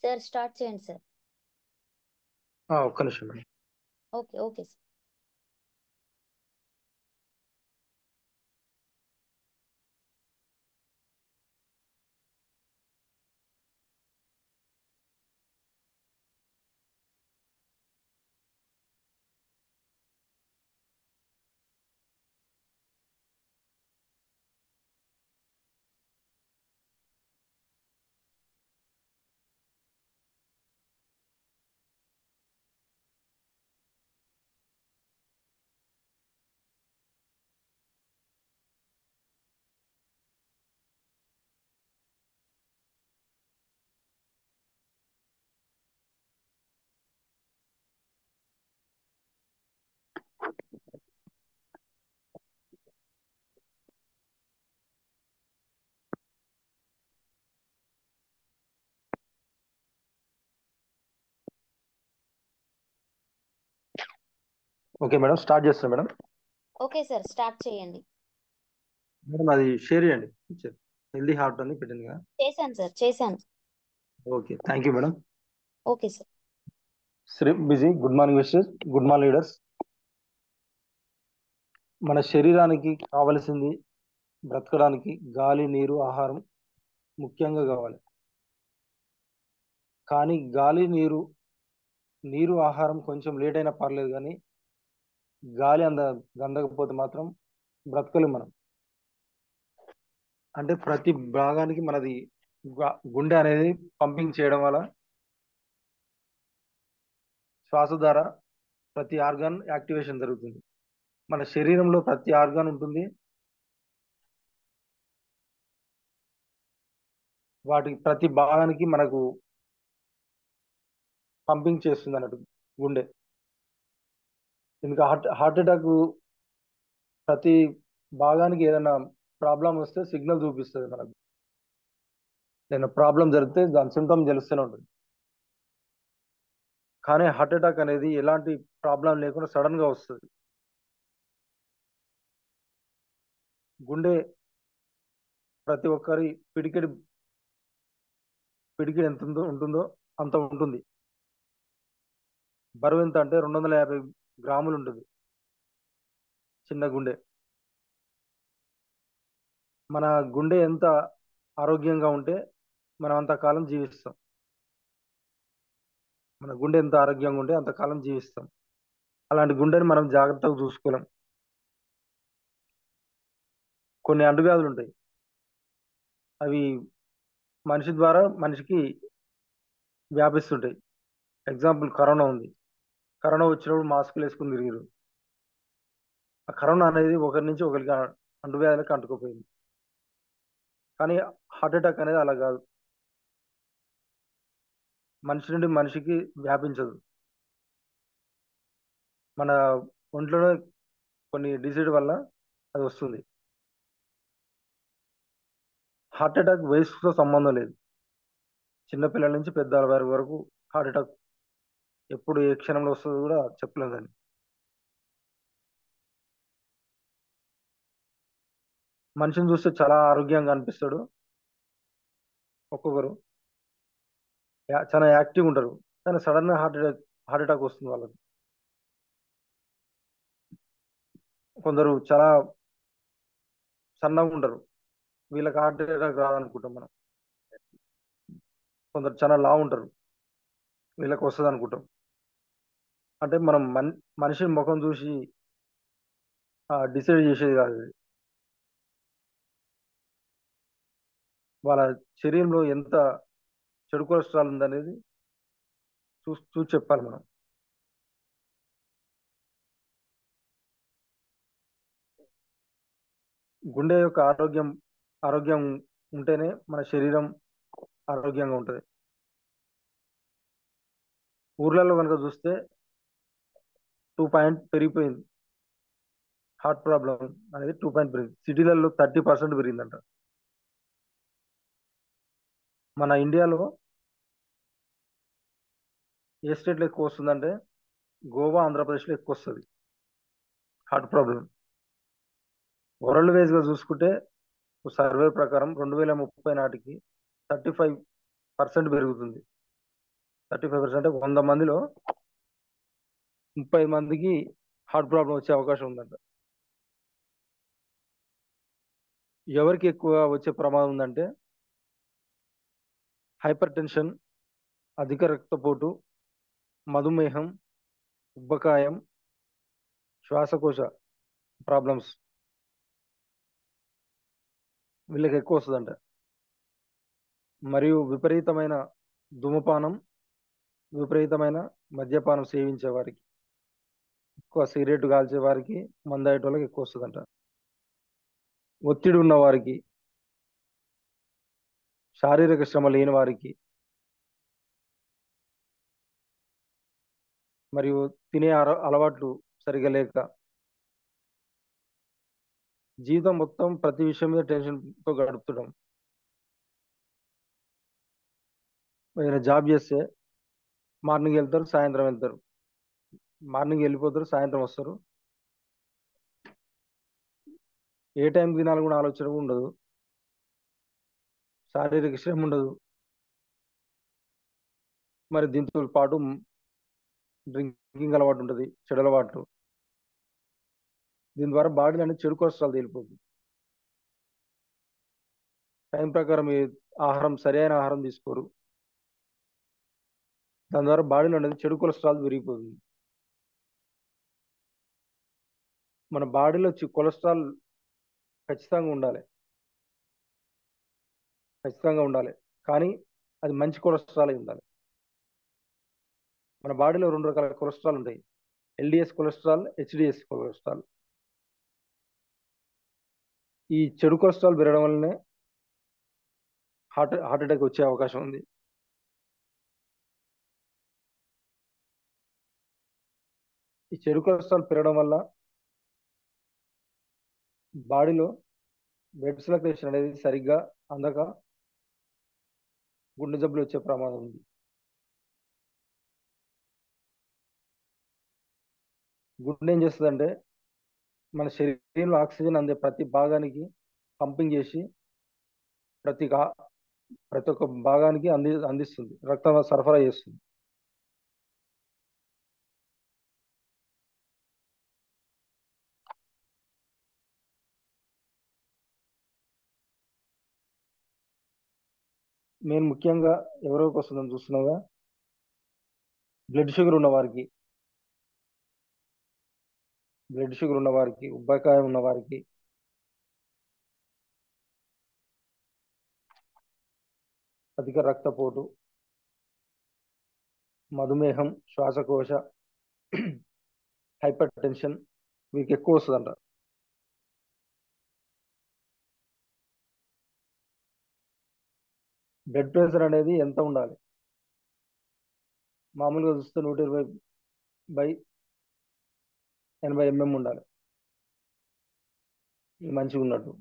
Sir start చేయండి sir. ఒక్క నిమిషం madam. Okay okay sir. Okay madam, start చేస్తాను మేడం. ఓకే సార్ స్టార్ట్ చేయండి. మేడం అది షేర్ చేయండి. హెల్దీ హార్ట్ అని పెట్టింది కదా. చేశాను సార్ చేశాను. Okay, thank you madam. Okay sir. శ్రీ బిజీ. Good morning wishes, good morning leaders. మన శరీరానికి కావలసింది బ్రతకడానికి గాలి, నీరు, ఆహారం ముఖ్యంగా కావాలి. కానీ గాలి, నీరు ఆహారం కొంచెం లేట్ అయినా పర్లేదు, కానీ గాలి అందకపోతే మాత్రం బ్రతకలేం మనం. అంటే ప్రతి భాగానికి మనది గుండె అనేది పంపింగ్ చేయడం వల్ల శ్వాస ద్వారా ప్రతి ఆర్గాన్ యాక్టివేషన్ జరుగుతుంది. మన శరీరంలో ప్రతి ఆర్గాన్ ఉంటుంది, వాటికి ప్రతి భాగానికి మనకు పంపింగ్ చేస్తుంది అన్నట్టు గుండె. ఇంకా హార్ట్ అటాక్ ప్రతి భాగానికి ఏదైనా ప్రాబ్లం వస్తే సిగ్నల్ చూపిస్తుంది మనకు. ఏదైనా ప్రాబ్లం జరిగితే దాని సింటమ్ తెలుస్తూనే ఉంటుంది. కానీ హార్ట్ అటాక్ అనేది ఎలాంటి ప్రాబ్లం లేకుండా సడన్ గా వస్తుంది. గుండె ప్రతి ఒక్కరి పిడికిడి ఎంత ఉంటుందో అంత ఉంటుంది. బరువు ఎంత అంటే 250 గ్రాములు ఉంటుంది చిన్న గుండె. మన గుండె ఎంత ఆరోగ్యంగా ఉంటే మనం అంతకాలం జీవిస్తాం. మన గుండె ఎంత ఆరోగ్యంగా ఉంటే అంతకాలం జీవిస్తాం. అలాంటి గుండెని మనం జాగ్రత్తగా చూసుకోలేం. కొన్ని అంటువ్యాధులు ఉంటాయి, అవి మనిషి ద్వారా మనిషికి వ్యాపిస్తుంటాయి. ఎగ్జాంపుల్ కరోనా ఉంది. కరోనా వచ్చినప్పుడు మాస్కులు వేసుకుని తిరిగారు. ఆ కరోనా అనేది ఒకరి నుంచి ఒకరికి అంటువ్యాధులకు అంటుకుపోయింది. కానీ హార్ట్ అటాక్ అనేది అలా కాదు, మనిషి నుండి మనిషికి వ్యాపించదు. మన ఒంట్లో కొన్ని డిసీజ్ వల్ల అది వస్తుంది. హార్ట్ అటాక్ వయసుతో సంబంధం లేదు. చిన్నపిల్లల నుంచి పెద్దవారి వరకు హార్ట్ అటాక్ ఎప్పుడు ఏ క్షణంలో వస్తుందో కూడా చెప్పలేదండి. మనిషిని చూస్తే చాలా ఆరోగ్యంగా అనిపిస్తాడు. ఒక్కొక్కరు చాలా యాక్టివ్ ఉంటారు, కానీ సడన్ గా హార్ట్ అటాక్ వస్తుంది వాళ్ళకి. కొందరు చాలా సన్నగా ఉంటారు, వీళ్ళకి హార్ట్ అటాక్ రాదనుకుంటాం మనం. కొందరు చాలా లావు ఉంటారు, వీళ్ళకి వస్తుంది అనుకుంటాం. అంటే మనం మనిషి ముఖం చూసి డిసైడ్ చేసేది కాదు ఇది. వాళ్ళ శరీరంలో ఎంత చెడు కొలెస్ట్రాల్ ఉందనేది చూసి చెప్పాలి మనం. గుండె యొక్క ఆరోగ్యం ఉంటేనే మన శరీరం ఆరోగ్యంగా ఉంటుంది. ఊర్లలో కనుక చూస్తే 2 పాయింట్ పెరిగిపోయింది, హార్ట్ ప్రాబ్లం అనేది 2 పాయింట్ పెరిగింది. సిటీలలో 30% పెరిగిందంట. మన ఇండియాలో ఏ స్టేట్లో ఎక్కువ వస్తుందంటే గోవా, ఆంధ్రప్రదేశ్లో ఎక్కువ వస్తుంది హార్ట్ ప్రాబ్లం. వరల్డ్ వైజ్ గా చూసుకుంటే సర్వే ప్రకారం 2030 నాటికి 35% పెరుగుతుంది 35% అంటే 100 మందిలో 30 మందికి హార్ట్ ప్రాబ్లం వచ్చే అవకాశం ఉందంట. ఎవరికి ఎక్కువ వచ్చే ప్రమాదం ఉందంటే హైపర్ టెన్షన్, అధిక రక్తపోటు, మధుమేహం, ఉబ్బకాయం, శ్వాసకోశ ప్రాబ్లమ్స్ వీళ్ళకి ఎక్కువ వస్తుందంట. మరియు విపరీతమైన ధూమపానం, విపరీతమైన మద్యపానం సేవించే వారికి, ఎక్కువ సిగరెట్ కాల్చే వారికి, మందాయేటోళ్ళకి ఎక్కువ వస్తుందంట. ఒత్తిడి ఉన్న వారికి, శారీరక శ్రమ లేని వారికి, మరియు తినే అలవాట్లు సరిగా లేక, జీవితం మొత్తం ప్రతి విషయం మీద టెన్షన్తో గడుపుతుంటాం. ఏదైనా జాబ్ చేస్తే మార్నింగ్ వెళ్తారు, సాయంత్రం వెళ్తారు, మార్నింగ్ వెళ్ళిపోతారు, సాయంత్రం వస్తారు. ఏ టైం తినాలి కూడా ఆలోచన కూడా ఉండదు, శారీరక శ్రమ ఉండదు. మరి దీంతో పాటు డ్రింకింగ్ అలవాటు ఉంటుంది, చెడు అలవాట్లు. దీని ద్వారా బాడీలో అనేది చెడు కొలెస్ట్రాల్ తేలిపోతుంది. టైం ప్రకారం ఆహారం, సరైన ఆహారం తీసుకోరు, దాని ద్వారా బాడీలో అనేది చెడు కొలెస్ట్రాల్ పెరిగిపోతుంది. మన బాడీలో కొలెస్ట్రాల్ ఖచ్చితంగా ఉండాలి, ఖచ్చితంగా ఉండాలి, కానీ అది మంచి కొలెస్ట్రాల్ అయి ఉండాలి. మన బాడీలో 2 రకాల కొలెస్ట్రాల్ ఉంటాయి, ఎల్డిఎస్ కొలెస్ట్రాల్, హెచ్డిఎస్ కొలెస్ట్రాల్. ఈ చెడు కొలెస్ట్రాల్ పెరగడం వల్లనే హార్ట్ అటాక్ వచ్చే అవకాశం ఉంది. ఈ చెడు కొలెస్ట్రాల్ పెరగడం వల్ల బాడీలో బ్లడ్ సర్క్యులేషన్ అనేది సరిగ్గా అందక గుండె జబ్బులు వచ్చే ప్రమాదం ఉంది. గుండె ఏం చేస్తుందంటే మన శరీరంలో ఆక్సిజన్ అందే ప్రతి భాగానికి పంపింగ్ చేసి ప్రతి ఒక్క భాగానికి అందిస్తుంది, రక్తం సరఫరా చేస్తుంది. మేము ముఖ్యంగా ఎవరికి వస్తుందని చూస్తున్నాగా, బ్లడ్ షుగర్ ఉన్న వారికి, ఉబ్బకాయం ఉన్న వారికి, అధిక రక్తపోటు, మధుమేహం, శ్వాసకోశ, హైపర్ టెన్షన్ వీరికి ఎక్కువ వస్తుందంట. బ్లడ్ ప్రెషర్ అనేది ఎంత ఉండాలి? మామూలుగా చూస్తే 120/80 mm ఉండాలి, ఇది మంచిగా ఉన్నట్టు.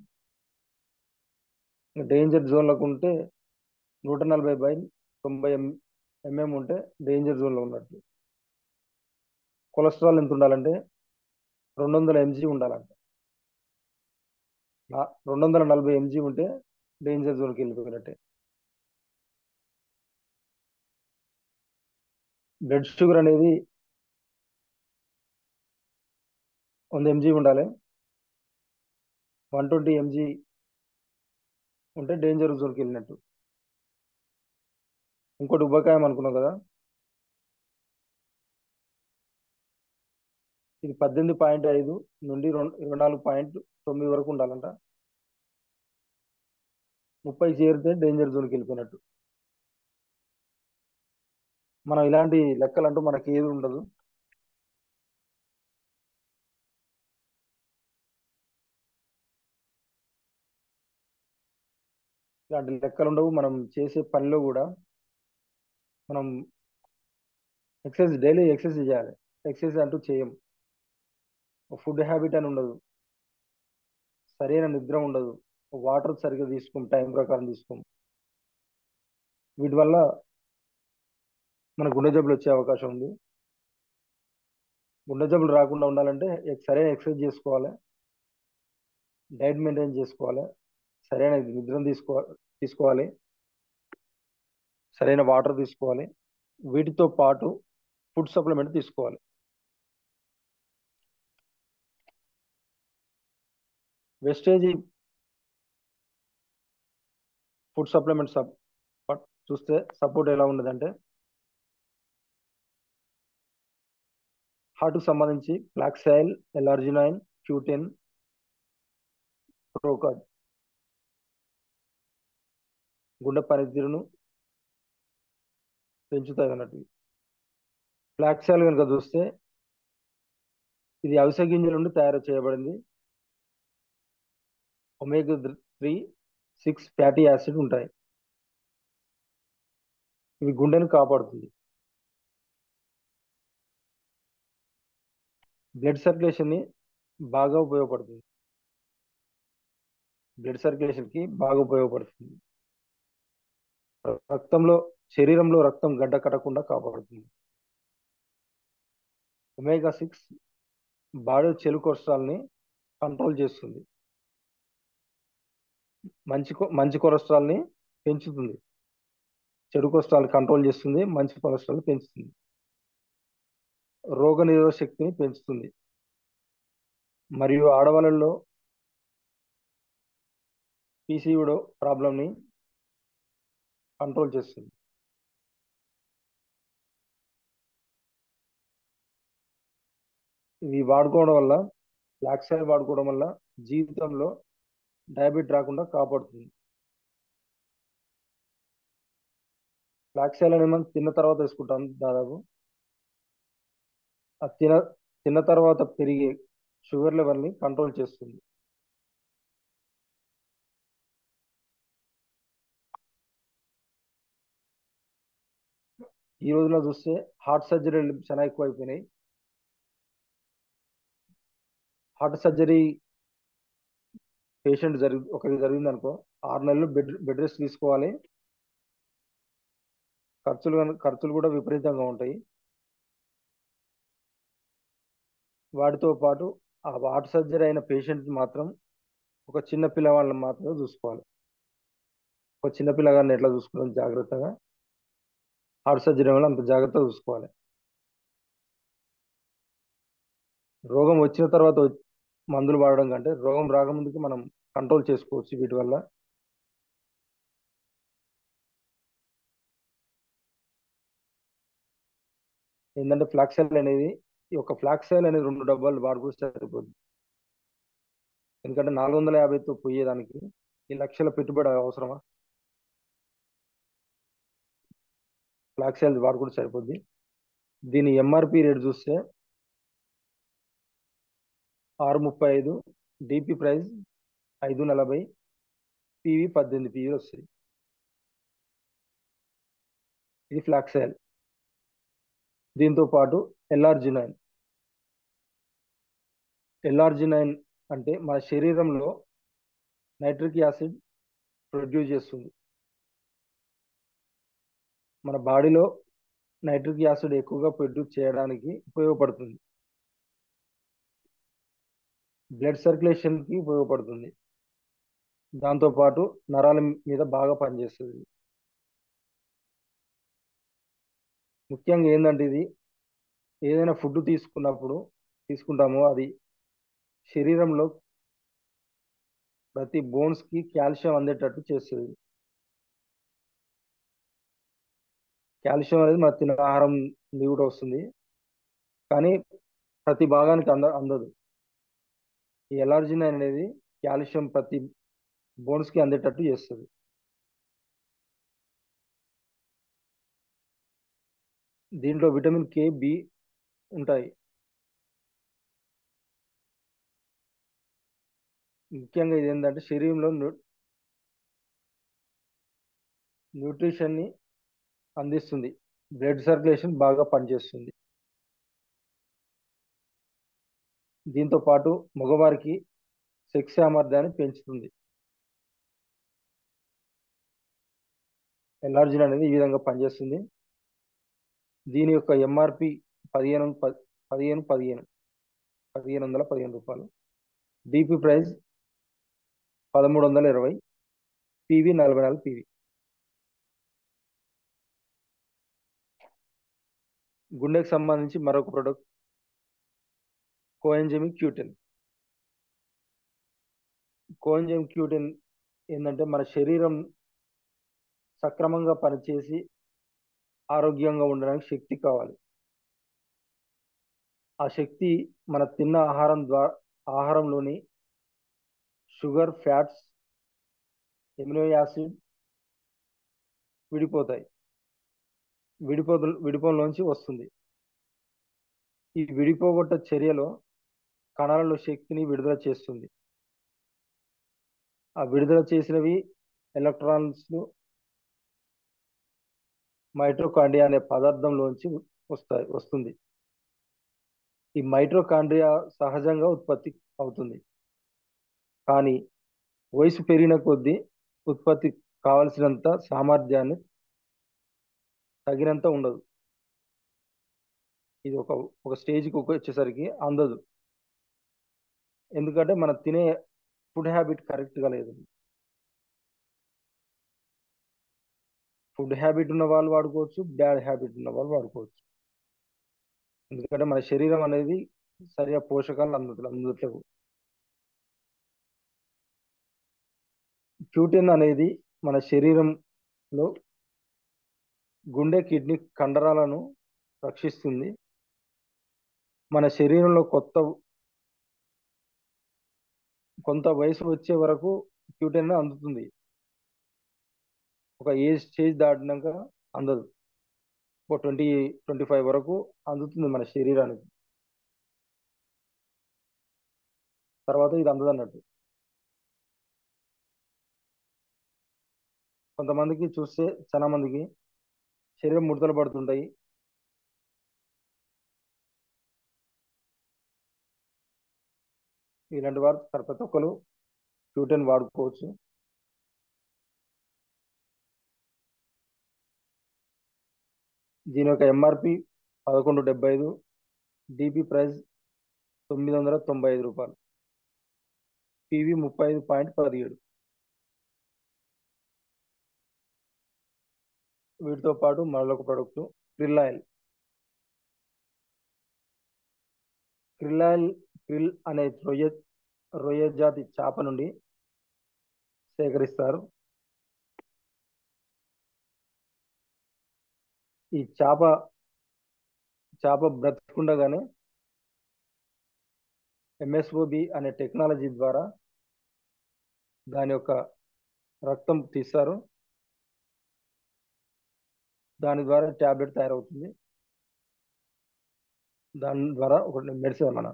డేంజర్ జోన్లకు ఉంటే 140/90 mm ఉంటే డేంజర్ జోన్లో ఉన్నట్టు. కొలెస్ట్రాల్ ఎంత ఉండాలంటే 200 mg ఉండాలంట. 240 mg ఉంటే డేంజర్ జోన్కి వెళ్ళిపోయినట్టే. బ్లడ్ షుగర్ అనేది 100 mg ఉండాలి, 120 mg ఉంటే డేంజర్ జోన్కి వెళ్ళినట్టు. ఇంకోటి ఉబ్బకాయం అనుకున్నాం కదా, ఇది 18.5 నుండి 24.9 వరకు ఉండాలంట. 30 చేరితే డేంజర్ జోన్కి వెళ్ళిపోయినట్టు. మనం ఇలాంటి లెక్కలంటూ మనకి ఏది ఉండదు, ఇలాంటి లెక్కలు ఉండవు. మనం చేసే పనిలో కూడా మనం డైలీ ఎక్సర్సైజ్ చేయాలి. ఎక్సర్సైజ్ అంటూ చేయం, ఫుడ్ హ్యాబిట్ అని ఉండదు, సరైన నిద్ర ఉండదు, వాటర్ సరిగ్గా తీసుకోం, టైం ప్రకారం తీసుకోం. వీటి వల్ల మన గుండె జబ్బులు వచ్చే అవకాశం ఉంది. గుండె జబ్బులు రాకుండా ఉండాలంటే సరైన ఎక్సర్సైజ్ చేసుకోవాలి, డైట్ మెయింటైన్ చేసుకోవాలి, సరైన నిద్ర తీసుకోవాలి, సరైన వాటర్ తీసుకోవాలి, వీటితో పాటు ఫుడ్ సప్లిమెంట్ తీసుకోవాలి. వెస్టేజ్ ఫుడ్ సప్లిమెంట్ చూస్తే సపోర్ట్ ఎలా ఉండదంటే హార్ట్కి సంబంధించి ఫ్లాక్సైల్, ఎలార్జినైన్, క్యూటెన్, ప్రోకార్డ్ గుండె పనితీరును పెంచుతాయి అన్నట్టు. ఫ్లాక్సైల్ కనుక చూస్తే ఇది అవిసె గింజల నుండి తయారు చేయబడింది. ఒమేగా 3, 6 ఫ్యాటీ యాసిడ్ ఉంటాయి. ఇవి గుండెను కాపాడుతుంది. బ్లడ్ సర్క్యులేషన్ ని బాగా ఉపయోగపడుతుంది. బ్లడ్ సర్క్యులేషన్ కి బాగా ఉపయోగపడుతుంది. శరీరంలో రక్తం గడ్డ కట్టకుండా కాపాడుతుంది. ఒమేగా 6 బాడీ చెడు కొలెస్ట్రాల్ ని కంట్రోల్ చేస్తుంది. మంచి కొలెస్ట్రాల్ ని పెంచుతుంది. చెడు కొలెస్ట్రాల్ కంట్రోల్ చేస్తుంది, మంచి కొలెస్ట్రాల్ పెంచుతుంది. రోగ నిరోధక శక్తిని పెంచుతుంది. మరియు ఆడవాళ్ళలో పీసీఓడి ప్రాబ్లం ని కంట్రోల్ చేస్తుంది. ఇవి వాడుకోవడం వల్ల ఫ్లాక్సైల్ వాడుకోవడం వల్ల జీవితంలో డయాబెటిస్ రాకుండా కాపాడుతుంది. ఫ్లాక్సైల్ అనేది మనం తిన్న తర్వాత వేసుకుంటాం దాదాపు. ఆ తిన్న తర్వాత పెరిగే షుగర్ లెవెల్ని కంట్రోల్ చేస్తుంది. ఈ రోజులో చూస్తే హార్ట్ సర్జరీలు చాలా ఎక్కువ అయిపోయినాయి. హార్ట్ సర్జరీ పేషెంట్ ఒకటి జరిగింది అనుకో, 6 నెలలు బెడ్ రెస్ట్ తీసుకోవాలి. ఖర్చులు కూడా విపరీతంగా ఉంటాయి. వాటితో పాటు ఆ హార్ట్ సర్జరీ అయిన పేషెంట్ మాత్రం ఒక చిన్న పిల్లవాళ్ళని మాత్రమే చూసుకోవాలి. ఒక చిన్న పిల్లగాడిని ఎట్లా చూసుకోవడం జాగ్రత్తగా, హార్ట్ సర్జరీ వల్ల అంత జాగ్రత్తగా చూసుకోవాలి. రోగం వచ్చిన తర్వాత మందులు వాడడం కంటే రోగం రాకముందుకి మనం కంట్రోల్ చేసుకోవచ్చు వీటి వల్ల. ఏంటంటే ఈ యొక్క ఫ్లాక్సైల్ అనేది 2 డబ్బాలు వాడుకుంటే సరిపోతుంది. ఎందుకంటే 450తో పోయేదానికి ఈ లక్షల పెట్టుబడి అవసరమా? ఫ్లాక్సైల్ వాడుకుంటే సరిపోద్ది. దీని ఎంఆర్పి రేట్ చూస్తే 635, డిపి ప్రైస్ 540, పివి 18 పివి వస్తుంది. ఇది ఫ్లాక్సైల్. దీంతో పాటు ఎల్ఆర్జినైన్ అంటే మన శరీరంలో నైట్రిక్ యాసిడ్ ప్రొడ్యూస్ చేస్తుంది. మన బాడీలో నైట్రిక్ యాసిడ్ ఎక్కువగా ప్రొడ్యూస్ చేయడానికి ఉపయోగపడుతుంది. బ్లడ్ సర్క్యులేషన్ కి ఉపయోగపడుతుంది. దాంతోపాటు నరాల మీద బాగా పనిచేస్తుంది. ముఖ్యంగా ఏంటంటే ఇది ఏదైనా ఫుడ్ తీసుకుంటామో అది శరీరంలో ప్రతి బోన్స్ కి కాల్షియం అందేటట్టు చేస్తుంది. కాల్షియం అనేది మన తిన్న ఆహారం నుండి కూడా వస్తుంది, కానీ ప్రతి భాగానికి అందదు. ఈ ఎలార్జినైన్ అనేది కాల్షియం ప్రతి బోన్స్ కి అందేటట్టు చేస్తుంది. దీంట్లో విటమిన్ కే, బి ఉంటాయి. ముఖ్యంగా ఇది ఏంటంటే శరీరంలో న్యూట్రిషన్ ని అందిస్తుంది. బ్లడ్ సర్క్యులేషన్ బాగా పనిచేస్తుంది. దీంతో పాటు మగవారికి సెక్స్ సామర్థ్యాన్ని పెంచుతుంది. ఎలార్జిన్ అనేది ఈ విధంగా పనిచేస్తుంది. దీని యొక్క ఎంఆర్పి 1515 రూపాయలు. DP price 1320, PV 44 PV. గుండెకు సంబంధించి మరొక product coenzyme Q ten. Coenzyme Q ten ఏంటంటే మన శరీరం సక్రమంగా పనిచేసి ఆరోగ్యంగా ఉండడానికి శక్తి కావాలి. ఆ శక్తి మన తిన్న ఆహారంలోని షుగర్, ఫ్యాట్స్, ఎమినో యాసిడ్ విడిపోతాయి. విడిపోలోంచి వస్తుంది. ఈ విడిపోగొట్ట చర్యలో కణాలలో శక్తిని విడుదల చేస్తుంది. ఆ విడుదల చేసినవి ఎలక్ట్రాన్స్ మైటోకాండ్రియా అనే పదార్థంలోంచి వస్తుంది. ఈ మైటోకాండ్రియా సహజంగా ఉత్పత్తి అవుతుంది. కానీ వయసు పెరిగిన కొద్దీ ఉత్పత్తి కావలసినంత సామర్థ్యాన్ని తగినంత ఉండదు. ఇది ఒక స్టేజ్కి వచ్చేసరికి అందదు. ఎందుకంటే మనం తినే ఫుడ్ హ్యాబిట్ కరెక్ట్గా లేదు. ఫుడ్ హ్యాబిట్ ఉన్న వాళ్ళు వాడుకోవచ్చు, బ్యాడ్ హ్యాబిట్ ఉన్న వాళ్ళు వాడుకోవచ్చు. ఎందుకంటే మన శరీరం అనేది సరిగా పోషకాలు అందట్లేవు. క్యూటెన్ అనేది మన శరీరంలో గుండె, కిడ్నీ, కండరాలను రక్షిస్తుంది. మన శరీరంలో కొంత వయసు వచ్చే వరకు క్యూటెన్ అందుతుంది. ఒక స్టేజ్ దాటినాక అందదు. ఒక 20-25 వరకు అందుతుంది మన శరీరానికి. తర్వాత ఇది అందదు అన్నట్టు. కొంతమందికి చూస్తే చాలా మందికి శరీరం ముడతలు పడుతుంటాయి. ఇలాంటి వారు ప్రతి ఒక్కరు క్యూటెన్ వాడుకోవచ్చు. దీని యొక్క ఎంఆర్పి 11.75, డిపి ప్రైస్ 995 రూపాయలు, పివి 35.17. వీటితో పాటు మరొక ప్రొడక్ట్ క్రిల్ ఆయిల్. క్రిల్ అనే రొయ్య జాతి చేప నుండి సేకరిస్తారు. ఈ చేప బ్రతికుండగానే ఎంఎస్ఓబి అనే టెక్నాలజీ ద్వారా దాని యొక్క రక్తం తీస్తారు. దాని ద్వారా ట్యాబ్లెట్ తయారవుతుంది. దాని ద్వారా ఒక మెడిసిన్, మన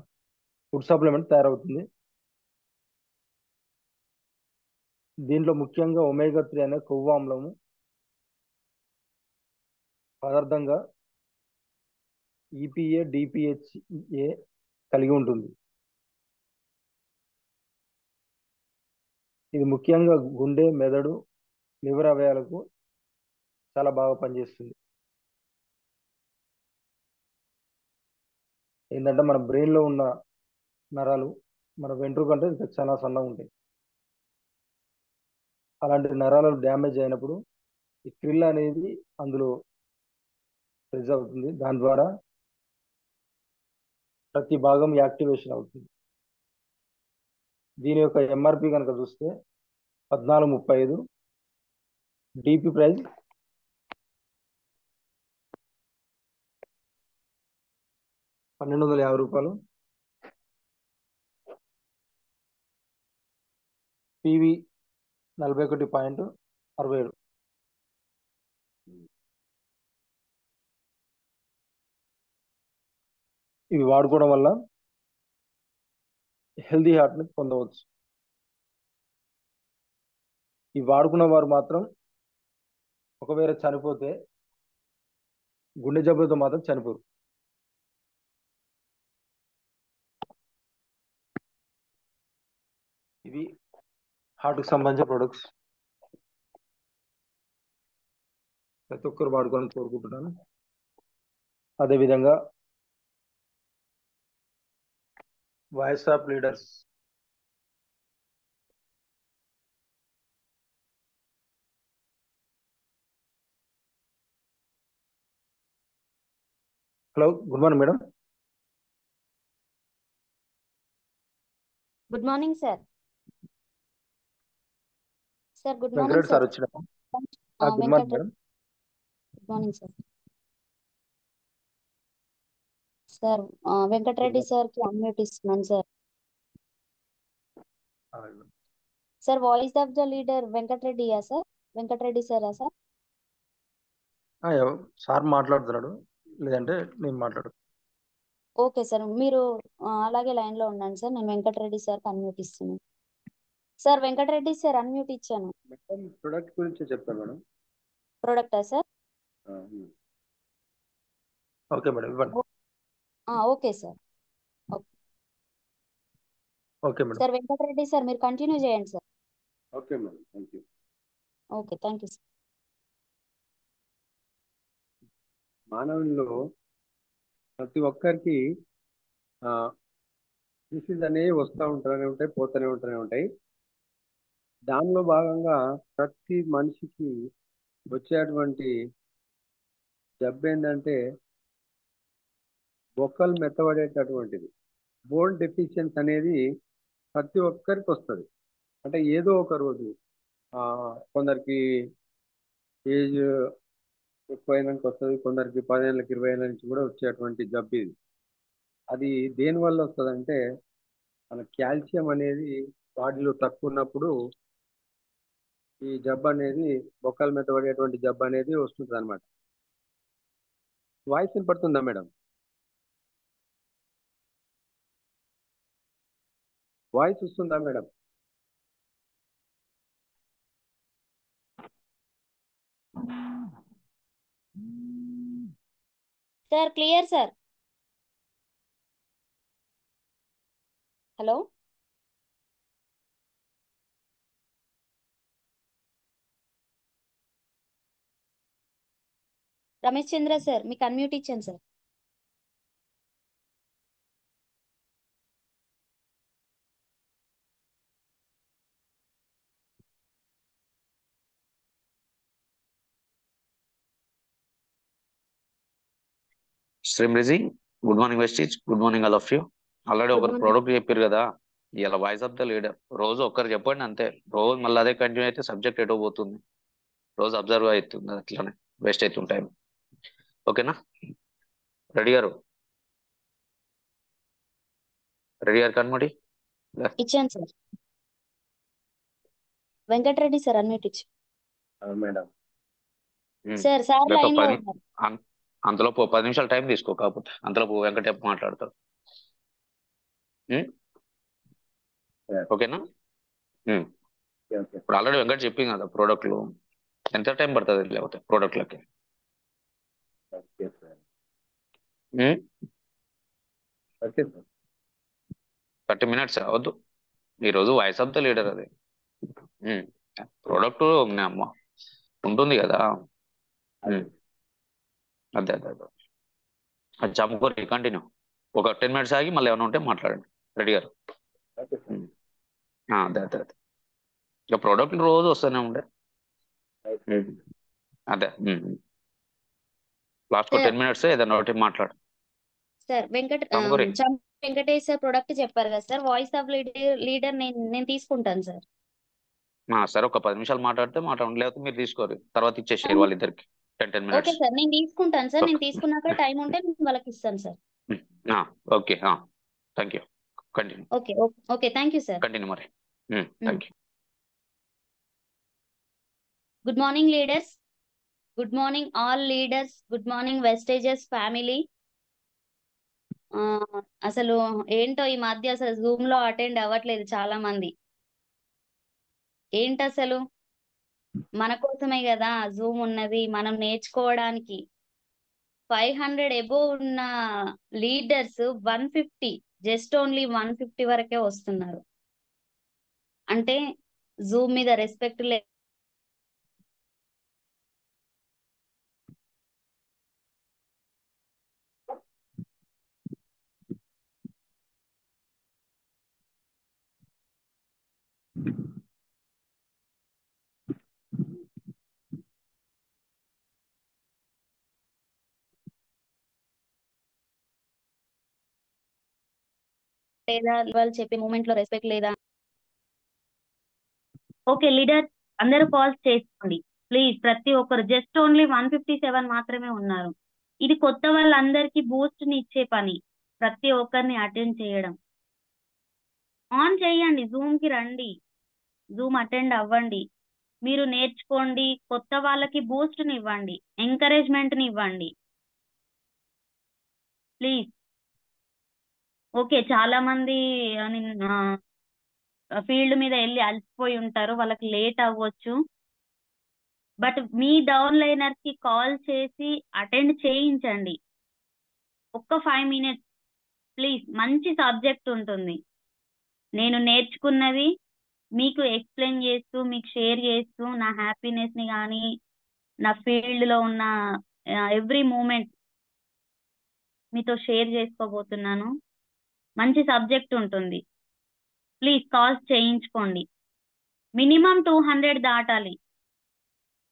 ఫుడ్ సప్లిమెంట్ తయారవుతుంది. దీంట్లో ముఖ్యంగా ఒమేగా 3 అనే కొవ్వు ఆమ్లము పదార్థంగా ఈపీఏ, డిపిహెచ్ఏ కలిగి ఉంటుంది. ఇది ముఖ్యంగా గుండె, మెదడు, లివర్ అవయవాలకు చాలా బాగా పనిచేస్తుంది. ఏంటంటే మన బ్రెయిన్లో ఉన్న నరాలు మన వెంట్రుక కంటే ఇంకా చాలా సన్నగా ఉంటాయి. అలాంటి నరాలు డ్యామేజ్ అయినప్పుడు ఈ క్రిల్ అనేది అందులో ప్రెస్ అవుతుంది. దాని ద్వారా ప్రతి భాగం యాక్టివేషన్ అవుతుంది. దీని యొక్క ఎంఆర్పి కనుక చూస్తే 14.35, డిపి ప్రైస్ 1250 రూపాయలు, పివి 41.67. ఇవి వాడుకోవడం వల్ల హెల్దీ హార్ట్ని పొందవచ్చు. ఇవి వాడుకున్న వారు మాత్రం ఒకవేళ చనిపోతే గుండె జబ్బులతో మాత్రం చనిపోరు. ఇవి హార్ట్కి సంబంధించిన ప్రొడక్ట్స్. ప్రతి ఒక్కరు వాడుకోవాలని కోరుకుంటున్నాను. అదేవిధంగా voice of leaders hello, good morning madam. Good morning sir. Sir good morning Venkatareddy sir sir. వచ్చిన. Good morning Venkatareddy. Madam. Good morning sir. Sir Venkatareddy sir కి అన్మ్యూట్ ఇస్తున్నాను sir. Sir voice of the leader వెంకటరెడ్డియా sir? Venkatareddy సారా sir? Sir మాట్లాడుతున్నాడు, లేదంటే నేను మాట్లాడు. Okay sir, మీరు అలాగే లైన్ లో ఉండండి సార్. నేను వెంకటరెడ్డి సార్ కి అన్మ్యూట్ ఇస్తున్నాను. సార్ వెంకటరెడ్డి సార్ అన్మ్యూట్ ఇచ్చాను. ప్రొడక్ట్ గురించి చెప్తాను మేడం. ప్రొడక్టా సార్? ఓకే మేడం, ఇవ్వండి. Okay sir. Okay madam. Sir Venkatareddy sir మీరు కంటిన్యూ చేయండి sir. Okay madam, thank you. Okay, thank you sir. మానవుల్లో ప్రతి ఒక్కరికి డిసీజ్ అనేవి వస్తూ ఉంటూనే ఉంటాయి, పోతూనే ఉంటాయి. దానిలో భాగంగా ప్రతి మనిషికి వచ్చేటువంటి జబ్బు ఏంటంటే బొక్కలు మెత్తబడేటటువంటిది. బోన్ డెఫిషియన్స్ అనేది ప్రతి ఒక్కరికి వస్తుంది. అంటే ఏదో ఒక రోజు కొందరికి ఏజ్ ఎక్కువైనాక వస్తుంది, కొందరికి 10 ఏళ్ళకి 20 ఏళ్ళ నుంచి కూడా వచ్చేటువంటి జబ్బు ఇది. అది దేనివల్ల వస్తుందంటే మన కాల్షియం అనేది బాడీలో తక్కువ ఉన్నప్పుడు ఈ జబ్బు అనేది బొక్కల మీద పడేటువంటి జబ్బు అనేది వస్తుంది అనమాట. వాయిస్ వినపడుతుందా మేడం? వాయిస్ వస్తుందా madam? Sir clear sir. Hello Ramesh Chandra sir, మీకు అన్మ్యూట్ ఇచ్చాను సార్. శ్రీమ్రిజీ, good morning Vestige, good morning all of you. Already good ఒకరు మార్నింగ్. ప్రోడక్ట్ చెప్పారు కదా, ఇలా వాయిస్ ఆఫ్ ద లీడర్. రోజు ఒక్కరు చెప్పండి అంతే. రోజు మళ్ళీ అదే కంటిన్యూ అయితే సబ్జెక్ట్ ఎటో పోతుంది. రోజు అబ్జర్వ్ అవుతుంది, అట్లనే వేస్ట్ అవుతుంది టైం. ఓకేనా? రెడీ గారు, రెడీ గారు కనుమడి ఇచ్చాను సార్. వెంకటరెడ్డి సార్ అన్మ్యూట్ ఇచ్చాను మేడం. సార్. సార్ లేక లైన్ లో ఉన్నారు. అంతలో 10 నిమిషాలు టైం తీసుకో, కాకపోతే అంతలో వెంకటేప్ మాట్లాడతాడు. ఓకేనా? ఇప్పుడు ఆల్రెడీ వెంకట చెప్పింది కదా ప్రోడక్ట్లు ఎంత టైం పడుతుంది లేకపోతే ప్రోడక్ట్లకి. 30 మినిట్స్ అవద్దు. ఈరోజు వాయిస్ ఆఫ్ ద లీడర్ అది. ప్రోడక్ట్ ఉంటుంది కదా. అదే అదే అదే అది చమ్ముకోరి కంటిన్యూ. ఒక 10 మినిట్స్ ఆగి మళ్ళీ ఏమైనా ఉంటే మాట్లాడండి రెడీ గారు. అదే అదే అదే ఇక ప్రోడక్ట్లు రోజు వస్తూనే ఉండే. అదే లాస్ట్ 10 మినిట్స్ ఏదైనా ఒకటి మాట్లాడు సార్ చమ్ముకోరి. వెంకటేష్ సార్ ప్రొడక్ట్ చెప్పారు కదా సార్. వాయిస్ ఆఫ్ లీడర్ నేను తీసుకుంటాను సార్. సరే, ఒక 10 నిమిషాలు మాట్లాడితే మాట్లాడండి, లేకపోతే మీరు తీసుకోరు, తర్వాత ఇచ్చేసారు వాళ్ళిద్దరికి 10 ఓకే మినిట్స్. సార్, నేను తీసుకుంటాను సార్. నేను తీసుకున్నాక టైం ఉంటే నేను వాళ్ళకి ఇస్తాను sir. Okay, thank you. Continue. Okay okay, thank you sir. Continue మరి. Thank you. Good morning leaders. Good morning all leaders. Good morning Vestiges family. అసలు ఏంటో ఈ మధ్య అసలు జూమ్ లో అటెండ్ అవ్వట్లేదు చాలా మంది. ఏంటి అసలు మన కోసమే కదా జూమ్ ఉన్నది, మనం నేర్చుకోవడానికి. 500 ఎబోవ్ ఉన్న లీడర్స్ 150, జస్ట్ ఓన్లీ 150 వరకే వస్తున్నారు. అంటే జూమ్ మీద రెస్పెక్ట్ లేదా వాళ్ళు చెప్పే మూమెంట్ లో రెస్పెక్ట్ లేదా? ఓకే లీడర్, అందరూ కాల్స్ చేసుకోండి ప్లీజ్. ప్రతి ఒక్కరు జస్ట్ ఓన్లీ 157 మాత్రమే ఉన్నారు. ఇది కొత్త వాళ్ళందరికీ బూస్ట్ ని ఇచ్చే పని, ప్రతి ఒక్కరిని అటెండ్ చేయడం. ఆన్ చేయండి, జూమ్ కి రండి, జూమ్ అటెండ్ అవ్వండి, మీరు నేర్చుకోండి, కొత్త వాళ్ళకి బూస్ట్ ని ఇవ్వండి, ఎంకరేజ్మెంట్ ని ఇవ్వండి ప్లీజ్. ఓకే, చాలా మంది ఫీల్డ్ మీద వెళ్ళి అలసిపోయి ఉంటారు, వాళ్ళకి లేట్ అవ్వచ్చు. బట్ మీ డౌన్ లైనర్ కి కాల్ చేసి అటెండ్ చేయించండి. ఒక్క 5 minutes ప్లీజ్. మంచి సబ్జెక్ట్ ఉంటుంది. నేను నేర్చుకున్నది మీకు ఎక్స్ప్లెయిన్ చేస్తూ, మీకు షేర్ చేస్తూ, నా హ్యాపీనెస్ ని కానీ, నా ఫీల్డ్ లో ఉన్న ఎవ్రీ మూమెంట్ మీతో షేర్ చేసుకోబోతున్నాను. మంచి సబ్జెక్ట్ ఉంటుంది. ప్లీజ్ కాల్స్ చేయించుకోండి. మినిమం 200 దాటాలి.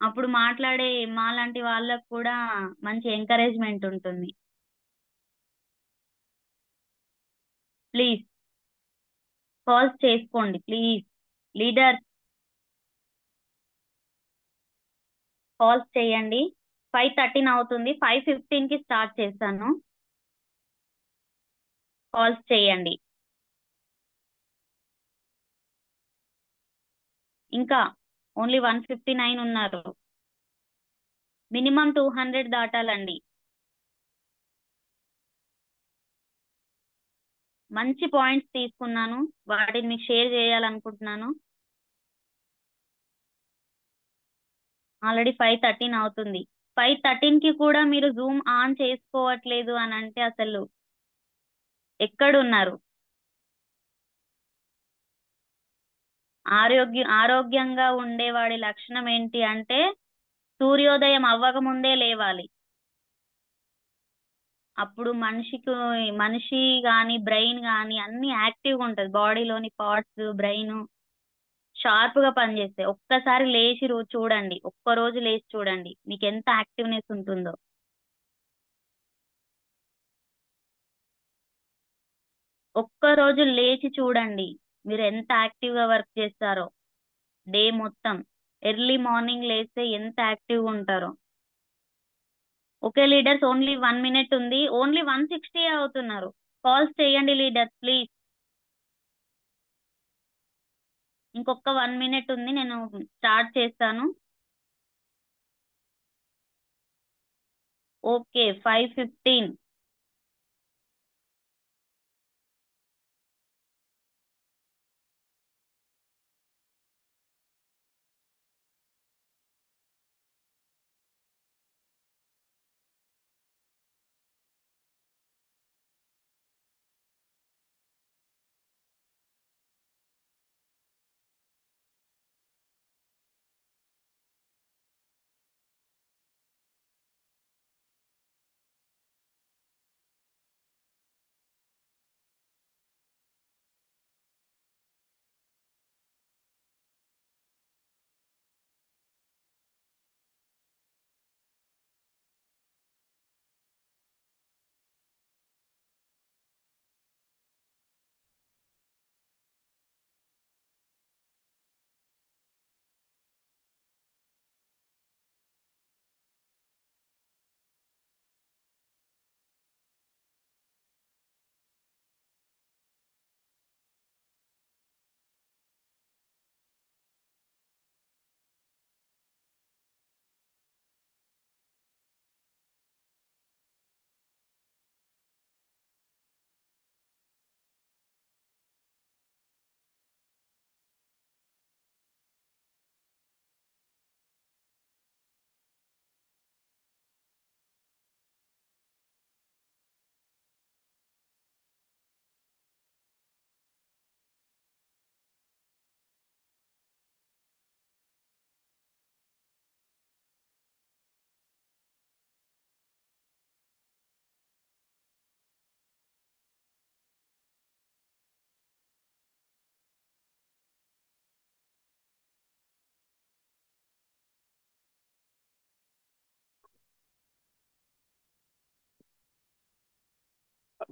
అప్పుడు మాట్లాడే మాలాంటి వాళ్ళకు కూడా మంచి ఎంకరేజ్మెంట్ ఉంటుంది. ప్లీజ్ కాల్స్ చేసుకోండి ప్లీజ్. లీడర్ కాల్స్ చేయండి. 5:13 అవుతుంది, 5:15 కి స్టార్ట్ చేస్తాను. కాల్స్ చేయండి. ఇంకా ఓన్లీ 159 ఉన్నారు. మినిమం 200 దాటాలండి. మంచి పాయింట్స్ తీసుకున్నాను, వాటిని మీకు షేర్ చేయాలనుకుంటున్నాను. ఆల్రెడీ 5:13 అవుతుంది. 5:13 కి కూడా మీరు జూమ్ ఆన్ చేసుకోవట్లేదు అని అంటే అసలు ఎక్కడున్నారు? ఆరోగ్యంగా ఉండేవాడి లక్షణం ఏంటి అంటే సూర్యోదయం అవ్వక ముందే లేవాలి. అప్పుడు మనిషి కానీ బ్రెయిన్ కానీ అన్ని యాక్టివ్గా ఉంటుంది. బాడీలోని పార్ట్స్ బ్రెయిన్ షార్ప్ గా పనిచేస్తాయి. ఒక్కసారి లేచి చూడండి, ఒక్క రోజు లేచి చూడండి, మీకు ఎంత యాక్టివ్నెస్ ఉంటుందో. ఒక్క రోజు లేచి చూడండి, మీరు ఎంత యాక్టివ్ గా వర్క్ చేస్తారో. డే మొత్తం ఎర్లీ మార్నింగ్ లేస్తే ఎంత యాక్టివ్గా ఉంటారో. ఓకే లీడర్స్, ఓన్లీ 1 minute ఉంది. ఓన్లీ 160 అవుతున్నారు. కాల్స్ చేయండి లీడర్స్ ప్లీజ్. ఇంకొక 1 minute ఉంది, నేను స్టార్ట్ చేస్తాను. ఓకే 5:15.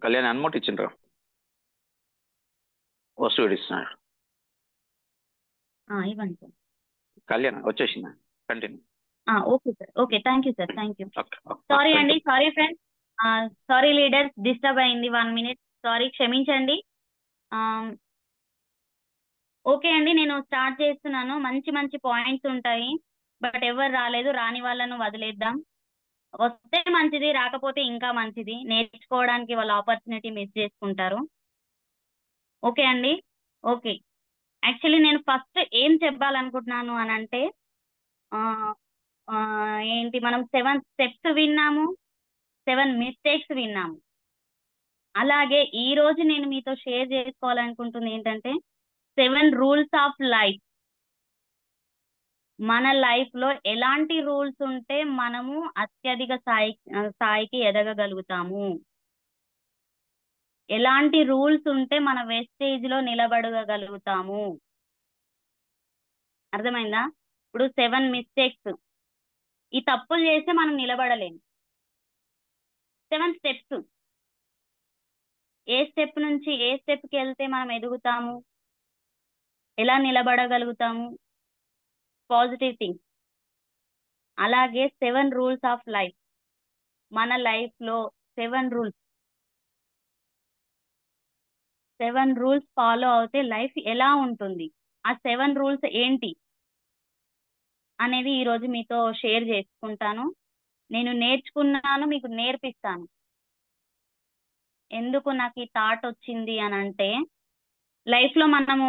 కళ్యాణ్ అన్మోట్ ఇచ్చిండ్రా. వస్తువు ఇస్తున్నాడు. ఇవ్వండి సార్. కళ్యాణ్ వచ్చేసిందా? Continue. Okay sir. Okay, thank you sir, thank you. Okay sorry thank అండి, you. Sorry friends, sorry leaders, disturb అయింది 1 minute, సారీ, క్షమించండి. ఓకే అండి, నేను స్టార్ట్ చేస్తున్నాను. మంచి మంచి పాయింట్స్ ఉంటాయి, బట్ ఎవరు రాలేదు, రాని వాళ్ళను వదిలేద్దాం. వస్తే మంచిది, రాకపోతే ఇంకా మంచిది, నేర్చుకోవడానికి వాళ్ళ ఆపర్చునిటీ మిస్ చేసుకుంటారు. ఓకే అండి. ఓకే, యాక్చువల్లీ నేను ఫస్ట్ ఏం చెప్పాలనుకుంటున్నాను అని అంటే, ఆ, ఆ, ఏంటి, మనం 7 steps విన్నాము, 7 mistakes విన్నాము. అలాగే ఈ రోజు నేను మీతో షేర్ చేసుకోవాలనుకుంటుంది ఏంటంటే 7 రూల్స్ ఆఫ్ లైఫ్. మన లైఫ్ లో ఎలాంటి రూల్స్ ఉంటే మనము అత్యధిక స్థాయికి ఎదగగలుగుతాము, ఎలాంటి రూల్స్ ఉంటే మన వెస్టేజ్ లో నిలబడగలుగుతాము. అర్థమైందా? ఇప్పుడు 7 mistakes, ఈ తప్పులు చేస్తే మనం నిలబడలేము. 7 steps, ఏ స్టెప్ నుంచి ఏ స్టెప్కి వెళ్తే మనం ఎదుగుతాము, ఎలా నిలబడగలుగుతాము, పాజిటివ్ థింగ్స్. అలాగే 7 రూల్స్ ఆఫ్ లైఫ్. మన లైఫ్ లో 7 రూల్స్ ఫాలో అవుతే లైఫ్ ఎలా ఉంటుంది, ఆ 7 రూల్స్ ఏంటి అనేది ఈరోజు మీతో షేర్ చేసుకుంటాను. నేను నేర్చుకున్నాను, మీకు నేర్పిస్తాను. ఎందుకు నాకు ఈ థాట్ వచ్చింది అని అంటే, లైఫ్ లో మనము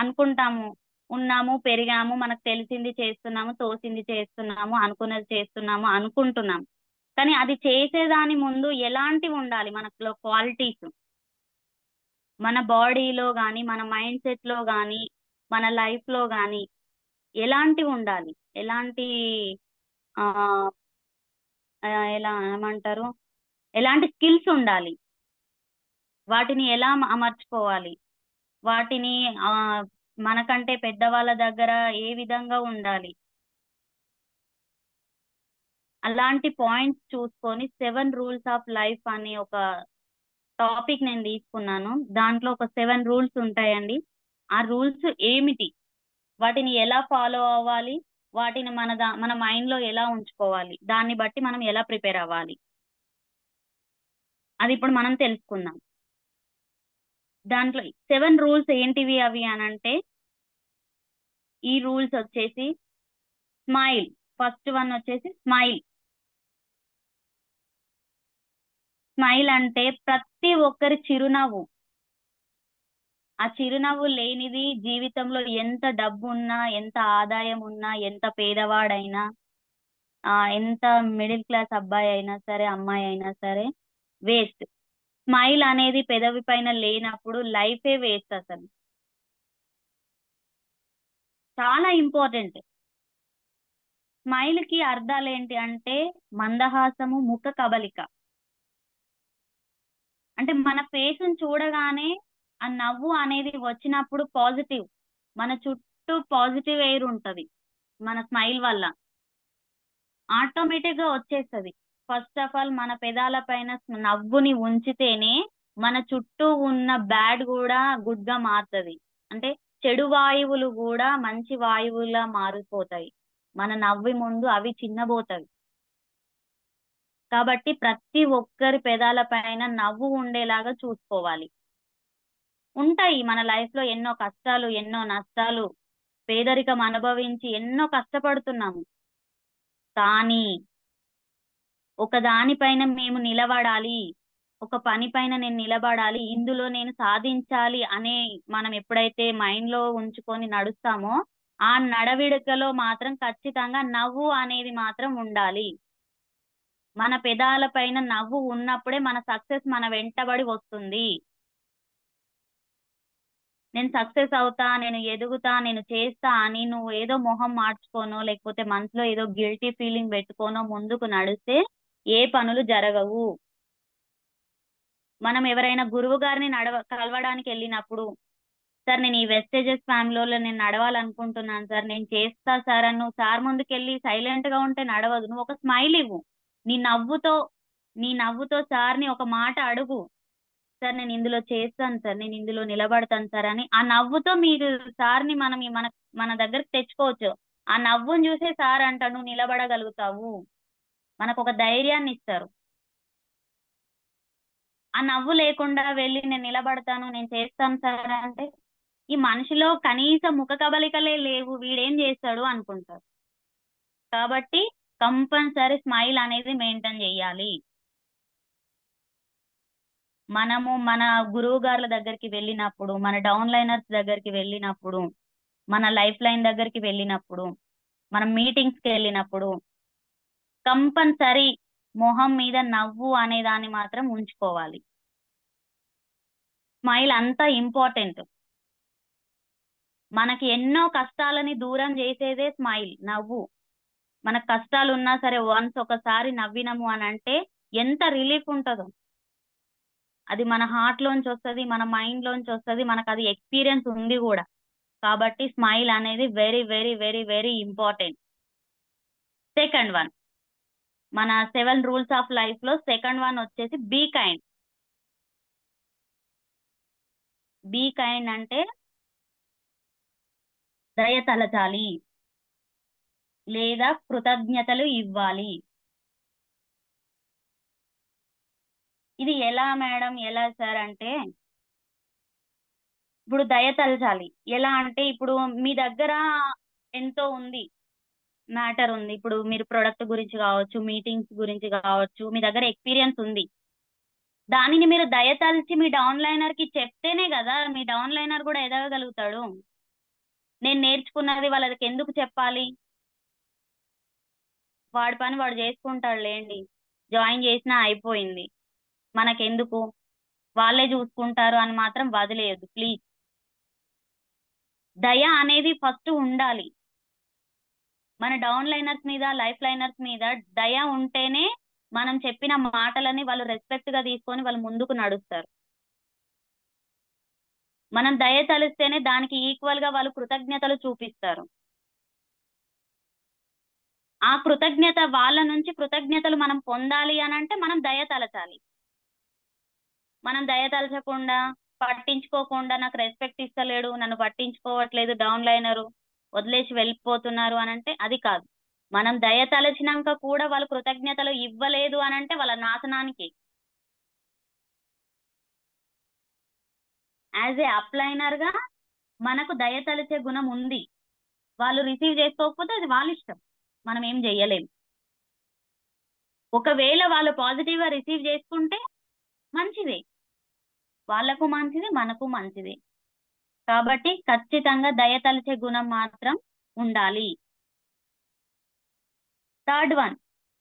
అనుకుంటాము, ఉన్నాము, పెరిగాము, మనకు తెలిసింది చేస్తున్నాము, తోసింది చేస్తున్నాము, అనుకున్నది చేస్తున్నాము, అనుకుంటున్నాము. కానీ అది చేసేదాని ముందు ఎలాంటివి ఉండాలి మనలో క్వాలిటీస్, మన బాడీలో కానీ, మన మైండ్ సెట్ లో కానీ, మన లైఫ్ లో కానీ ఎలాంటివి ఉండాలి, ఎలాంటి ఆ ఎలా ఏమంటారు, ఎలాంటి స్కిల్స్ ఉండాలి, వాటిని ఎలా అమర్చుకోవాలి, వాటిని మనకంటే పెద్దవాళ్ళ దగ్గర ఏ విధంగా ఉండాలి, అలాంటి పాయింట్స్ చూసుకొని 7 రూల్స్ ఆఫ్ లైఫ్ అనే ఒక టాపిక్ నేను తీసుకున్నాను. దాంట్లో ఒక 7 రూల్స్ ఉంటాయండి. ఆ రూల్స్ ఏమిటి, వాటిని ఎలా ఫాలో అవ్వాలి, వాటిని మన మైండ్ లో ఎలా ఉంచుకోవాలి, దాన్ని బట్టి మనం ఎలా ప్రిపేర్ అవ్వాలి, అది ఇప్పుడు మనం తెలుసుకుందాం. దాంట్లో 7 రూల్స్ ఏంటివి అవి అని అంటే, ఈ రూల్స్ వచ్చేసి స్మైల్. ఫస్ట్ వన్ వచ్చేసి స్మైల్. స్మైల్ అంటే ప్రతి ఒక్కరి చిరునవ్వు. ఆ చిరునవ్వు లేనిది జీవితంలో ఎంత డబ్బు ఉన్నా, ఎంత ఆదాయం ఉన్నా, ఎంత పేదవాడైనా, ఎంత మిడిల్ క్లాస్ అబ్బాయి అయినా సరే, అమ్మాయి అయినా సరే, వేస్ట్. స్మైల్ అనేది పెదవి పైన లేనప్పుడు లైఫే వేస్ట్ అసలు. చాలా ఇంపార్టెంట్. స్మైల్ కి అర్థాలు ఏంటి అంటే, మందహాసము, ముఖ కవలిక. అంటే మన ఫేస్ చూడగానే ఆ నవ్వు అనేది వచ్చినప్పుడు పాజిటివ్, మన చుట్టూ పాజిటివ్ ఎయిర్ ఉంటది మన స్మైల్ వల్ల, ఆటోమేటిక్ గా వచ్చేస్తుంది. ఫస్ట్ ఆఫ్ ఆల్ మన పెదాల పైన నవ్వుని ఉంచితేనే మన చుట్టూ ఉన్న బ్యాడ్ కూడా గుడ్ గా మారుతుంది. అంటే చెడు వాయువులు కూడా మంచి వాయువులా మారిపోతాయి మన నవ్వి ముందు, అవి చిన్నబోతాయి. కాబట్టి ప్రతి ఒక్కరి పెదాల పైన నవ్వు ఉండేలాగా చూసుకోవాలి. ఉంటాయి మన లైఫ్ లో ఎన్నో కష్టాలు, ఎన్నో నష్టాలు, పేదరికం అనుభవించి ఎన్నో కష్టపడుతున్నాము. కానీ ఒక దానిపైన మేము నిలబడాలి, ఒక పని పైన నేను నిలబడాలి, ఇందులో నేను సాధించాలి అనే మనం ఎప్పుడైతే మైండ్ లో ఉంచుకొని నడుస్తామో, ఆ నడవిడకలో మాత్రం ఖచ్చితంగా నవ్వు అనేది మాత్రం ఉండాలి. మన పెదాల పైన నవ్వు ఉన్నప్పుడే మన సక్సెస్ మన వెంటబడి వస్తుంది. నేను సక్సెస్ అవుతా, నేను ఎదుగుతా, నేను చేస్తా అని నువ్వు ఏదో మొహం మార్చుకోనో, లేకపోతే మనసులో ఏదో గిల్టీ ఫీలింగ్ పెట్టుకోనో ముందుకు నడిస్తే ఏ పనులు జరగవు. మనం ఎవరైనా గురువు గారిని కలవడానికి వెళ్ళినప్పుడు, సార్ నేను ఈ వెస్టేజెస్ ఫ్యామిలీలో నేను నడవాలనుకుంటున్నాను సార్, నేను చేస్తా సార్ అని నువ్వు సార్ ముందుకెళ్ళి సైలెంట్ గా ఉంటే నడవదు. నువ్వు ఒక స్మైల్ ఇవ్వు, నీ నవ్వుతో సార్ని ఒక మాట అడుగు. సార్ నేను ఇందులో చేస్తాను సార్, నేను ఇందులో నిలబడతాను సార్ అని ఆ నవ్వుతో మీరు సార్ని మనం మన దగ్గరకు తెచ్చుకోవచ్చు. ఆ నవ్వుని చూసే సార్ అంటాడు నువ్వు నిలబడగలుగుతావు, మనకు ఒక ధైర్యాన్ని ఇస్తారు. ఆ నవ్వు లేకుండా వెళ్ళి నేను నిలబడతాను నేను చేస్తాను సార్ అంటే ఈ మనిషిలో కనీస ముఖ కవళికలే లేవు, వీడేం చేస్తాడు అనుకుంటారు. కాబట్టి కంపల్సరీ స్మైల్ అనేది మెయింటైన్ చేయాలి. మనము మన గురువు గారుల దగ్గరికి వెళ్ళినప్పుడు, మన డౌన్ లైనర్స్ దగ్గరికి వెళ్ళినప్పుడు, మన లైఫ్ లైన్ దగ్గరికి వెళ్ళినప్పుడు, మనం మీటింగ్స్కి వెళ్ళినప్పుడు కంపల్సరీ మొహం మీద నవ్వు అనే దాన్ని మాత్రం ఉంచుకోవాలి. స్మైల్ అంత ఇంపార్టెంట్. మనకి ఎన్నో కష్టాలని దూరం చేసేదే స్మైల్, నవ్వు. మనకు కష్టాలు ఉన్నా సరే వన్స్ ఒకసారి నవ్వినము అని అంటే ఎంత రిలీఫ్ ఉంటుందో. అది మన హార్ట్ లోంచి వస్తుంది, మన మైండ్ లోంచి వస్తుంది, మనకు అది ఎక్స్పీరియన్స్ ఉంది కూడా. కాబట్టి స్మైల్ అనేది very very very very important. Second one, మన 7 రూల్స్ ఆఫ్ లైఫ్ లో సెకండ్ వన్ వచ్చేసి బీ కైండ్. బీ కైండ్ అంటే దయ తలచాలి లేదా కృతజ్ఞతలు ఇవ్వాలి. ఇది ఎలా మేడం, ఎలా సార్ అంటే ఇప్పుడు దయ తలచాలి ఎలా అంటే ఇప్పుడు మీ దగ్గర ఎంతో ఉంది, మ్యాటర్ ఉంది. ఇప్పుడు మీరు ప్రొడక్ట్ గురించి కావచ్చు, మీటింగ్స్ గురించి కావచ్చు, మీ దగ్గర ఎక్స్పీరియన్స్ ఉంది. దానిని మీరు దయతలిచి మీ డౌన్ లైనర్ కి చెప్తేనే కదా మీ డౌన్ లైనర్ కూడా ఎదగగలుగుతాడు. నేను నేర్చుకున్నది వాళ్ళకి ఎందుకు చెప్పాలి, వాడి పని వాడు చేసుకుంటాడు లేండి, జాయిన్ చేసినా అయిపోయింది, మనకెందుకు, వాళ్ళే చూసుకుంటారు అని మాత్రం వదిలేయద్దు ప్లీజ్. దయ అనేది ఫస్ట్ ఉండాలి. మన డౌన్ లైనర్స్ మీద, లైఫ్ లైనర్స్ మీద దయ ఉంటేనే మనం చెప్పిన మాటలని వాళ్ళు రెస్పెక్ట్ గా తీసుకొని వాళ్ళు ముందుకు నడుస్తారు. మనం దయ తలిస్తేనే దానికి ఈక్వల్ గా వాళ్ళు కృతజ్ఞతలు చూపిస్తారు. ఆ కృతజ్ఞత వాళ్ళ నుంచి కృతజ్ఞతలు మనం పొందాలి అని అంటే మనం దయ తలచాలి. మనం దయ తలచకుండా పట్టించుకోకుండా నాకు రెస్పెక్ట్ ఇస్తలేడు, నన్ను పట్టించుకోవట్లేదు డౌన్ లైనరు, వదిలేసి వెళ్ళిపోతున్నారు అని అంటే అది కాదు. మనం దయ తలచినాక కూడా వాళ్ళు కృతజ్ఞతలు ఇవ్వలేదు అని అంటే వాళ్ళ నాశనానికి. యాజ్ ఏ అప్లైనర్ గా మనకు దయ తలిచే గుణం ఉంది. వాళ్ళు రిసీవ్ చేసుకోకపోతే అది వాళ్ళ ఇష్టం, మనం ఏం చెయ్యలేం. ఒకవేళ వాళ్ళు పాజిటివ్ గా రిసీవ్ చేసుకుంటే మంచిదే, వాళ్ళకు మంచిది, మనకు మంచిది. కాబట్టి ఖచ్చితంగా దయ తలిచే గుణం మాత్రం ఉండాలి. Third one,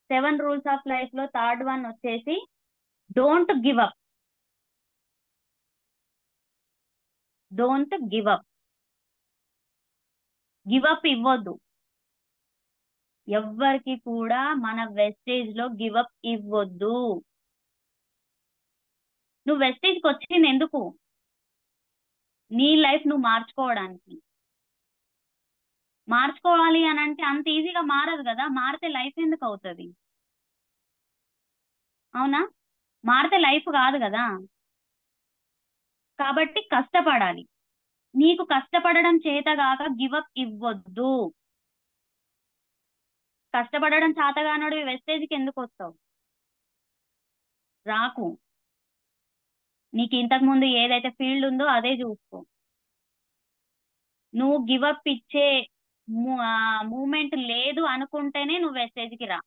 7 rules of life లో థర్డ్ వన్ వచ్చేసి don't give up. Don't give up. Give up ఇవ్వద్దు. ఎవ్వరికి కూడా మన వెస్టేజ్ లో గివ్ అప్ ఇవ్వద్దు. నువ్వు వెస్టేజ్కి వచ్చింది ఎందుకు, నీ లైఫ్ నువ్వు మార్చుకోవడానికి. మార్చుకోవాలి అని అంటే అంత ఈజీగా మారదు కదా, మారితే లైఫ్ ఎందుకు అవుతుంది, అవునా? మారితే లైఫ్ కాదు కదా. కాబట్టి కష్టపడాలి. నీకు కష్టపడడం చేతగాక గివప్ ఇవ్వద్దు. కష్టపడడం చేతగానోడు వెస్టేజ్కి ఎందుకు వస్తావు, రాకు. నీకు ఇంతకు ముందు ఏదైతే ఫీల్డ్ ఉందో అదే చూసుకో. నువ్వు గివప్ ఇచ్చే మూమెంట్ లేదు అనుకుంటేనే నువ్వు వెస్టేజ్కి రా.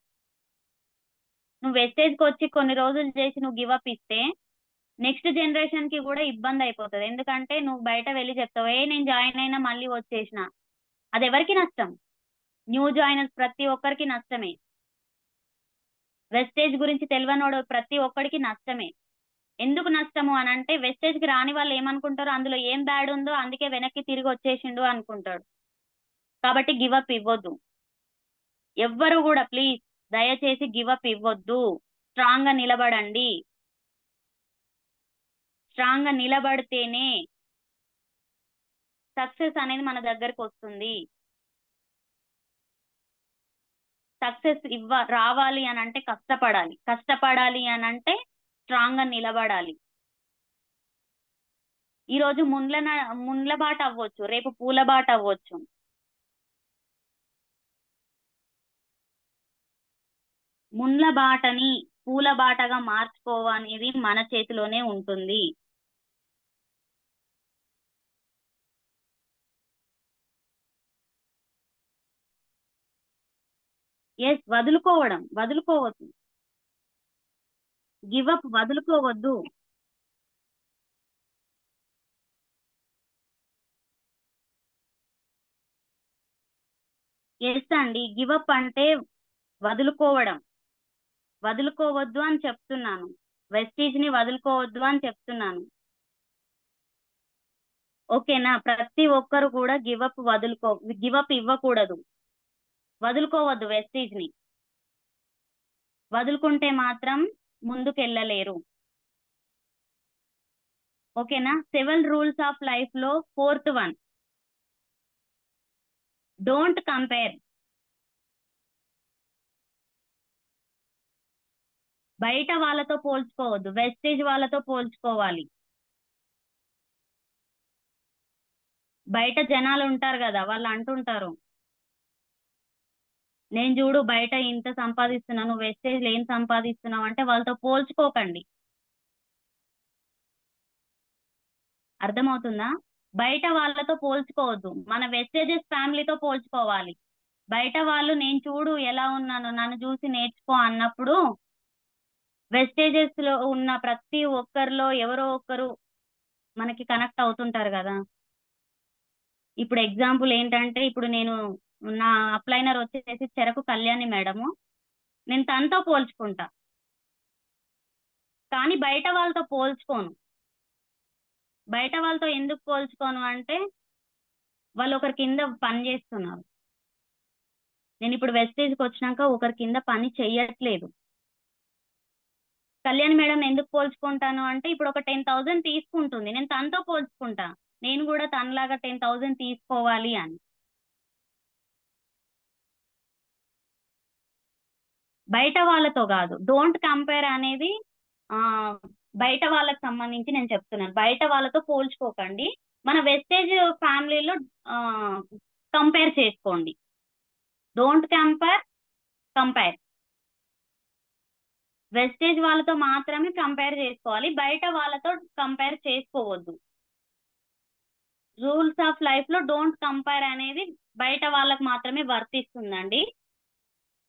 నువ్వు వెస్టేజ్కి వచ్చి కొన్ని రోజులు చేసి నువ్వు గివప్ ఇస్తే నెక్స్ట్ జనరేషన్ కి కూడా ఇబ్బంది అయిపోతుంది. ఎందుకంటే నువ్వు బయట వెళ్ళి చెప్తావు నేను జాయిన్ అయినా మళ్ళీ వచ్చేసిన, అది ఎవరికి నష్టం? న్యూ జాయినర్స్ ప్రతి ఒక్కరికి నష్టమే. వెస్టేజ్ గురించి తెలియనోడు ప్రతి ఒక్కడికి నష్టమే. ఎందుకు నష్టము అని అంటే వెస్టేజ్ కి రాని వాళ్ళు ఏమనుకుంటారు, అందులో ఏం బ్యాడ్ ఉందో అందుకే వెనక్కి తిరిగి వచ్చేసిండు అనుకుంటాడు. కాబట్టి గివప్ ఇవ్వద్దు ఎవ్వరు కూడా, ప్లీజ్ దయచేసి గివప్ ఇవ్వద్దు. స్ట్రాంగ్ గా నిలబడండి. స్ట్రాంగ్ గా నిలబడితేనే సక్సెస్ అనేది మన దగ్గరకు వస్తుంది. సక్సెస్ రావాలి అని అంటే కష్టపడాలి. కష్టపడాలి అని అంటే స్ట్రాంగ్ గా నిలబడాలి. ఈ రోజు ముండ్ల బాట అవ్వచ్చు, రేపు పూల బాట అవ్వచ్చు. ముండ్ల బాటని పూల బాటగా మార్చుకోవనేది మన చేతిలోనే ఉంటుంది. ఎస్, వదులుకోవద్దు, గివ్ అప్ వదులుకోవద్దు. ఎస్ అండి, గివ్ అప్ అంటే వదులుకోవద్దు అని చెప్తున్నాను. వెస్టీజ్ ని వదులుకోవద్దు అని చెప్తున్నాను. ఓకేనా? ప్రతి ఒక్కరు కూడా గివ్ అప్ ఇవ్వకూడదు, వదులుకోవద్దు వెస్టీజ్ ని. వదులుకుంటే మాత్రం ముందుకెళ్ళలేరు. ఓకేనా? 7 రూల్స్ ఆఫ్ లైఫ్ లో 4th వన్, డోంట్ కంపేర్. బయట వాళ్ళతో పోల్చుకోవద్దు, వెస్టేజ్ వాళ్ళతో పోల్చుకోవాలి. బయట జనాలు ఉంటారు కదా, వాళ్ళు అంటుంటారు, నేను చూడు బయట ఇంత సంపాదిస్తున్నాను, వెస్టేజ్ ఏం సంపాదిస్తున్నావు అంటే వాళ్ళతో పోల్చుకోకండి. అర్థమవుతుందా? బయట వాళ్ళతో పోల్చుకోవద్దు, మన వెస్టేజెస్ ఫ్యామిలీతో పోల్చుకోవాలి. బయట వాళ్ళు నేను చూడు ఎలా ఉన్నాను, నన్ను చూసి నేర్చుకో అన్నప్పుడు వెస్టేజెస్ లో ఉన్న ప్రతి ఒక్కరిలో ఎవరో ఒక్కరు మనకి కనెక్ట్ అవుతుంటారు కదా. ఇప్పుడు ఎగ్జాంపుల్ ఏంటంటే, ఇప్పుడు నేను నా అప్లైనర్ వచ్చేసి చెరకు కళ్యాణి మేడము, నేను తనతో పోల్చుకుంటా, కానీ బయట వాళ్ళతో పోల్చుకోను. బయట వాళ్ళతో ఎందుకు పోల్చుకోను అంటే, వాళ్ళు ఒకరి కింద పని చేస్తున్నారు, నేను ఇప్పుడు వెస్టేజ్కి వచ్చినాక ఒకరి కింద పని చెయ్యట్లేదు. కళ్యాణి మేడం ఎందుకు పోల్చుకుంటాను అంటే, ఇప్పుడు ఒక 10,000 తీసుకుంటుంది, నేను తనతో పోల్చుకుంటా, నేను కూడా తనలాగా 10,000 తీసుకోవాలి అని. బయట వాళ్ళతో కాదు, డోంట్ కంపేర్ అనేది బయట వాళ్ళకి సంబంధించి నేను చెప్తున్నాను. బయట వాళ్ళతో పోల్చుకోకండి, మన వెస్టేజ్ ఫ్యామిలీలో కంపేర్ చేసుకోండి. Don't compare. వెస్టేజ్ వాళ్ళతో మాత్రమే కంపేర్ చేసుకోవాలి, బయట వాళ్ళతో కంపేర్ చేసుకోవద్దు. రూల్స్ ఆఫ్ లైఫ్ లో డోంట్ కంపేర్ అనేది బయట వాళ్ళకి మాత్రమే వర్తిస్తుందండి.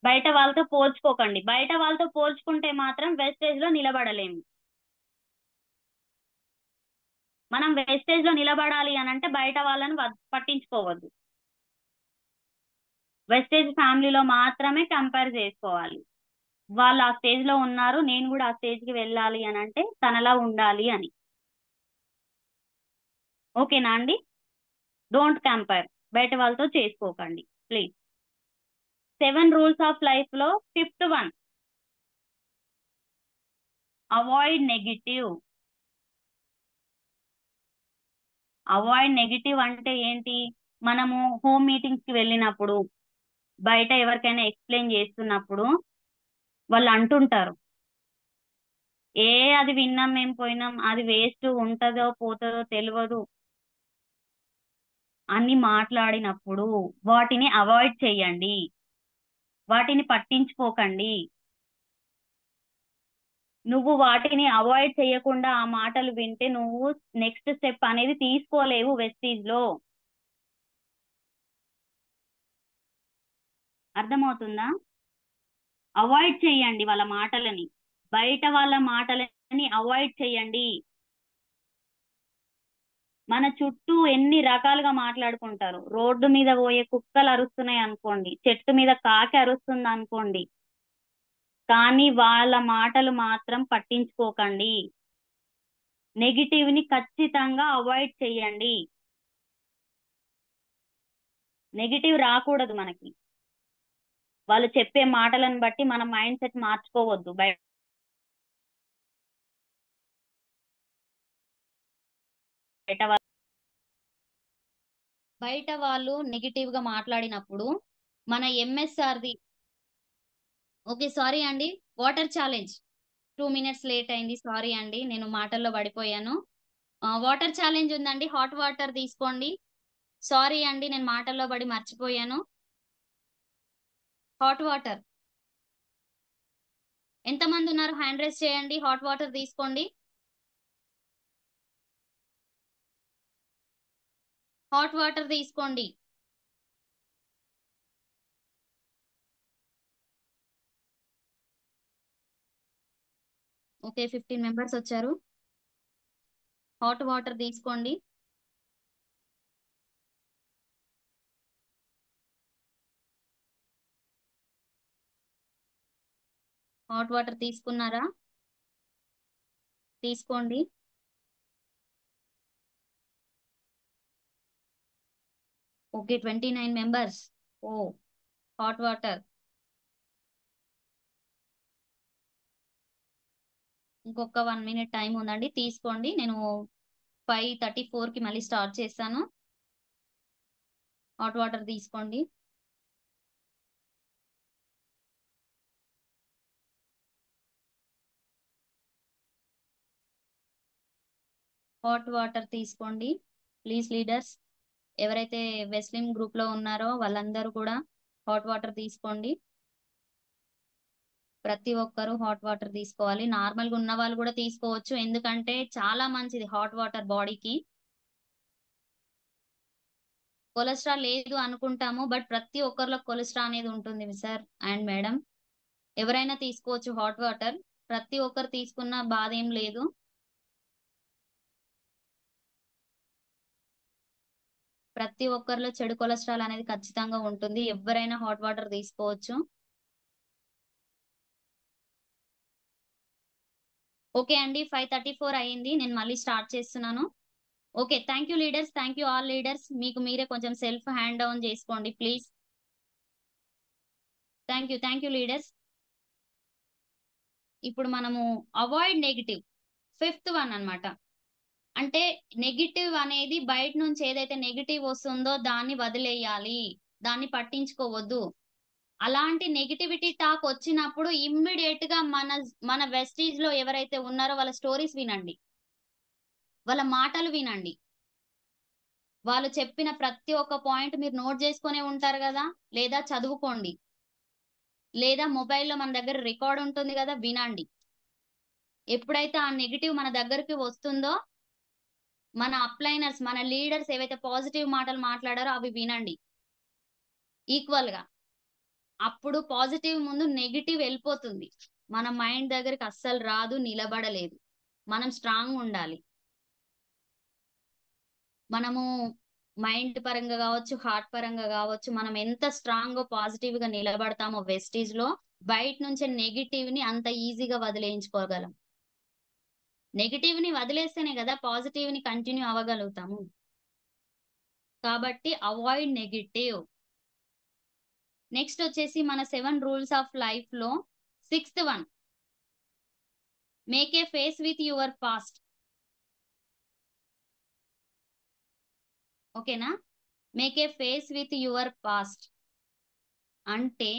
బయట వాళ్ళతో పోల్చుకోకండి. బయట వాళ్ళతో పోల్చుకుంటే మాత్రం వెస్టేజ్ లో నిలబడలేము. మనం వెస్టేజ్ లో నిలబడాలి అని అంటే బయట వాళ్ళని పట్టించుకోవద్దు, వెస్టేజ్ ఫ్యామిలీలో మాత్రమే కంపేర్ చేసుకోవాలి. వాళ్ళు ఆ స్టేజ్ లో ఉన్నారు, నేను కూడా ఆ స్టేజ్ కి వెళ్ళాలి అని అంటే తనలా ఉండాలి అని. ఓకేనా అండి? డోంట్ కంపేర్, బయట వాళ్ళతో చేసుకోకండి ప్లీజ్. 7 రూల్స్ ఆఫ్ లైఫ్ లో 5th one, avoid negative. Avoid negative అంటే ఏంటి? మనము హోమ్ మీటింగ్స్ కి వెళ్ళినప్పుడు, బయట ఎవరికైనా ఎక్స్ప్లెయిన్ చేస్తున్నప్పుడు వాళ్ళు అంటుంటారు, అది విన్నాం మేము పోయినాం, అది వేస్ట్, ఉంటుందో పోతుందో తెలియదు అని మాట్లాడినప్పుడు వాటిని అవాయిడ్ చేయండి, వాటిని పట్టించుకోకండి. నువ్వు వాటిని అవాయిడ్ చేయకుండా ఆ మాటలు వింటే నువ్వు నెక్స్ట్ స్టెప్ అనేది తీసుకోలేవు వెస్టీజ్ లో. అర్థమవుతుందా? అవాయిడ్ చేయండి వాళ్ళ మాటలని, బయట వాళ్ళ మాటలని అవాయిడ్ చేయండి. మన చుట్టూ ఎన్ని రకాలుగా మాట్లాడుకుంటారు, రోడ్డు మీద పోయే కుక్కలు అరుస్తున్నాయి అనుకోండి, చెట్టు మీద కాకి అరుస్తుంది అనుకోండి, కానీ వాళ్ళ మాటలు మాత్రం పట్టించుకోకండి. నెగిటివ్ ని ఖచ్చితంగా అవాయిడ్ చేయండి. నెగిటివ్ రాకూడదు మనకి. వాళ్ళు చెప్పే మాటలను బట్టి మన మైండ్ సెట్ మార్చుకోవద్దు. బయట వాళ్ళు నెగిటివ్ గా మాట్లాడినప్పుడు మన ఎంఎస్ఆర్ది, ఓకే సారీ అండి, వాటర్ ఛాలెంజ్ 2 minutes లేట్ అయింది, సారీ అండి, నేను మాటల్లో పడిపోయాను. వాటర్ ఛాలెంజ్ ఉందండి, హాట్ వాటర్ తీసుకోండి. సారీ అండి, నేను మాటల్లో పడి మర్చిపోయాను. హాట్ వాటర్ ఎంతమంది ఉన్నారు హ్యాండ్ రైజ్ చేయండి. హాట్ వాటర్ తీసుకోండి. హాట్ వాటర్ తీసుకోండి. ఓకే, 15 మెంబర్స్ వచ్చారు. హాట్ వాటర్ తీసుకోండి. హాట్ వాటర్ తీసుకున్నారా? తీసుకోండి. Okay, 29 members. Oh, hot water. ఇంకొక 1 మినిట్ టైం ఉందండి, తీసుకోండి. నేను 5:34 కి మళ్ళీ స్టార్ట్ చేస్తాను. హాట్ వాటర్ తీసుకోండి. హాట్ వాటర్ తీసుకోండి ప్లీజ్ లీడర్స్. ఎవరైతే వెస్లిం గ్రూప్ లో ఉన్నారో వాళ్ళందరూ కూడా హాట్ వాటర్ తీసుకోండి. ప్రతి ఒక్కరూ హాట్ వాటర్ తీసుకోవాలి. నార్మల్ గా ఉన్న వాళ్ళు కూడా తీసుకోవచ్చు, ఎందుకంటే చాలా మంచిది హాట్ వాటర్ బాడీకి. కొలెస్ట్రాల్ లేదు అనుకుంటాము, బట్ ప్రతి ఒక్కరిలో కొలెస్ట్రాల్ అనేది ఉంటుంది సార్ అండ్ మేడం. ఎవరైనా తీసుకోవచ్చు హాట్ వాటర్, ప్రతి ఒక్కరు తీసుకున్న బాధ ఏం లేదు. ప్రతి ఒక్కరిలో చెడు కొలెస్ట్రాల్ అనేది ఖచ్చితంగా ఉంటుంది, ఎవరైనా హాట్ వాటర్ తీసుకోవచ్చు. ఓకే అండి, 5:34 అయ్యింది, నేను మళ్ళీ స్టార్ట్ చేస్తున్నాను. Okay, thank you leaders, thank you all leaders. మీకు మీరే కొంచెం సెల్ఫ్ హ్యాండ్ డౌన్ చేసుకోండి ప్లీజ్. Thank you leaders. ఇప్పుడు మనము అవాయిడ్ నెగిటివ్, 5th వన్ అన్నమాట. అంటే నెగిటివ్ అనేది బయట నుంచి ఏదైతే నెగిటివ్ వస్తుందో దాన్ని వదిలేయాలి, దాన్ని పట్టించుకోవద్దు. అలాంటి నెగిటివిటీ టాక్ వచ్చినప్పుడు ఇమ్మీడియట్ గా మన వెస్టీజ్ లో ఎవరైతే ఉన్నారో వాళ్ళ స్టోరీస్ వినండి, వాళ్ళ మాటలు వినండి. వాళ్ళు చెప్పిన ప్రతి ఒక్క పాయింట్ మీరు నోట్ చేసుకునే ఉంటారు కదా, లేదా చదువుకోండి, లేదా మొబైల్లో మన దగ్గర రికార్డ్ ఉంటుంది కదా, వినండి. ఎప్పుడైతే ఆ నెగిటివ్ మన దగ్గరికి వస్తుందో మన అప్లైనర్స్, మన లీడర్స్ ఏవైతే పాజిటివ్ మాటలు మాట్లాడారో అవి వినండి ఈక్వల్ గా. అప్పుడు పాజిటివ్ ముందు నెగిటివ్ వెళ్ళిపోతుంది, మన మైండ్ దగ్గరికి అస్సలు రాదు, నిలబడలేదు. మనం స్ట్రాంగ్ ఉండాలి. మనము మైండ్ పరంగా కావచ్చు, హార్ట్ పరంగా కావచ్చు, మనం ఎంత స్ట్రాంగ్ పాజిటివ్ గా నిలబడతామో వెస్టీజ్ లో, బయట నుంచి నెగిటివ్ ని అంత ఈజీగా వదిలేయించుకోగలం. నెగిటివ్ ని వదిలేస్తేనే కదా పాజిటివ్ ని కంటిన్యూ అవ్వగలుగుతాము. కాబట్టి అవాయిడ్ నెగిటివ్. నెక్స్ట్ వచ్చేసి మన 7 రూల్స్ ఆఫ్ లైఫ్ లో 6th one, make a face with your past. ఓకేనా? Make a face with your past అంటే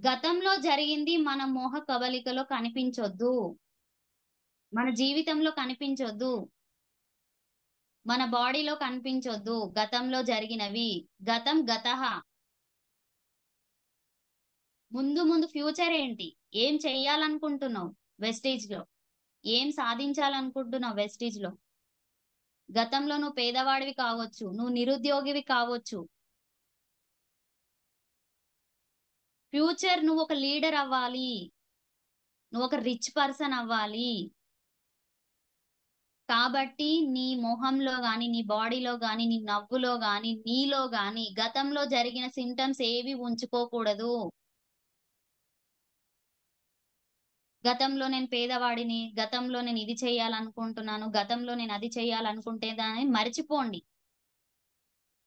గతంలో జరిగింది మన మోహ కవలికలో కనిపించొద్దు, మన జీవితంలో కనిపించొద్దు, మన బాడీలో కనిపించొద్దు. గతంలో జరిగినవి గతం గతః. ముందు ముందు ఫ్యూచర్ ఏంటి, ఏం చెయ్యాలనుకుంటున్నావు వెస్టేజ్ లో, ఏం సాధించాలనుకుంటున్నావు వెస్టేజ్ లో. గతంలో నువ్వు పేదవాడివి కావచ్చు, నువ్వు నిరుద్యోగివి కావచ్చు, ఫ్యూచర్ నువ్వు ఒక లీడర్ అవ్వాలి, నువ్వు ఒక రిచ్ పర్సన్ అవ్వాలి. కాబట్టి నీ మొహంలో గాని, నీ బాడీలో గాని, నీ నవ్వులో గాని, నీలో గాని గతంలో జరిగిన సింటమ్స్ ఏవి ఉంచుకోకూడదు. గతంలో నేను పేదవాడిని, గతంలో నేను ఇది చేయాలనుకుంటున్నాను, గతంలో నేను అది చేయాలనుకుంటే దాన్ని మర్చిపోండి.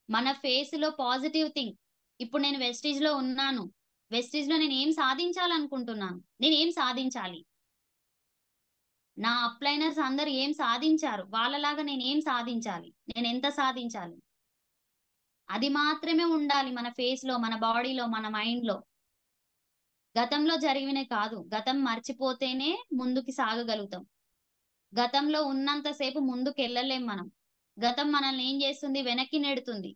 మన ఫేస్ లో పాజిటివ్ థింగ్. ఇప్పుడు నేను వెస్టీజ్ లో ఉన్నాను, వెస్టీజ్ లో నేను ఏం సాధించాలనుకుంటున్నాను, నేను ఏం సాధించాలి, నా అప్లైనర్స్ అందరు ఏం సాధించారు, వాళ్ళలాగా నేను ఏం సాధించాలి, నేను ఎంత సాధించాలి, అది మాత్రమే ఉండాలి మన ఫేస్ లో, మన బాడీలో, మన మైండ్ లో. గతంలో జరిగినవి కాదు, గతం మర్చిపోతేనే ముందుకి సాగగలుగుతాం. గతంలో ఉన్నంతసేపు ముందుకు వెళ్ళలేం మనం. గతం మనల్ని ఏం చేస్తుంది? వెనక్కి నెడుతుంది,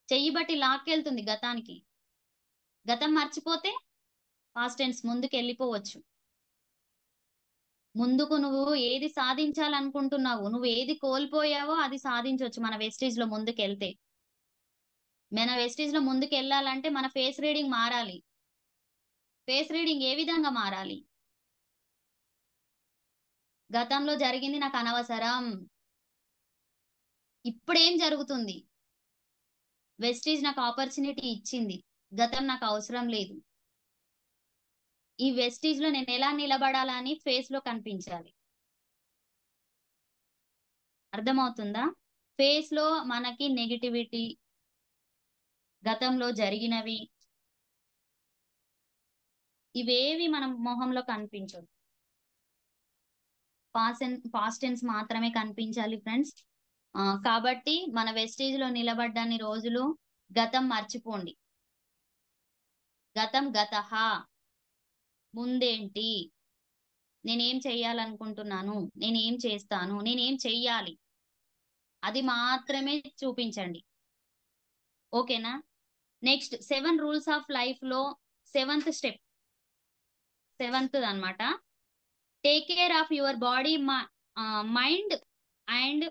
చెయ్యి బట్టి లాక్కెళ్తుంది గతానికి. గతం మర్చిపోతే పాస్ట్ టెన్స్ ముందుకు వెళ్ళిపోవచ్చు. ముందుకు నువ్వు ఏది సాధించాలనుకుంటున్నావు, నువ్వు ఏది కోల్పోయావో అది సాధించవచ్చు మన వెస్టీజ్ లో ముందుకు వెళ్తే. మన వెస్టీజ్ లో ముందుకు వెళ్ళాలంటే మన ఫేస్ రీడింగ్ మారాలి. ఫేస్ రీడింగ్ ఏ విధంగా మారాలి? గతంలో జరిగింది నాకు అనవసరం, ఇప్పుడేం జరుగుతుంది? వెస్టీజ్ నాకు ఆపర్చునిటీ ఇచ్చింది, గతం నాకు అవసరం లేదు. ఈ వెస్టీజ్ లో నేను ఎలా నిలబడాలని ఫేస్ లో కనిపించాలి. అర్థమవుతుందా? ఫేస్ లో మనకి నెగిటివిటీ, గతంలో జరిగినవి, ఇవేవి మనం మొహంలో కనిపించవు. పాస్ట్ టెన్స్ మాత్రమే కనిపించాలి ఫ్రెండ్స్. కాబట్టి మన వెస్టేజ్ లో నిలబడ్డన్ని రోజులు గతం మర్చిపోండి. గతం గతహ, ముందేంటి, నేనేం చెయ్యాలనుకుంటున్నాను, నేనేం చేస్తాను, నేనేం చెయ్యాలి, అది మాత్రమే చూపించండి. ఓకేనా? నెక్స్ట్ 7 రూల్స్ ఆఫ్ లైఫ్ లో 7th స్టెప్, 7th అన్నమాట. Take care of your body, mind and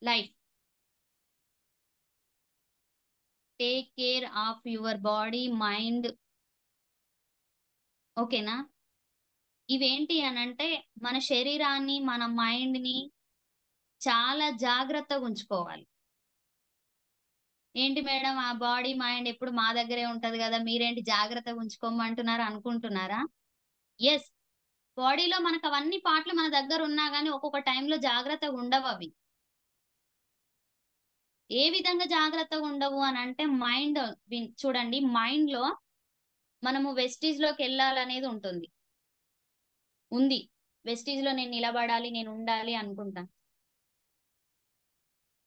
life. Take care of your body, mind. ఓకేనా? ఇవేంటి అనంటే మన శరీరాన్ని, మన మైండ్ ని చాలా జాగ్రత్తగా ఉంచుకోవాలి. ఏంటి మేడం, ఆ బాడీ మైండ్ ఎప్పుడు మా దగ్గరే ఉంటది కదా, మీరేంటి జాగ్రత్తగా ఉంచుకోమంటున్నారు అనుకుంటున్నారా? ఎస్, బాడీలో మనకు అవన్నీ పార్ట్లు మన దగ్గర ఉన్నా గానీ ఒక్కొక్క టైంలో జాగ్రత్తగా ఉండవు అవి. ఏ విధంగా జాగ్రత్తగా ఉండవు అని అంటే మైండ్, చూడండి, మైండ్ లో మనము వెస్టీజ్ లోకి వెళ్ళాలనేది ఉంది. వెస్టీజ్ లో నేను నిలబడాలి, నేను ఉండాలి అనుకుంటాను.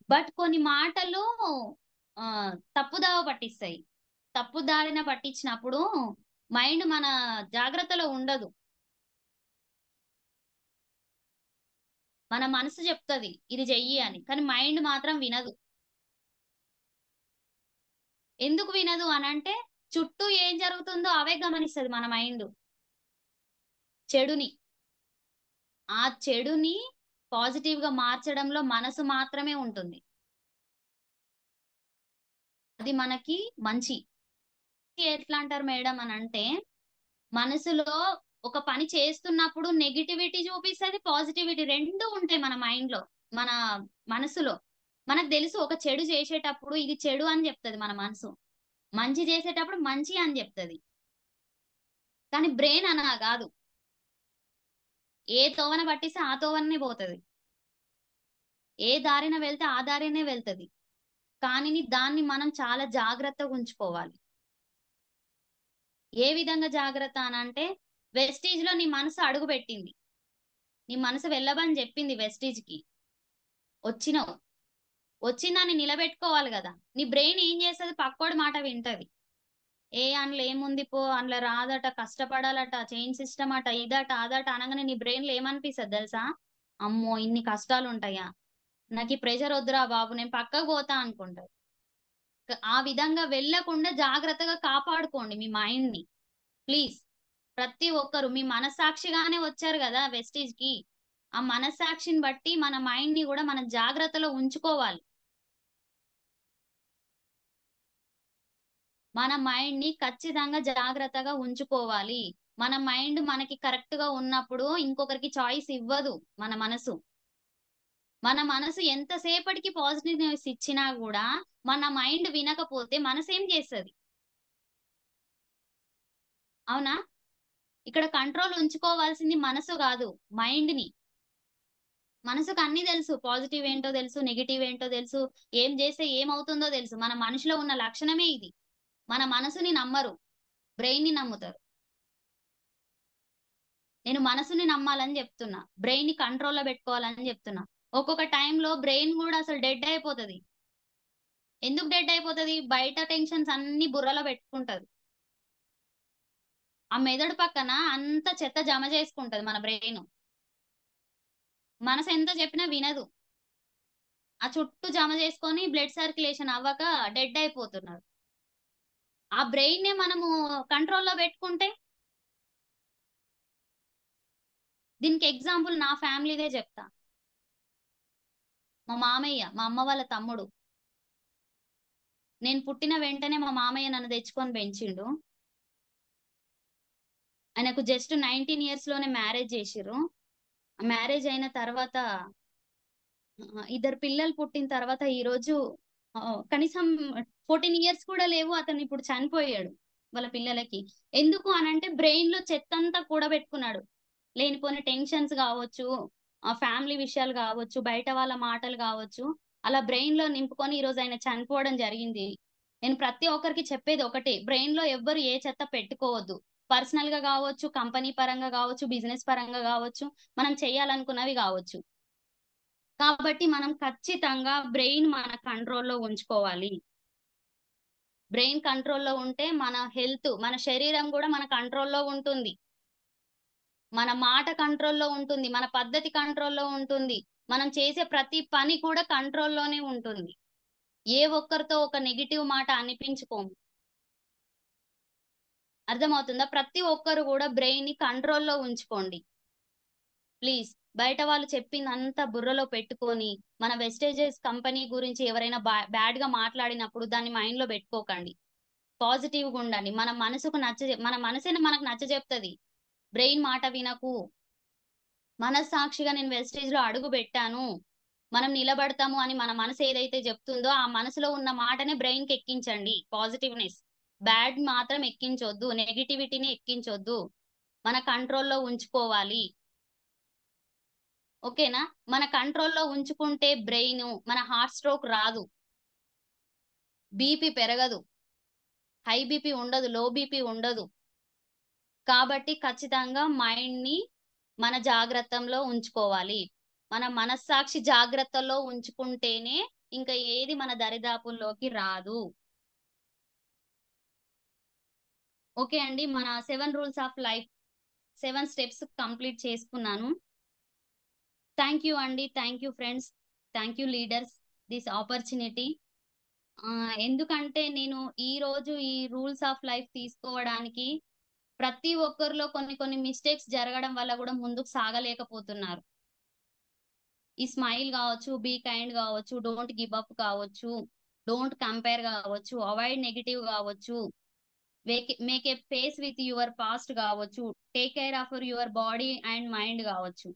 బట్ కొన్ని మాటలు తప్పుదావ పట్టిస్తాయి. తప్పు దారిన పట్టించినప్పుడు మైండ్ మన జాగ్రత్తలో ఉండదు. మన మనసు చెప్తుంది ఇది చెయ్యి అని, కానీ మైండ్ మాత్రం వినదు. ఎందుకు వినదు అనంటే చుట్టూ ఏం జరుగుతుందో అవే గమనిస్తుంది మన మైండ్. చెడుని, ఆ చెడుని పాజిటివ్ గా మార్చడంలో మనసు మాత్రమే ఉంటుంది. అది మనకి మంచి. ఎట్లా అంటారు మేడం అని అంటే, మనసులో ఒక పని చేస్తున్నప్పుడు నెగిటివిటీ చూపిస్తుంది, పాజిటివిటీ రెండు ఉంటాయి మన మైండ్ లో, మన మనసులో. మనకు తెలుసు ఒక చెడు చేసేటప్పుడు ఇది చెడు అని చెప్తుంది మన మనసు, మంచి చేసేటప్పుడు మంచి అని చెప్తుంది. కానీ బ్రెయిన్ అలా కాదు, ఏ తోవన పట్టిస్తే ఆ తోవనే పోతుంది, ఏ దారిన వెళ్తే ఆ దారినే వెళ్తుంది. కానీ దాన్ని మనం చాలా జాగ్రత్తగా ఉంచుకోవాలి. ఏ విధంగా జాగ్రత్త అనంటే, వెస్టీజ్ లో నీ మనసు అడుగు పెట్టింది, నీ మనసు వెళ్ళబని చెప్పింది వెస్టీజ్ కి, వచ్చినావు, వచ్చిందాన్ని నిలబెట్టుకోవాలి కదా. నీ బ్రెయిన్ ఏం చేస్తుంది? పక్కోడి మాట వింటది. అందులో ఏముంది పో, అందులో రాదట, కష్టపడాలట, చైన్ సిస్టమ్ అట, ఇదట అదట అనగానే నీ బ్రెయిన్ లో ఏమనిపిస్తుంది తెలుసా? అమ్మో ఇన్ని కష్టాలు ఉంటాయా, నాకు ఈ ప్రెషర్ వద్దురా బాబు, నేను పక్కకు పోతా అనుకుంటారు. ఆ విధంగా వెళ్ళకుండా జాగ్రత్తగా కాపాడుకోండి మీ మైండ్ ని ప్లీజ్. ప్రతి ఒక్కరు మీ మనస్సాక్షిగానే వచ్చారు కదా వెస్టీజ్ కి, ఆ మనస్సాక్షిని బట్టి మన మైండ్ ని కూడా మనం జాగ్రత్తలో ఉంచుకోవాలి. మన మైండ్ ని ఖచ్చితంగా జాగ్రత్తగా ఉంచుకోవాలి. మన మైండ్ మనకి కరెక్ట్ గా ఉన్నప్పుడు ఇంకొకరికి చాయిస్ ఇవ్వదు మన మనసు. మన మనసు ఎంతసేపటికి పాజిటివ్నెస్ ఇచ్చినా కూడా మన మైండ్ వినకపోతే మనసు ఏం చేస్తుంది? అవునా? ఇక్కడ కంట్రోల్ ఉంచుకోవాల్సింది మనసు కాదు, మైండ్ ని. మనసుకు అన్ని తెలుసు, పాజిటివ్ ఏంటో తెలుసు, నెగిటివ్ ఏంటో తెలుసు, ఏం చేస్తే ఏమవుతుందో తెలుసు. మన మనిషిలో ఉన్న లక్షణమే ఇది. మన మనసుని నమ్మరు, బ్రెయిన్ ని నమ్ముతారు. నేను మనసుని నమ్మాలని చెప్తున్నా, బ్రెయిన్ ని కంట్రోల్లో పెట్టుకోవాలని చెప్తున్నా. ఒక్కొక్క టైంలో బ్రెయిన్ కూడా అసలు డెడ్ అయిపోతుంది. ఎందుకు డెడ్ అయిపోతుంది? బయట టెన్షన్స్ అన్ని బుర్రలో పెట్టుకుంటది. ఆ మెదడు పక్కన అంత చెత్త జమ చేసుకుంటది మన బ్రెయిన్. మనసు ఎంత చెప్పినా వినదు. ఆ చుట్టూ జమ చేసుకొని బ్లడ్ సర్క్యులేషన్ అవ్వక డెడ్ అయిపోతున్నారు. ఆ బ్రెయిన్ నే మనము కంట్రోల్లో పెట్టుకుంటే, దీనికి ఎగ్జాంపుల్ నా ఫ్యామిలీదే చెప్తా. మా మామయ్య, మా అమ్మ వాళ్ళ తమ్ముడు. నేను పుట్టిన వెంటనే మా మామయ్య నన్ను తెచ్చుకొని పెంచిండు. ఆయనకు జస్ట్ 19 ఇయర్స్ లోనే మ్యారేజ్ చేసిర్రు. మ్యారేజ్ అయిన తర్వాత ఇద్దరు పిల్లలు పుట్టిన తర్వాత ఈ రోజు కనీసం 14 ఇయర్స్ కూడా లేవు, అతను ఇప్పుడు చనిపోయాడు వాళ్ళ పిల్లలకి. ఎందుకు అనంటే బ్రెయిన్ లో చెత్త అంతా కూడబెట్టుకున్నాడు. లేనిపోని టెన్షన్స్ కావచ్చు, ఫ్యామిలీ విషయాలు కావచ్చు, బయట వాళ్ళ మాటలు కావచ్చు, అలా బ్రెయిన్ లో నింపుకొని ఈ రోజు ఆయన చనిపోవడం జరిగింది. నేను ప్రతి ఒక్కరికి చెప్పేది ఒకటే, బ్రెయిన్ లో ఎవ్వరు ఏ చెత్త పెట్టుకోవద్దు. పర్సనల్ గా కావచ్చు, కంపెనీ పరంగా కావచ్చు, బిజినెస్ పరంగా కావచ్చు, మనం చేయాలనుకున్నవి కావచ్చు. కాబట్టి మనం ఖచ్చితంగా బ్రెయిన్ మన కంట్రోల్లో ఉంచుకోవాలి. బ్రెయిన్ కంట్రోల్లో ఉంటే మన హెల్త్, మన శరీరం కూడా మన కంట్రోల్లో ఉంటుంది. మన మాట కంట్రోల్లో ఉంటుంది, మన పద్ధతి కంట్రోల్లో ఉంటుంది, మనం చేసే ప్రతి పని కూడా కంట్రోల్లోనే ఉంటుంది. ఏ ఒక్కరితో ఒక నెగిటివ్ మాట అనిపించుకోము. అర్థమవుతుందా? ప్రతి ఒక్కరు కూడా బ్రెయిన్ ని కంట్రోల్లో ఉంచుకోండి ప్లీజ్. బయట వాళ్ళు చెప్పిందంతా బుర్రలో పెట్టుకొని మన వెస్టేజెస్ కంపెనీ గురించి ఎవరైనా బ్యాడ్ గా మాట్లాడినప్పుడు దాన్ని మైండ్ లో పెట్టుకోకండి. పాజిటివ్ గా ఉండండి. మన మనసుకు మన మనసేనే మనకు నచ్చ చెప్తుంది. బ్రెయిన్ మాట వినకు. మనస్సాక్షిగా నేను వెస్టేజ్ లో అడుగు పెట్టాను, మనం నిలబడతాము అని మన మనసు ఏదైతే చెప్తుందో ఆ మనసులో ఉన్న మాటనే బ్రెయిన్ కి ఎక్కించండి. పాజిటివ్నెస్, బ్యాడ్ మాత్రం ఎక్కించొద్దు, నెగిటివిటీని ఎక్కించొద్దు. మన కంట్రోల్లో ఉంచుకోవాలి. ఓకేనా? మన కంట్రోల్లో ఉంచుకుంటే బ్రెయిన్, మన హార్ట్ స్ట్రోక్ రాదు, బీపీ పెరగదు, హై బీపీ ఉండదు, లో బీపీ ఉండదు. కాబట్టి ఖచ్చితంగా మైండ్ ని మన జాగ్రత్తలో ఉంచుకోవాలి. మన మనస్సాక్షి జాగ్రత్తలో ఉంచుకుంటేనే ఇంకా ఏది మన దరిదాపుల్లోకి రాదు. ఓకే అండి, మన 7 rules of life 7 steps complete చేసుకున్నాను. థ్యాంక్ యూ అండి, thank you friends, thank you leaders this opportunity. ఎందుకంటే నేను ఈ రోజు ఈ రూల్స్ ఆఫ్ లైఫ్ తీసుకోవడానికి ప్రతి ఒక్కరిలో కొన్ని మిస్టేక్స్ జరగడం వల్ల కూడా ముందుకు సాగలేకపోతున్నారు. ఈ స్మైల్ కావచ్చు, బీ కైండ్ కావచ్చు, డోంట్ గివ్ అప్ కావచ్చు, డోంట్ కంపేర్ కావచ్చు, అవాయిడ్ నెగిటివ్ కావచ్చు, make a face with your past కావచ్చు, take care of your body and mind కావచ్చు.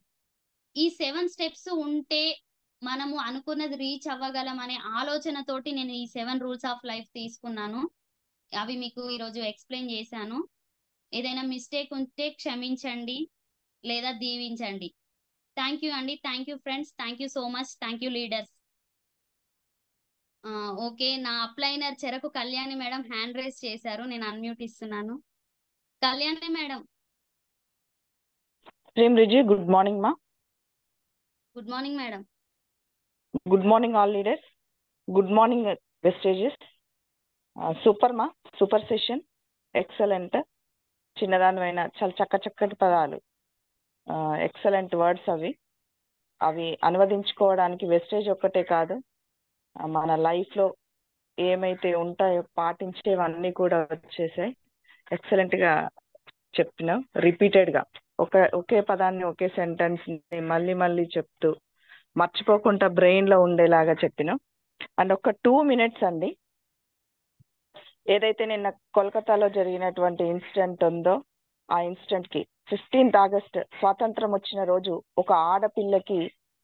ఈ 7 స్టెప్స్ ఉంటే మనము అనుకున్నది రీచ్ అవ్వగలం అనే ఆలోచనతోటి నేను ఈ 7 రూల్స్ ఆఫ్ లైఫ్ తీసుకున్నాను. అవి మీకు ఈరోజు ఎక్స్ప్లెయిన్ చేశాను. ఏదైనా మిస్టేక్ ఉంటే క్షమించండి లేదా దీవించండి. థ్యాంక్ యూ అండి, thank you friends, thank you so much, thank you leaders. Okay, నా అప్లైనర్ చెరకు కళ్యాణి మేడం హ్యాండ్ రైజ్ చేశారు, నేను అన్మ్యూట్ ఇస్తున్నాను. Kalyani madam. Premriji, good morning, ma. Good morning madam. Good morning, all leaders. Good morning, Vestages. Super, ma. Super session. Excellent. చిన్నదానివైన చాలా చక్కటి పదాలు, excellent words. అవి అనువదించుకోవడానికి wastage ఒక్కటే కాదు, మన లైఫ్లో ఏమైతే ఉంటాయో పాటించేవన్నీ కూడా వచ్చేసాయి. ఎక్సలెంట్గా చెప్పినావు. రిపీటెడ్గా ఒకే పదాన్ని, ఒకే సెంటెన్స్ని మళ్ళీ చెప్తూ మర్చిపోకుండా బ్రెయిన్లో ఉండేలాగా చెప్పినావు. అండ్ ఒక 2 minutes అండి, ఏదైతే నిన్న కోల్కతాలో జరిగినటువంటి ఇన్సిడెంట్ ఉందో ఆ ఇన్సిడెంట్కి 15th August స్వాతంత్రం వచ్చిన రోజు ఒక ఆడపిల్లకి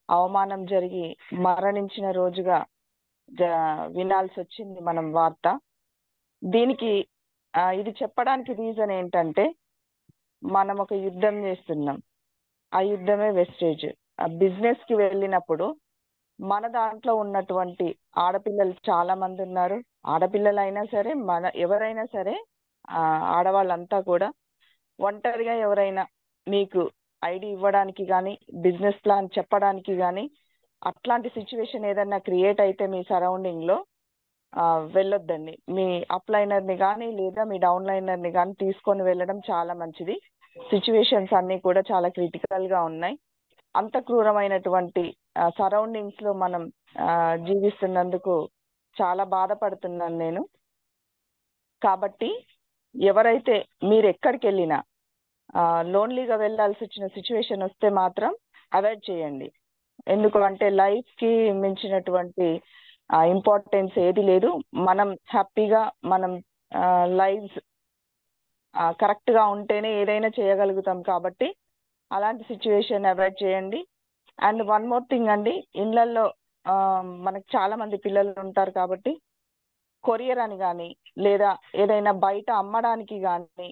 అవమానం జరిగి మరణించిన రోజుగా వినాల్సి వచ్చింది మనం వార్త. దీనికి ఇది చెప్పడానికి రీజన్ ఏంటంటే, మనం ఒక యుద్ధం చేస్తున్నాం. ఆ యుద్ధమే వెస్టేజ్. బిజినెస్ కి వెళ్ళినప్పుడు మన దాంట్లో ఉన్నటువంటి ఆడపిల్లలు చాలా మంది ఉన్నారు. ఆడపిల్లలైనా సరే, ఎవరైనా సరే, ఆడవాళ్ళంతా కూడా ఒంటరిగా ఎవరైనా మీకు ఐడి ఇవ్వడానికి కానీ, బిజినెస్ ప్లాన్ చెప్పడానికి కానీ, అట్లాంటి సిచ్యువేషన్ ఏదన్నా క్రియేట్ అయితే మీ సరౌండింగ్ లో వెళ్ళొద్దండి. మీ అప్లైనర్ని కానీ లేదా మీ డౌన్లైనర్ని కానీ తీసుకొని వెళ్ళడం చాలా మంచిది. సిచ్యువేషన్స్ అన్నీ కూడా చాలా క్రిటికల్గా ఉన్నాయి. అంత క్రూరమైనటువంటి సరౌండింగ్స్లో మనం జీవిస్తున్నందుకు చాలా బాధపడుతున్నాను నేను. కాబట్టి ఎవరైతే మీరు ఎక్కడికి వెళ్ళినా లోన్లీగా వెళ్ళాల్సి వచ్చిన సిచ్యువేషన్ వస్తే మాత్రం అవాయిడ్ చేయండి. ఎందుకు అంటే లైఫ్కి మించినటువంటి ఇంపార్టెన్స్ ఏది లేదు. మనం హ్యాపీగా మనం లైఫ్స్ కరెక్ట్గా ఉంటేనే ఏదైనా చేయగలుగుతాం. కాబట్టి అలాంటి సిచ్యువేషన్ అవాయిడ్ చేయండి. అండ్ వన్ మోర్ థింగ్ అండి, ఇళ్ళల్లో మనకు చాలా మంది పిల్లలు ఉంటారు కాబట్టి కొరియర్ అని కానీ లేదా ఏదైనా బయట అమ్మడానికి కానీ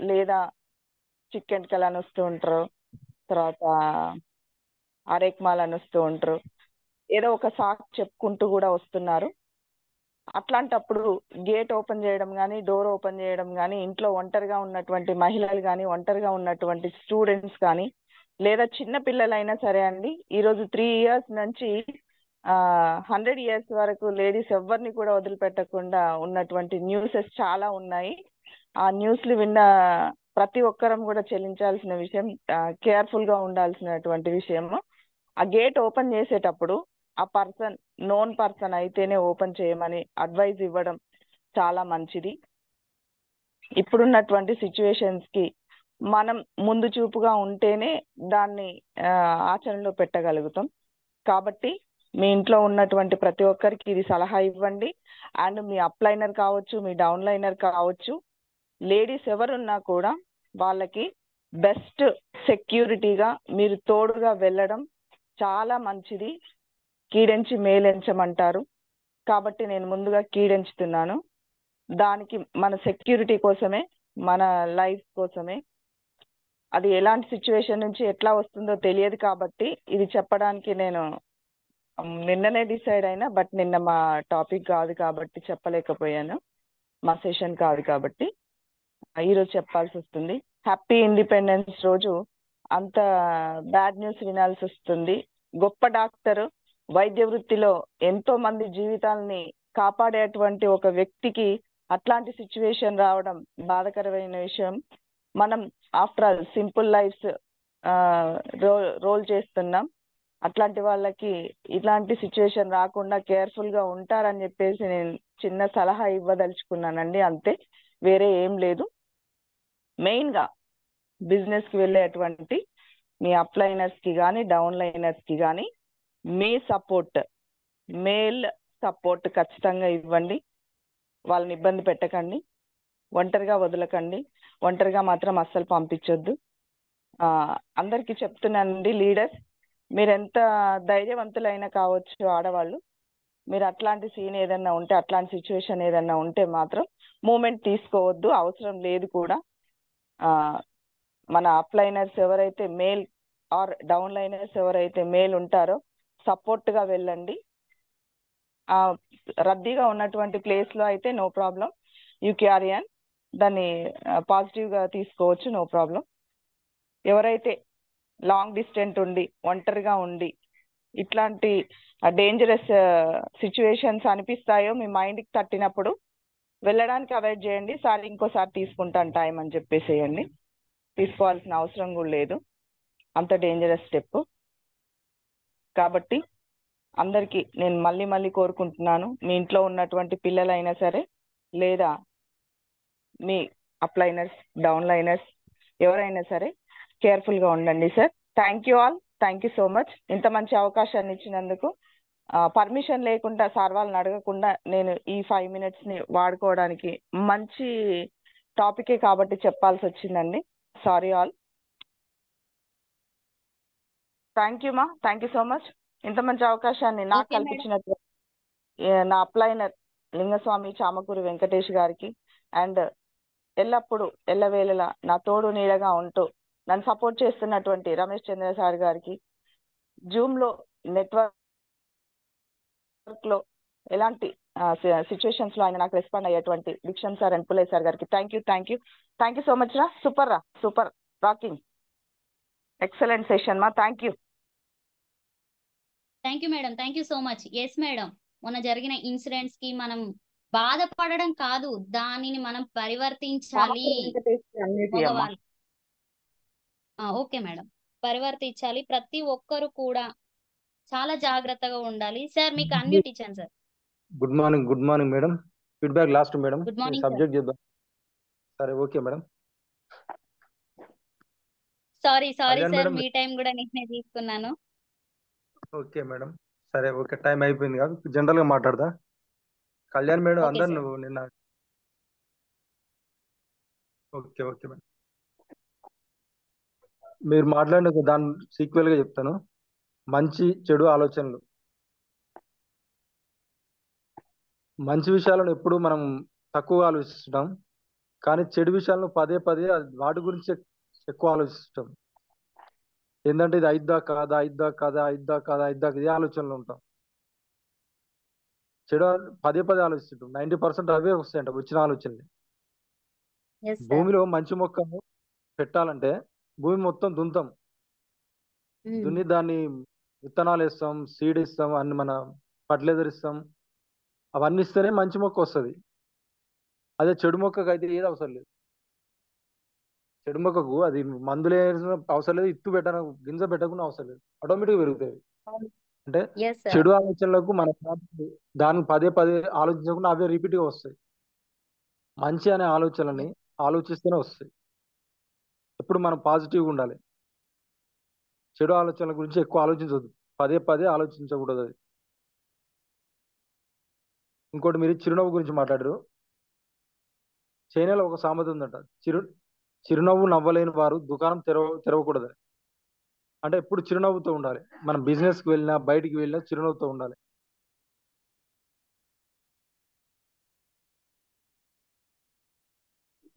లేదా చికెన్ కల్ అని వస్తూ ఉంటారు, తర్వాత అరేక్మాల్ అని వస్తూ ఉంటారు, ఏదో ఒక సాక్ చెప్పుకుంటూ కూడా వస్తున్నారు. అట్లాంటప్పుడు గేట్ ఓపెన్ చేయడం కానీ డోర్ ఓపెన్ చేయడం కానీ ఇంట్లో ఒంటరిగా ఉన్నటువంటి మహిళలు కానీ ఒంటరిగా ఉన్నటువంటి స్టూడెంట్స్ కానీ లేదా చిన్న పిల్లలైనా సరే అండి, ఈరోజు 3 years నుంచి 100 years వరకు లేడీస్ ఎవరిని కూడా వదిలిపెట్టకుండా ఉన్నటువంటి న్యూసెస్ చాలా ఉన్నాయి. ఆ న్యూస్లు విన్న ప్రతి ఒక్కరం కూడా చెల్లించాల్సిన విషయం, కేర్ఫుల్గా ఉండాల్సినటువంటి విషయము. ఆ గేట్ ఓపెన్ చేసేటప్పుడు ఆ పర్సన్ నోన్ పర్సన్ అయితేనే ఓపెన్ చేయమని అడ్వైజ్ ఇవ్వడం చాలా మంచిది. ఇప్పుడున్నటువంటి సిచ్యువేషన్స్కి మనం ముందు చూపుగా ఉంటేనే దాన్ని ఆచరణలో పెట్టగలుగుతాం. కాబట్టి మీ ఇంట్లో ఉన్నటువంటి ప్రతి ఒక్కరికి ఇది సలహా ఇవ్వండి. అండ్ మీ అప్లైనర్ కావచ్చు, మీ డౌన్లైనర్ కావచ్చు, లేడీస్ ఎవరున్నా కూడా వాళ్ళకి బెస్ట్ సెక్యూరిటీగా మీరు తోడుగా వెళ్ళడం చాలా మంచిది. కీడెంచి మేలెంచమంటారు. కాబట్టి నేను ముందుగా కీడెంచుతున్నాను. దానికి మన సెక్యూరిటీ కోసమే, మన లైఫ్ కోసమే. అది ఎలాంటి సిచ్యువేషన్ నుంచి ఎట్లా వస్తుందో తెలియదు కాబట్టి ఇది చెప్పడానికి నేను నిన్ననే డిసైడ్ అయినా. బట్ నిన్న మా టాపిక్ కాదు కాబట్టి చెప్పలేకపోయాను, మా సెషన్ కాదు కాబట్టి ఈరోజు చెప్పాల్సి వస్తుంది. హ్యాపీ ఇండిపెండెన్స్ రోజు అంత బ్యాడ్ న్యూస్ వినాల్సి వస్తుంది. గొప్ప డాక్టర్ వైద్య వృత్తిలో ఎంతో మంది జీవితాలని కాపాడేటువంటి ఒక వ్యక్తికి అట్లాంటి సిచ్యువేషన్ రావడం బాధాకరమైన విషయం. మనం after all simple lifes role చేస్తున్నాం. అట్లాంటి వాళ్ళకి ఇట్లాంటి సిచ్యువేషన్ రాకుండా కేర్ఫుల్గా ఉంటారని చెప్పేసి నేను చిన్న సలహా ఇవ్వదలుచుకున్నానండి, అంతే, వేరే ఏం లేదు. మెయిన్గా బిజినెస్కి వెళ్ళేటువంటి మీ అప్లైనర్స్కి కానీ డౌన్లైనర్స్కి కానీ మీ సపోర్ట్, మేల్ సపోర్ట్ ఖచ్చితంగా ఇవ్వండి. వాళ్ళని ఇబ్బంది పెట్టకండి, ఒంటరిగా వదలకండి. ఒంటరిగా మాత్రం అస్సలు పంపించొద్దు. అందరికీ చెప్తున్నానండి, లీడర్స్ మీరు ఎంత ధైర్యవంతులైనా కావచ్చు ఆడవాళ్ళు, మీరు అట్లాంటి సీన్ ఏదన్నా ఉంటే, అట్లాంటి సిచ్యువేషన్ ఏదన్నా ఉంటే మాత్రం మూమెంట్ తీసుకోవద్దు, అవసరం లేదు కూడా. మన అప్లైనర్స్ ఎవరైతే మేల్ ఆర్ డౌన్లైనర్స్ ఎవరైతే మేల్ ఉంటారో సపోర్ట్గా వెళ్ళండి. రద్దీగా ఉన్నటువంటి ప్లేస్లో అయితే no problem, you carry on, దాన్ని పాజిటివ్గా తీసుకోవచ్చు, నో ప్రాబ్లం. ఎవరైతే లాంగ్ డిస్టెన్స్ ఉండి ఒంటరిగా ఉండి ఇట్లాంటి డేంజరస్ సిచ్యువేషన్స్ అనిపిస్తాయో మీ మైండ్కి తట్టినప్పుడు వెళ్ళడానికి అవాయిడ్ చేయండి. సార్ ఇంకోసారి తీసుకుంటాను టైం అని చెప్పేసేయండి. తీసుకోవాల్సిన అవసరం కూడా లేదు, అంత డేంజరస్ స్టెప్. కాబట్టి అందరికీ నేను మళ్ళీ కోరుకుంటున్నాను, మీ ఇంట్లో ఉన్నటువంటి పిల్లలైనా సరే లేదా మీ అప్లైనర్స్ డౌన్లైనర్స్ ఎవరైనా సరే కేర్ఫుల్గా ఉండండి sir. Thank you all, thank you so much. ఇంత మంచి అవకాశాన్ని ఇచ్చినందుకు. పర్మిషన్ లేకుండా సార్ వాళ్ళని అడగకుండా నేను ఈ 5 minutesని వాడుకోవడానికి మంచి టాపికే కాబట్టి చెప్పాల్సి వచ్చిందండి. Sorry all. థ్యాంక్ యూ మా, థ్యాంక్ యూ సో మచ్. ఇంత మంచి అవకాశాన్ని నాకు ఓకే మేడం. కల్పించినట్టు నా అప్లైనర్ లింగస్వామి చామకూరు వెంకటేష్ గారికి అండ్ ఎల్లప్పుడూ ఎల్లవేళలా నా తోడు నీడగా ఉంటూ నన్ను సపోర్ట్ చేస్తున్నటువంటి రమేష్ చంద్ర సార్ గారికి, జూమ్లో నెట్వర్క్లో ఎలాంటి సిచ్యువేషన్స్లో ఆయన నాకు రెస్పాండ్ అయ్యేటువంటి విక్షన్ సార్ అండ్ పులే సార్ గారికి థ్యాంక్ యూ సో మచ్ రా. సూపర్ రాకింగ్, ఎక్సలెంట్ సెషన్ మా. Thank you thank you madam, thank you so much. Yes madam, మొన్న జరిగిన ఇన్సిడెంట్స్ కి మనం బాధపడడం కాదు, దానిని మనం పరివర్తించాలి. మగవాళ్ళు ఓకే మేడం, పరివర్తించాలి. ప్రతి ఒక్కరు కూడా చాలా జాగ్రత్తగా ఉండాలి. సార్ మీకు అన్మ్యూట్ ఇచ్చాను sir. Good morning madam. Feedback last madam. Good morning sir. Subject చేద్దాం. సరే okay madam. Sorry Kalyan sir, madam. మీ టైం కూడా నేనే తీసుకున్నాను. Okay madam. సరే ఓకే, టైం అయిపోయింది కాదు, జనరల్ గా మాట్లాడదా. కళ్యాణ్ మేడం ఓకే అందరు సార్. నువ్వు నిన్న ఓకే మేడం. మీరు మాట్లాడిన దాని సీక్వెల్ గా చెప్తాను. మంచి చెడు ఆలోచనలు. మంచి విషయాలను ఎప్పుడు మనం తక్కువ ఆలోచిస్తాం, కానీ చెడు విషయాలను పదే వాటి గురించి ఎక్కువ ఆలోచిస్తాం. ఏంటంటే ఇది అయిద్దా కాదా, ఇదే ఆలోచనలు ఉంటాం. చెడు పదే ఆలోచిస్తుంటాం. 90% అవే వస్తాయంట వచ్చిన ఆలోచనలు. Yes sir. భూమిలో మంచి మొక్కను పెట్టాలంటే భూమి మొత్తం దున్నుతాం. దున్ని దాన్ని విత్తనాలు వేస్తాం, సీడ్ ఇస్తాం, అన్ని మన ఫర్టిలైజర్ ఇస్తాం. అవన్నీ ఇస్తేనే మంచి మొక్క వస్తుంది. అదే చెడు మొక్కకు అయితే ఏది అవసరం లేదు. చెడు మొక్కకు అది మందులు వేయాల్సిన అవసరం లేదు, ఇత్తు పెట్టన గింజ పెట్టకుండా అవసరం లేదు, ఆటోమేటిక్ పెరుగుతాయి. అంటే ఎస్ సార్. చెడు ఆలోచనలకు మన దాన్ని పదే ఆలోచించకుండా అవే రిపీట్ గా వస్తాయి. మంచి అనే ఆలోచనని ఆలోచిస్తూనే వస్తాయి. ఎప్పుడు మనం పాజిటివ్గా ఉండాలి. చెడు ఆలోచనల గురించి ఎక్కువ ఆలోచించవద్దు, పదే ఆలోచించకూడదు అది. ఇంకోటి మీరు చిరునవ్వు గురించి మాట్లాడారు. చైనాలో ఒక సామెత ఉందంట, చిరునవ్వు నవ్వలేని వారు దుకాణం తెరవకూడదు. అంటే ఎప్పుడు చిరునవ్వుతో ఉండాలి. మనం బిజినెస్కి వెళ్ళినా బయటికి వెళ్ళినా చిరునవ్వుతో ఉండాలి.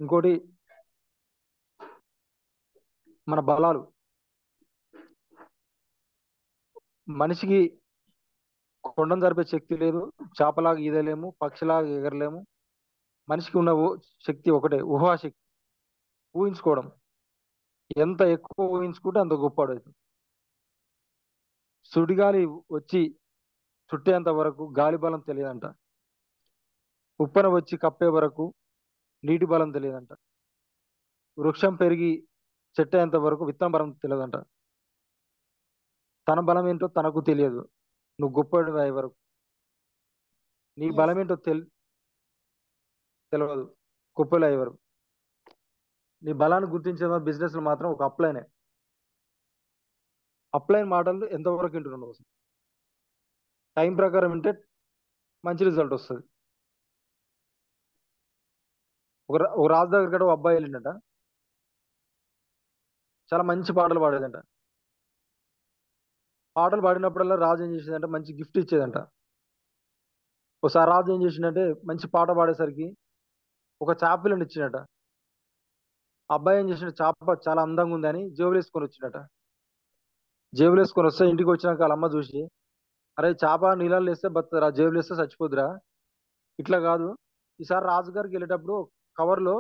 ఇంకోటి మన బలాలు. మనిషికి కొండను జరిపే శక్తి లేదు, చేపలాగా ఈదలేము, పక్షిలాగా ఎగరలేము. మనిషికి ఉన్న శక్తి ఒకటే, ఊహాశక్తి, ఊహించుకోవడం. ఎంత ఎక్కువ ఊహించుకుంటే అంత గొప్పవాడు అవుతుంది. సుడిగాలి వచ్చి చుట్టేంత వరకు గాలి బలం తెలియదంట. ఉప్పన వచ్చి కప్పే వరకు నీటి బలం తెలియదంట. వృక్షం పెరిగి చెట్టేంత వరకు విత్తన బలం తెలియదంట. తన బలం ఏంటో తనకు తెలియదు, నువ్వు గొప్పవాడివి అయ్యే వరకు. నీ బలం ఏంటో తెలియదు, గొప్పలు అయ్యే వరకు. నీ బలాన్ని గుర్తించే బిజినెస్ లో మాత్రం ఒక అప్లైన్ మాటలు ఎంతవరకు వింటున్నావు. టైం ప్రకారం వింటే మంచి రిజల్ట్ వస్తుంది. ఒక రాజు దగ్గర కూడా అబ్బాయి వెళ్ళిండట, చాలా మంచి పాటలు పాడేదంట. పాటలు పాడినప్పుడల్లా రాజు ఏం చేసేదంటే మంచి గిఫ్ట్ ఇచ్చేదంట. ఒకసారి రాజు ఏం చేసిందంటే మంచి పాట పాడేసరికి ఒక చేపలను ఇచ్చినట. అబ్బాయి ఏం చేసిన చేప చాలా అందంగా ఉందని జేబులు వేసుకొని వచ్చినట. జేబులు వేసుకొని వస్తే ఇంటికి వచ్చినాక వాళ్ళ అమ్మ చూసి, అరే చేప నీళ్ళల్లో వేస్తే బతురా, జేబులు వేస్తే చచ్చిపోతురా, ఇట్లా కాదు, ఈసారి రాజుగారికి వెళ్ళేటప్పుడు కవర్లో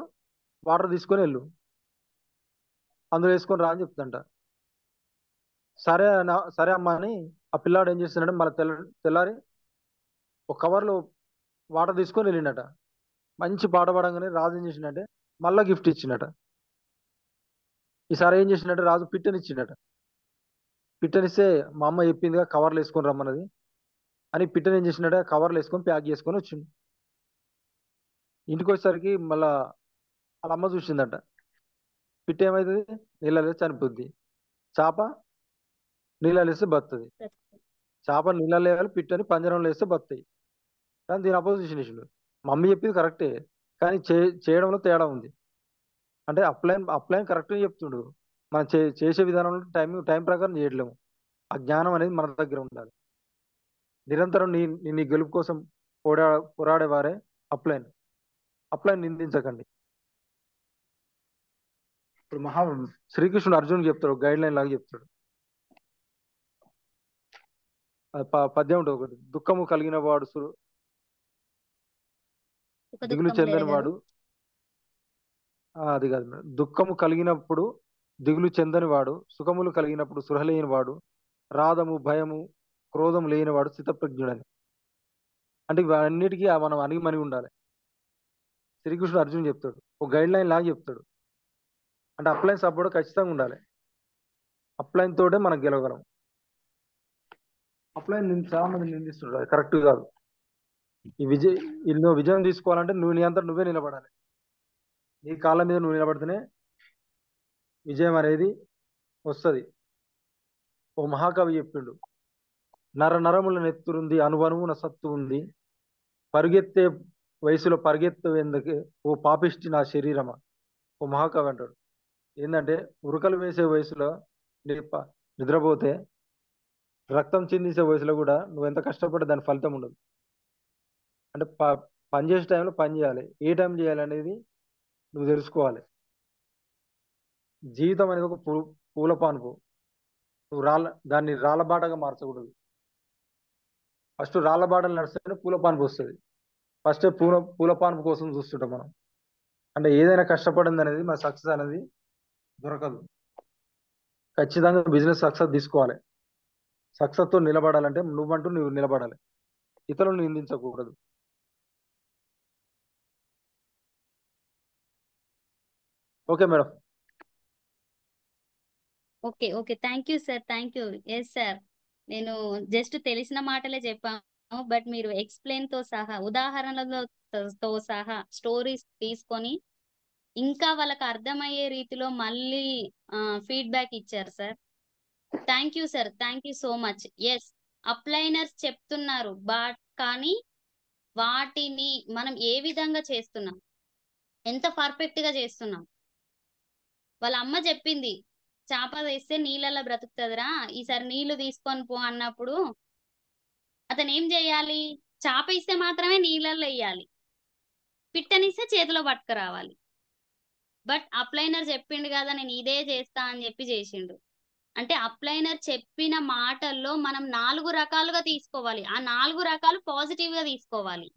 వాటర్ తీసుకొని వెళ్ళు, అందులో వేసుకొని రా అని చెప్తుందంట. సరే అమ్మా అని ఆ పిల్లాడు ఏం చేస్తున్నాడు, మళ్ళీ తెల్లారి ఒక కవర్లో వాటర్ తీసుకొని వెళ్ళిండట. మంచి పాట పాడంగానే రాజు ఏం చేసిందంటే మళ్ళా గిఫ్ట్ ఇచ్చిండట. ఈసారి ఏం చేసిందంటే రాజు పిట్టనిచ్చిండట. పిట్టనిస్తే మా అమ్మ చెప్పిందిగా కవర్లు వేసుకొని రమ్మన్నది అని పిట్టని ఏం చేసిండట కవర్లు వేసుకొని ప్యాక్ చేసుకొని వచ్చిండు. ఇంటికి వచ్చేసరికి మళ్ళా వాళ్ళ అమ్మ చూసిందట. పిట్ట ఏమవుతుంది, నీళ్ళలో చనిపోద్ది. చేప నీళ్ళలో వేస్తే బతుంది. చేప నీళ్ళలో వేయాలి, పిట్టని పంజరంలో వేస్తే బతాయి. కానీ దీని అపోజిషన్ ఇచ్చిండు. మమ్మీ చెప్పింది కరెక్టే, కానీ చేయడంలో తేడా ఉంది. అంటే అప్లైన్ కరెక్ట్గా చెప్తుండు, మనం చేసే విధానంలో టైం ప్రకారం చేయట్లేము. ఆ జ్ఞానం అనేది మన దగ్గర ఉండాలి. నిరంతరం నీ గెలుపు కోసం పోరాడేవారే అప్లైన్ నిందించకండి. ఇప్పుడు శ్రీకృష్ణుడు అర్జునుడు చెప్తాడు, గైడ్ లైన్ లాగా చెప్తాడు. పద్యం ఉంటుంది ఒకటి, దుఃఖము కలిగిన వాడు దిగులు చెందని వాడు. అది కాదు మేడం, దుఃఖము కలిగినప్పుడు దిగులు చెందని వాడు, సుఖములు కలిగినప్పుడు సృహ లేని వాడు, రాధము భయము క్రోధం లేనివాడు స్థితప్రజ్ఞుడని. అంటే ఇవన్నిటికీ మనం అణిగి మణిగి ఉండాలి. శ్రీకృష్ణుడు అర్జున్ చెప్తాడు, ఒక గైడ్ లైన్ లాగా చెప్తాడు. అంటే అప్లైన్ సపోర్ట్ ఖచ్చితంగా ఉండాలి. అప్లైన్ తోటే మనం గెలవగలం. అప్లైన్ చాలా మంది నిందిస్తుంటారు, అది కరెక్ట్ కాదు. నువ్వు విజయం తీసుకోవాలంటే నీ అంతా నువ్వే నిలబడాలి. నీ కాళ్ళ మీద నువ్వు నిలబడితేనే విజయం అనేది వస్తుంది. ఓ మహాకవి చెప్పిండు, నర నరముల నెత్తురుంది, అనువనువున సత్తు ఉంది, పరుగెత్తే వయసులో పరిగెత్తేందుకే ఓ పాపిష్టి నా శరీరమా. ఓ మహాకవి అంటాడు. ఏంటంటే ఉరకలు వేసే వయసులో నిద్రపోతే రక్తం చిందించే వయసులో కూడా నువ్వు ఎంత కష్టపడే దాని ఫలితం ఉండదు. అంటే పని చేసే టైంలో పని చేయాలి, ఏ టైం చేయాలి అనేది నువ్వు తెలుసుకోవాలి. జీవితం అనేది ఒక పూల పానుపు. నువ్వు దాన్ని రాళ్ళబాటగా మార్చకూడదు. ఫస్ట్ రాళ్ళబాటలు నడిస్తేనే పూల పానుపు వస్తుంది. ఫస్ట్ పూల పానుపు కోసం చూస్తుంటాం మనం. అంటే ఏదైనా కష్టపడింది అనేది మన సక్సెస్ అనేది దొరకదు. ఖచ్చితంగా బిజినెస్ సక్సెస్ తీసుకోవాలి. సక్సెస్ తో నిలబడాలంటే నువ్వు నిలబడాలి, ఇతరులను నిందించకూడదు. Okay madam. Okay okay, thank you sir, thank you. Yes sir, నేను జస్ట్ తెలిసిన మాటలే చెప్పాను, బట్ మీరు ఎక్స్ప్లెయిన్ తో సహా, ఉదాహరణలతో సహా స్టోరీస్ తీసుకొని ఇంకా వాళ్ళకి అర్థమయ్యే రీతిలో మళ్ళీ ఫీడ్బ్యాక్ ఇచ్చారు sir. Thank you sir, thank you so much. Yes, upliners చెప్తున్నారు, బట్ కానీ వాటిని మనం ఏ విధంగా చేస్తున్నాం, ఎంత పర్ఫెక్ట్ గా చేస్తున్నాం. వాళ్ళ అమ్మ చెప్పింది, చేప వేస్తే నీళ్ళల్లో బ్రతుకుతుందిరా, ఈసారి నీళ్లు తీసుకొని పో అన్నప్పుడు అతను ఏం చేయాలి? చేప ఇస్తే మాత్రమే నీళ్ళల్లో వేయాలి, పిట్టనిస్తే చేతిలో పట్టుకురావాలి. బట్ అప్లైనర్ చెప్పిండు కదా నేను ఇదే చేస్తా అని చెప్పి చేసిండు. అంటే అప్లైనర్ చెప్పిన మాటల్లో మనం 4 రకాలుగా తీసుకోవాలి. ఆ 4 రకాలు పాజిటివ్ గా తీసుకోవాలి.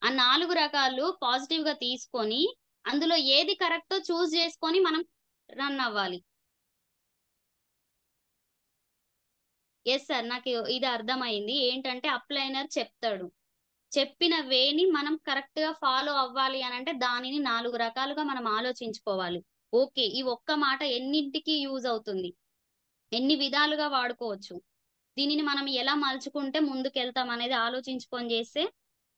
ఆ 4 రకాలు పాజిటివ్ గా తీసుకొని అందులో ఏది కరెక్టో చూస్ చేసుకొని మనం రన్ అవ్వాలి. ఎస్ సార్, నాకు ఇది అర్థమైంది. ఏంటంటే అప్లైనర్ చెప్తాడు, చెప్పిన వేని మనం కరెక్ట్ గా ఫాలో అవ్వాలి అని అంటే దానిని 4 రకాలుగా మనం ఆలోచించుకోవాలి. ఓకే, ఈ ఒక్క మాట ఎన్నింటికి యూజ్ అవుతుంది, ఎన్ని విధాలుగా వాడుకోవచ్చు, దీనిని మనం ఎలా మలుచుకుంటే ముందుకెళ్తాం అనేది ఆలోచించుకొని చేస్తే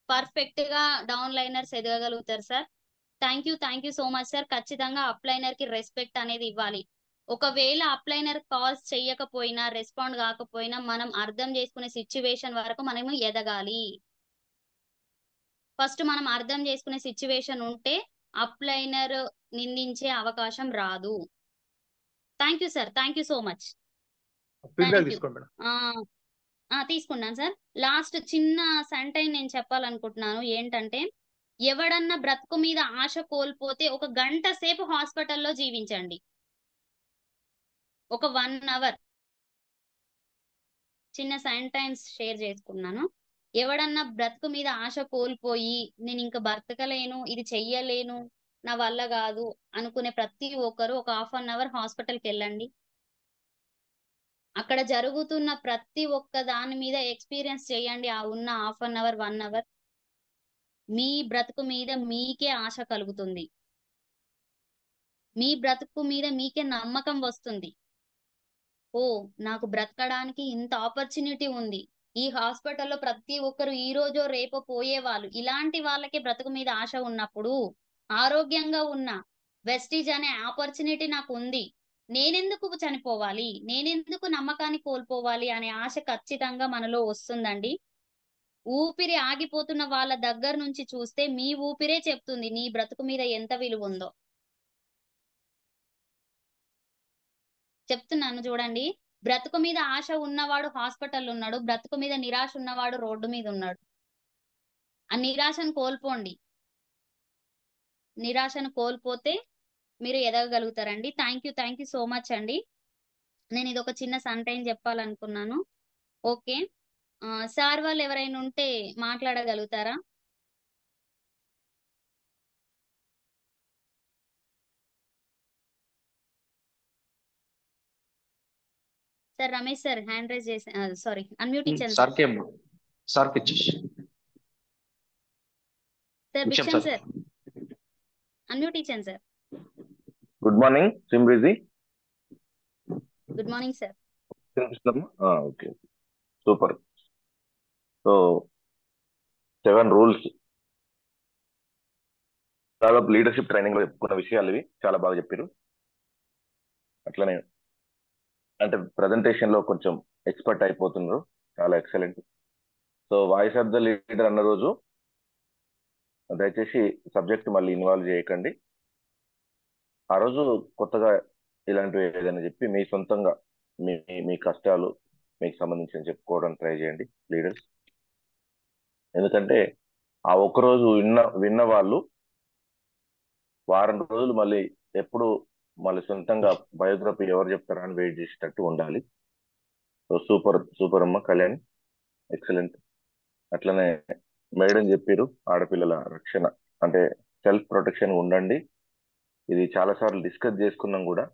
పర్ఫెక్ట్ గా డౌన్ లైనర్స్ ఎదగగలుగుతారు sir. Thank you so much sir. ఖచ్చితంగా అప్లైనర్ కి రెస్పెక్ట్ అనేది ఇవ్వాలి. ఒకవేళ అప్లైనర్ కాల్స్ చెయ్యకపోయినా, రెస్పాండ్ కాకపోయినా మనం అర్థం చేసుకునే సిచ్యువేషన్ వరకు మనము ఎదగాలి. ఫస్ట్ మనం అర్థం చేసుకునే సిచ్యువేషన్ ఉంటే అప్లైనర్ నిందించే అవకాశం రాదు. Thank you sir, thank you so much. Feedback thank you. తీసుకోండి మేడం. తీసుకున్నాను సార్. లాస్ట్ చిన్న సెంటైన్ నేను చెప్పాలనుకుంటున్నాను. ఏంటంటే, ఎవడన్నా బ్రతుకు మీద ఆశ కోల్పోతే 1 గంట సేపు హాస్పిటల్లో జీవించండి. ఒక 1 అవర్. చిన్న సెంటైన్స్ షేర్ చేసుకున్నాను. ఎవడన్నా బ్రతుకు మీద ఆశ కోల్పోయి నేను ఇంక బ్రతకలేను, ఇది చెయ్యలేను, నా వల్ల కాదు అనుకునే ప్రతి ఒక్కరు ఒక 1/2 అవర్ హాస్పిటల్కి వెళ్ళండి. అక్కడ జరుగుతున్న ప్రతి ఒక్క దాని మీద ఎక్స్పీరియన్స్ చేయండి. ఆ ఉన్న 1/2 అవర్ 1 అవర్ మీ బ్రతుకు మీద మీకే ఆశ కలుగుతుంది. మీ బ్రతుకు మీద మీకే నమ్మకం వస్తుంది. ఓ, నాకు బ్రతకడానికి ఇంత ఆపర్చునిటీ ఉంది. ఈ హాస్పిటల్లో ప్రతి ఒక్కరు ఈ రోజో రేపో పోయేవాళ్ళు. ఇలాంటి వాళ్ళకే బ్రతుకు మీద ఆశ ఉన్నప్పుడు, ఆరోగ్యంగా ఉన్న వెస్టీజ్ అనే ఆపర్చునిటీ నాకు ఉంది, నేనెందుకు చనిపోవాలి, నేనెందుకు నమ్మకాన్ని కోల్పోవాలి అనే ఆశ ఖచ్చితంగా మనలో వస్తుందండి. ఊపిరి ఆగిపోతున్న వాళ్ళ దగ్గర నుంచి చూస్తే మీ ఊపిరే చెప్తుంది నీ బ్రతుకు మీద ఎంత విలువ ఉందో. చెప్తున్నాను చూడండి, బ్రతుకు మీద ఆశ ఉన్నవాడు హాస్పిటల్ ఉన్నాడు, బ్రతుకు మీద నిరాశ ఉన్నవాడు రోడ్డు మీద ఉన్నాడు. ఆ నిరాశను కోల్పోండి. నిరాశను కోల్పోతే మీరు ఎదగగలుగుతారండి. థ్యాంక్ యూ సో మచ్ అండి. నేను ఇది ఒక చిన్న సంటైన్ చెప్పాలనుకున్నాను. ఓకే, సార్ వాళ్ళు ఎవరైనా ఉంటే మాట్లాడగలుగుతారా? Sir Ramesh sir hand raise చేసి, సారీ అన్మ్యూట్ ఇచ్చాను సార్. సార్కి అమ్మా. సార్ ఇచ్చేసి సార్ ఇచ్చాం భిక్షం సార్. సార్ అన్మ్యూట్ ఇచ్చాను సార్. గుడ్ మార్నింగ్ సిమ్రిజీ. Good morning sir. వినిపిస్తుందమ్మా? Okay, super. సో 7 రూల్స్ దాదాపు లీడర్షిప్ ట్రైనింగ్ లో చెప్పుకున్న విషయాలు ఇవి, చాలా బాగా చెప్పారు. అట్లనే అంటే ప్రజెంటేషన్ లో కొంచెం ఎక్స్పర్ట్ అయిపోతున్నారు, చాలా excellent. So voice of the leader అన్న రోజు దయచేసి సబ్జెక్ట్ మళ్ళీ ఇన్వాల్వ్ చేయకండి. ఆ రోజు కొత్తగా ఇలాంటివి ఏదైనా చెప్పి మీ సొంతంగా మీ మీ కష్టాలు మీకు సంబంధించిన చెప్పుకోవడానికి ట్రై చేయండి లీడర్స్. ఎందుకంటే ఆ ఒక్కరోజు విన్న వాళ్ళు వారం రోజులు మళ్ళీ ఎప్పుడు మళ్ళీ సొంతంగా బయోగ్రఫీ ఎవరు చెప్తారా అని వెయిట్ చేసేటట్టు ఉండాలి. సో సూపర్ సూపర్ అమ్మ కళ్యాణ్, ఎక్సలెంట్. అట్లనే మేడం చెప్పారు ఆడపిల్లల రక్షణ అంటే సెల్ఫ్ ప్రొటెక్షన్ ఉండండి. ఇది చాలాసార్లు డిస్కస్ చేసుకున్నాం కూడా,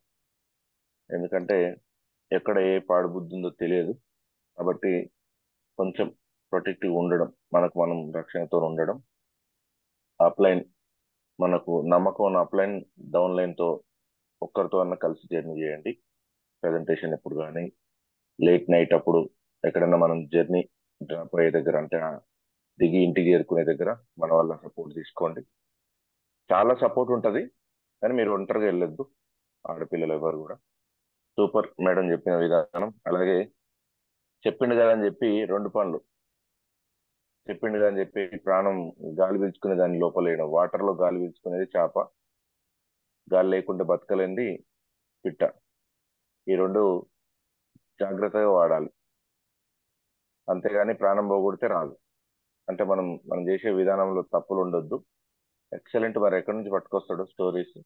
ఎందుకంటే ఎక్కడ ఏ పాడు బుద్ధి ఉందో తెలియదు. కాబట్టి కొంచెం ప్రొటెక్టివ్ ఉండడం, మనకు మనం రక్షణతో ఉండడం. అప్లైన్ మనకు నమ్మకం ఉన్న అప్లైన్ డౌన్ లైన్తో ఒక్కరితో అన్న కలిసి జర్నీ చేయండి. ప్రజెంటేషన్ ఎప్పుడు కానీ లేట్ నైట్ అప్పుడు ఎక్కడన్నా మనం జర్నీ డ్రాప్ అయ్యే దగ్గర అంటే దిగి ఇంటికి చేరుకునే దగ్గర మన వల్ల సపోర్ట్ తీసుకోండి. చాలా సపోర్ట్ ఉంటుంది, కానీ మీరు ఒంటరిగా వెళ్ళొద్దు, ఆడపిల్లలు ఎవరు కూడా. సూపర్ మేడం చెప్పిన విధానం. అలాగే చెప్పిండు కదా అని చెప్పి 2 పనులు చెప్పిండు కదా అని చెప్పి ప్రాణం గాలి పీల్చుకునే దాని లోపలేయడం. వాటర్లో గాలి పీల్చుకునేది చేప, గాలి లేకుండా బతకలేంది పిట్ట. ఈ 2 జాగ్రత్తగా వాడాలి, అంతేగాని ప్రాణం పోగొడితే రాదు. అంటే మనం చేసే విధానంలో తప్పులు ఉండొద్దు. ఎక్సలెంట్. మరి ఎక్కడి నుంచి పట్టుకొస్తాడు స్టోరీస్,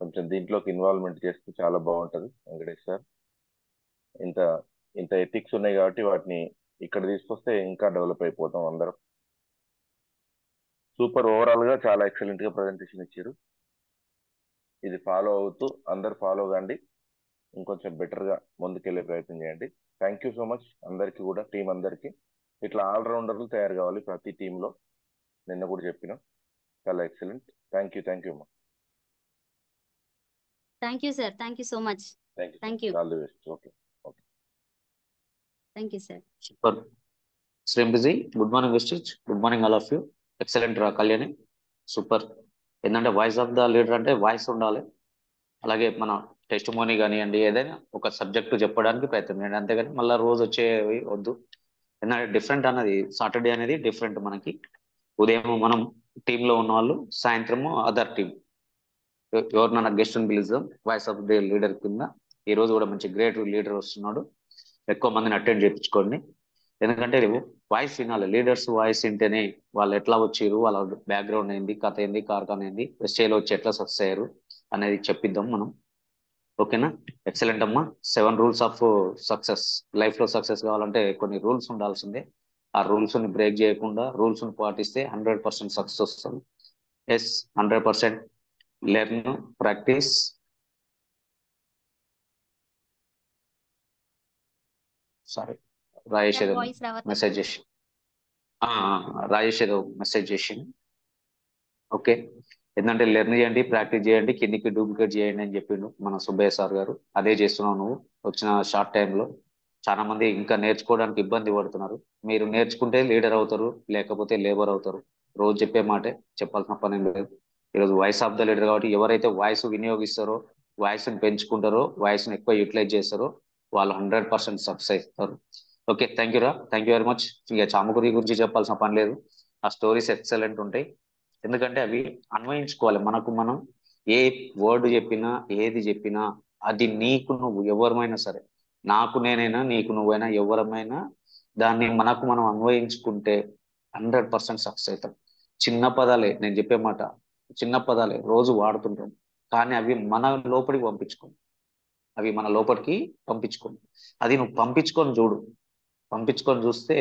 కొంచెం దీంట్లోకి ఇన్వాల్వ్మెంట్ చేస్తే చాలా బాగుంటుంది వెంకటేష్ సార్. ఇంత ఇంత ఎథిక్స్ ఉన్నాయి కాబట్టి వాటిని ఇక్కడ తీసుకొస్తే ఇంకా డెవలప్ అయిపోతాం అందరం. సూపర్. ఓవరాల్ గా చాలా ఎక్సలెంట్ గా ప్రజెంటేషన్ ఇచ్చారు. ఇది ఫాలో అవుతూ అందరు ఫాలో కాండి, ఇంకొంచెం బెటర్ గా ముందుకెళ్లే ప్రయత్నం చేయండి. థ్యాంక్ యూ సో మచ్ అందరికి కూడా, టీం అందరికి. ఇట్లా ఆల్రౌండర్లు తయారు కావాలి ప్రతి టీంలో, నిన్న కూడా చెప్పినాం. చాలా ఎక్సలెంట్. థ్యాంక్ యూ అమ్మా. Thank you sir. Thank you so much. Thank you. All the best. Okay. Thank you sir. Super. శ్రీం బిజీ. Good morning wastage. Good morning all of you. Excellent రా కళ్యాణి, సూపర్. ఏంటంటే వాయిస్ ఆఫ్ ద లీడర్ అంటే voice ఉండాలి. అలాగే మన test Moni కానివ్వండి, ఏదైనా ఒక సబ్జెక్టు చెప్పడానికి ప్రయత్నం చేయండి, అంతేగాని మళ్ళీ రోజు వచ్చేవి వద్దు. ఎందుకంటే డిఫరెంట్ అన్నది సాటర్డే అనేది డిఫరెంట్ మనకి. ఉదయం మనం టీంలో ఉన్న వాళ్ళు, సాయంత్రము అదర్ టీం ఎవరినైనా గెస్ట్ని పిలుద్దాం వాయిస్ ఆఫ్ ది లీడర్ కింద. ఈ రోజు కూడా మంచి గ్రేట్ లీడర్ వస్తున్నాడు, ఎక్కువ మందిని అటెండ్ చేయించుకోండి. ఎందుకంటే వాయిస్ వినాలి, లీడర్స్ వాయిస్ వింటేనే వాళ్ళు ఎట్లా వచ్చారు, వాళ్ళ బ్యాక్గ్రౌండ్ ఏంది, కథ ఏంది, కార్ఖాన ఏంది, ఎస్ఏలో వచ్చి ఎట్లా సక్సెస్ అయ్యారు అనేది చెప్పిద్దాం మనం. ఓకేనా? ఎక్సలెంట్ అమ్మా. 7 రూల్స్ ఆఫ్ సక్సెస్. లైఫ్ లో సక్సెస్ కావాలంటే కొన్ని రూల్స్ ఉండాల్సిందే. ఆ రూల్స్ ని బ్రేక్ చేయకుండా రూల్స్ ని పాటిస్తే 100% సక్సెస్ వస్తుంది. Yes, 100% learn, practice. Sorry, Rajesh sir ఏదో వాయిస్ రావట్లేదు. మెసేజ్ చేసి రాజేష్ ఏదో మెసేజ్ చేసింది. ఓకే, ఏంటంటే లెర్న్ చేయండి, ప్రాక్టీస్ చేయండి, కిందికి డూప్లికేట్ చేయండి అని చెప్పిండు మన సుబ్బయ్య సార్ గారు. అదే చేస్తున్నావు నువ్వు వచ్చిన షార్ట్ టైంలో. చాలా మంది ఇంకా నేర్చుకోవడానికి ఇబ్బంది పడుతున్నారు. మీరు నేర్చుకుంటే లీడర్ అవుతారు, లేకపోతే లేబర్ అవుతారు. రోజు చెప్పే మాటే, చెప్పాల్సిన పని ఏం లేదు. ఈరోజు వాయిస్ ఆఫ్ ద లీడర్ కాబట్టి ఎవరైతే వాయిస్ వినియోగిస్తారో, వాయిస్ ని పెంచుకుంటారో, వాయిస్ ని ఎక్కువ యూటిలైజ్ చేస్తారో వాళ్ళు 100% సక్సెస్ అవుతారు. ఓకే, థ్యాంక్ యూ రా, థ్యాంక్ యూ వెరీ మచ్. ఇక చామకురి గురించి చెప్పాల్సిన పని లేదు, ఆ స్టోరీస్ ఎక్సలెంట్ ఉంటాయి. ఎందుకంటే అవి అన్వయించుకోవాలి మనకు మనం. ఏ వర్డ్ చెప్పినా, ఏది చెప్పినా అది నీకు నువ్వు ఎవరమైనా సరే, నాకు నేనైనా, నీకు నువ్వైనా, ఎవరమైనా దాన్ని మనకు మనం అన్వయించుకుంటే 100% సక్సెస్ అవుతాం. చిన్న పదాలే, నేను చెప్పే మాట చిన్న పదాలే రోజు వాడుతుంటాం, కానీ అవి మన లోపలికి పంపించుకోండి. అవి మన లోపలికి పంపించుకోండి. అది నువ్వు పంపించుకొని చూడు, పంపించుకొని చూస్తే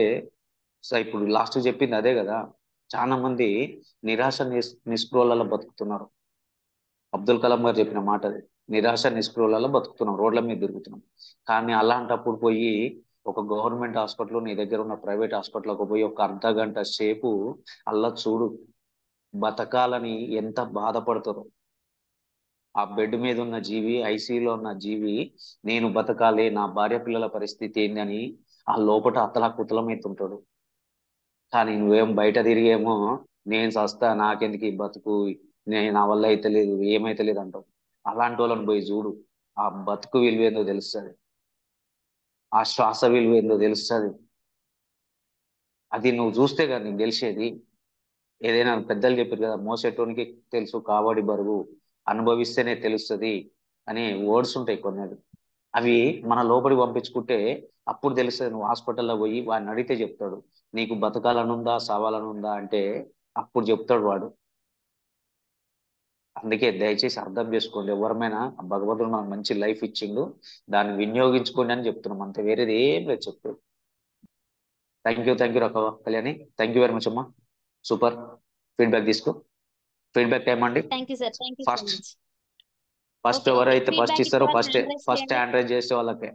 ఇప్పుడు లాస్ట్ చెప్పింది అదే కదా. చాలా మంది నిరాశ నిస్పృహలలో బతుకుతున్నారు. అబ్దుల్ కలాం గారు చెప్పిన మాట అది. నిరాశ నిస్పృహలలో బతుకుతున్నాం, రోడ్ల మీద తిరుగుతున్నాం. కానీ అలాంటప్పుడు పోయి ఒక గవర్నమెంట్ హాస్పిటల్ నీ దగ్గర ఉన్న ప్రైవేట్ హాస్పిటల్కి పోయి ఒక అర్ధ గంట సేపు అల్లా చూడు, బతకాలని ఎంత బాధపడతారో. ఆ బెడ్ మీద ఉన్న జీవి, ఐసీయూలో ఉన్న జీవి, నేను బతకాలి, నా భార్య పిల్లల పరిస్థితి ఏందని ఆ లోపల అతలా కుతలమైతుంటాడు. కానీ నువ్వేం బయట తిరిగేమో నేను చస్తా, నాకెందుకు ఈ బతుకు, నా వల్ల అయితే లేదు, ఏమైతే లేదు అంటావు. అలాంటి వాళ్ళని పోయి చూడు, ఆ బతుకు విలువ ఏందో తెలుస్తుంది, ఆ శ్వాస విలువ ఏందో తెలుస్తుంది. అది నువ్వు చూస్తే కదా నీకు తెలిసేది. ఏదైనా పెద్దలు చెప్పారు కదా, మోసేటోనికి తెలుసు కావడి బరువు, అనుభవిస్తేనే తెలుస్తుంది అనే వర్డ్స్ ఉంటాయి కొన్ని. అవి మన లోపలికి పంపించుకుంటే అప్పుడు తెలుస్తుంది. నువ్వు హాస్పిటల్లో పోయి వాడిని అడిగితే చెప్తాడు, నీకు బతకాలనుందా సావాలనుందా అంటే అప్పుడు చెప్తాడు వాడు. అందుకే దయచేసి అర్థం చేసుకోండి, ఎవరమైనా భగవంతుడు మనకు మంచి లైఫ్ ఇచ్చిండు, దాన్ని వినియోగించుకోండి అని చెప్తున్నాం అంతే, వేరేది ఏం లేదు చెప్పు. Thank you Kalyani, thank you very much అమ్మా, సూపర్. ఫీడ్బ్యాక్ తీసుకో. ఫీడ్బ్యాక్ టైం అండి. Thank you sir, thank you so first much. Okay ఎవరైతే ఫస్ట్ ఫీడ్బ్యాక్ ఇస్తారో ఇచ్చిన ఫస్ట్ హ్యాండ్ రైస్ చేయండి. హ్యాండ్ రైజ్ చేసే వాళ్ళకే.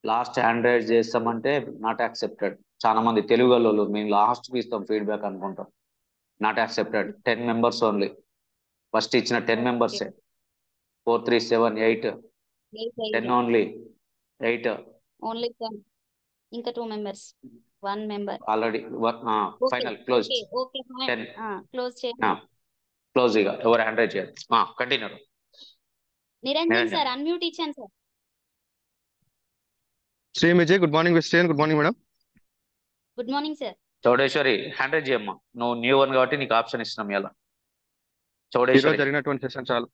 లాస్ట్ హ్యాండ్ రైజ్ చేస్తామంటే నాట్ యాక్సెప్టెడ్. చాలా మంది తెలుగు వాళ్ళు మేము లాస్ట్ కి ఇస్తాం ఫీడ్బ్యాక్ అనుకుంటాం. Not accepted. 10 members only. First ఇచ్చిన 10 మెంబర్సే. 4 3 7 8 10 ఓన్లీ. 8 ఓన్లీ 10. ఇంకా 2 members, 1 member already. Final close. Okay 10 close చేయండి. క్లోజ్. ఇక ఎవరు హ్యాండ్ రైజ్ చేయాలి. కంటిన్యూ. నిరంజన్ సార్ అన్మ్యూట్ ఇచ్చాను సార్. శ్రీమిజయ్, గుడ్ మార్నింగ్. వెస్టియన్, good morning madam. Good morning sir. Chowdeswari hand raise చేయమ్మా, నువ్వు న్యూ వన్ కాబట్టి నీకు ఆప్షన్ ఇస్తున్నాం ఇలా. ఈరోజు చౌడేశ్వరి జరిగినటువంటి సెషన్ చాలా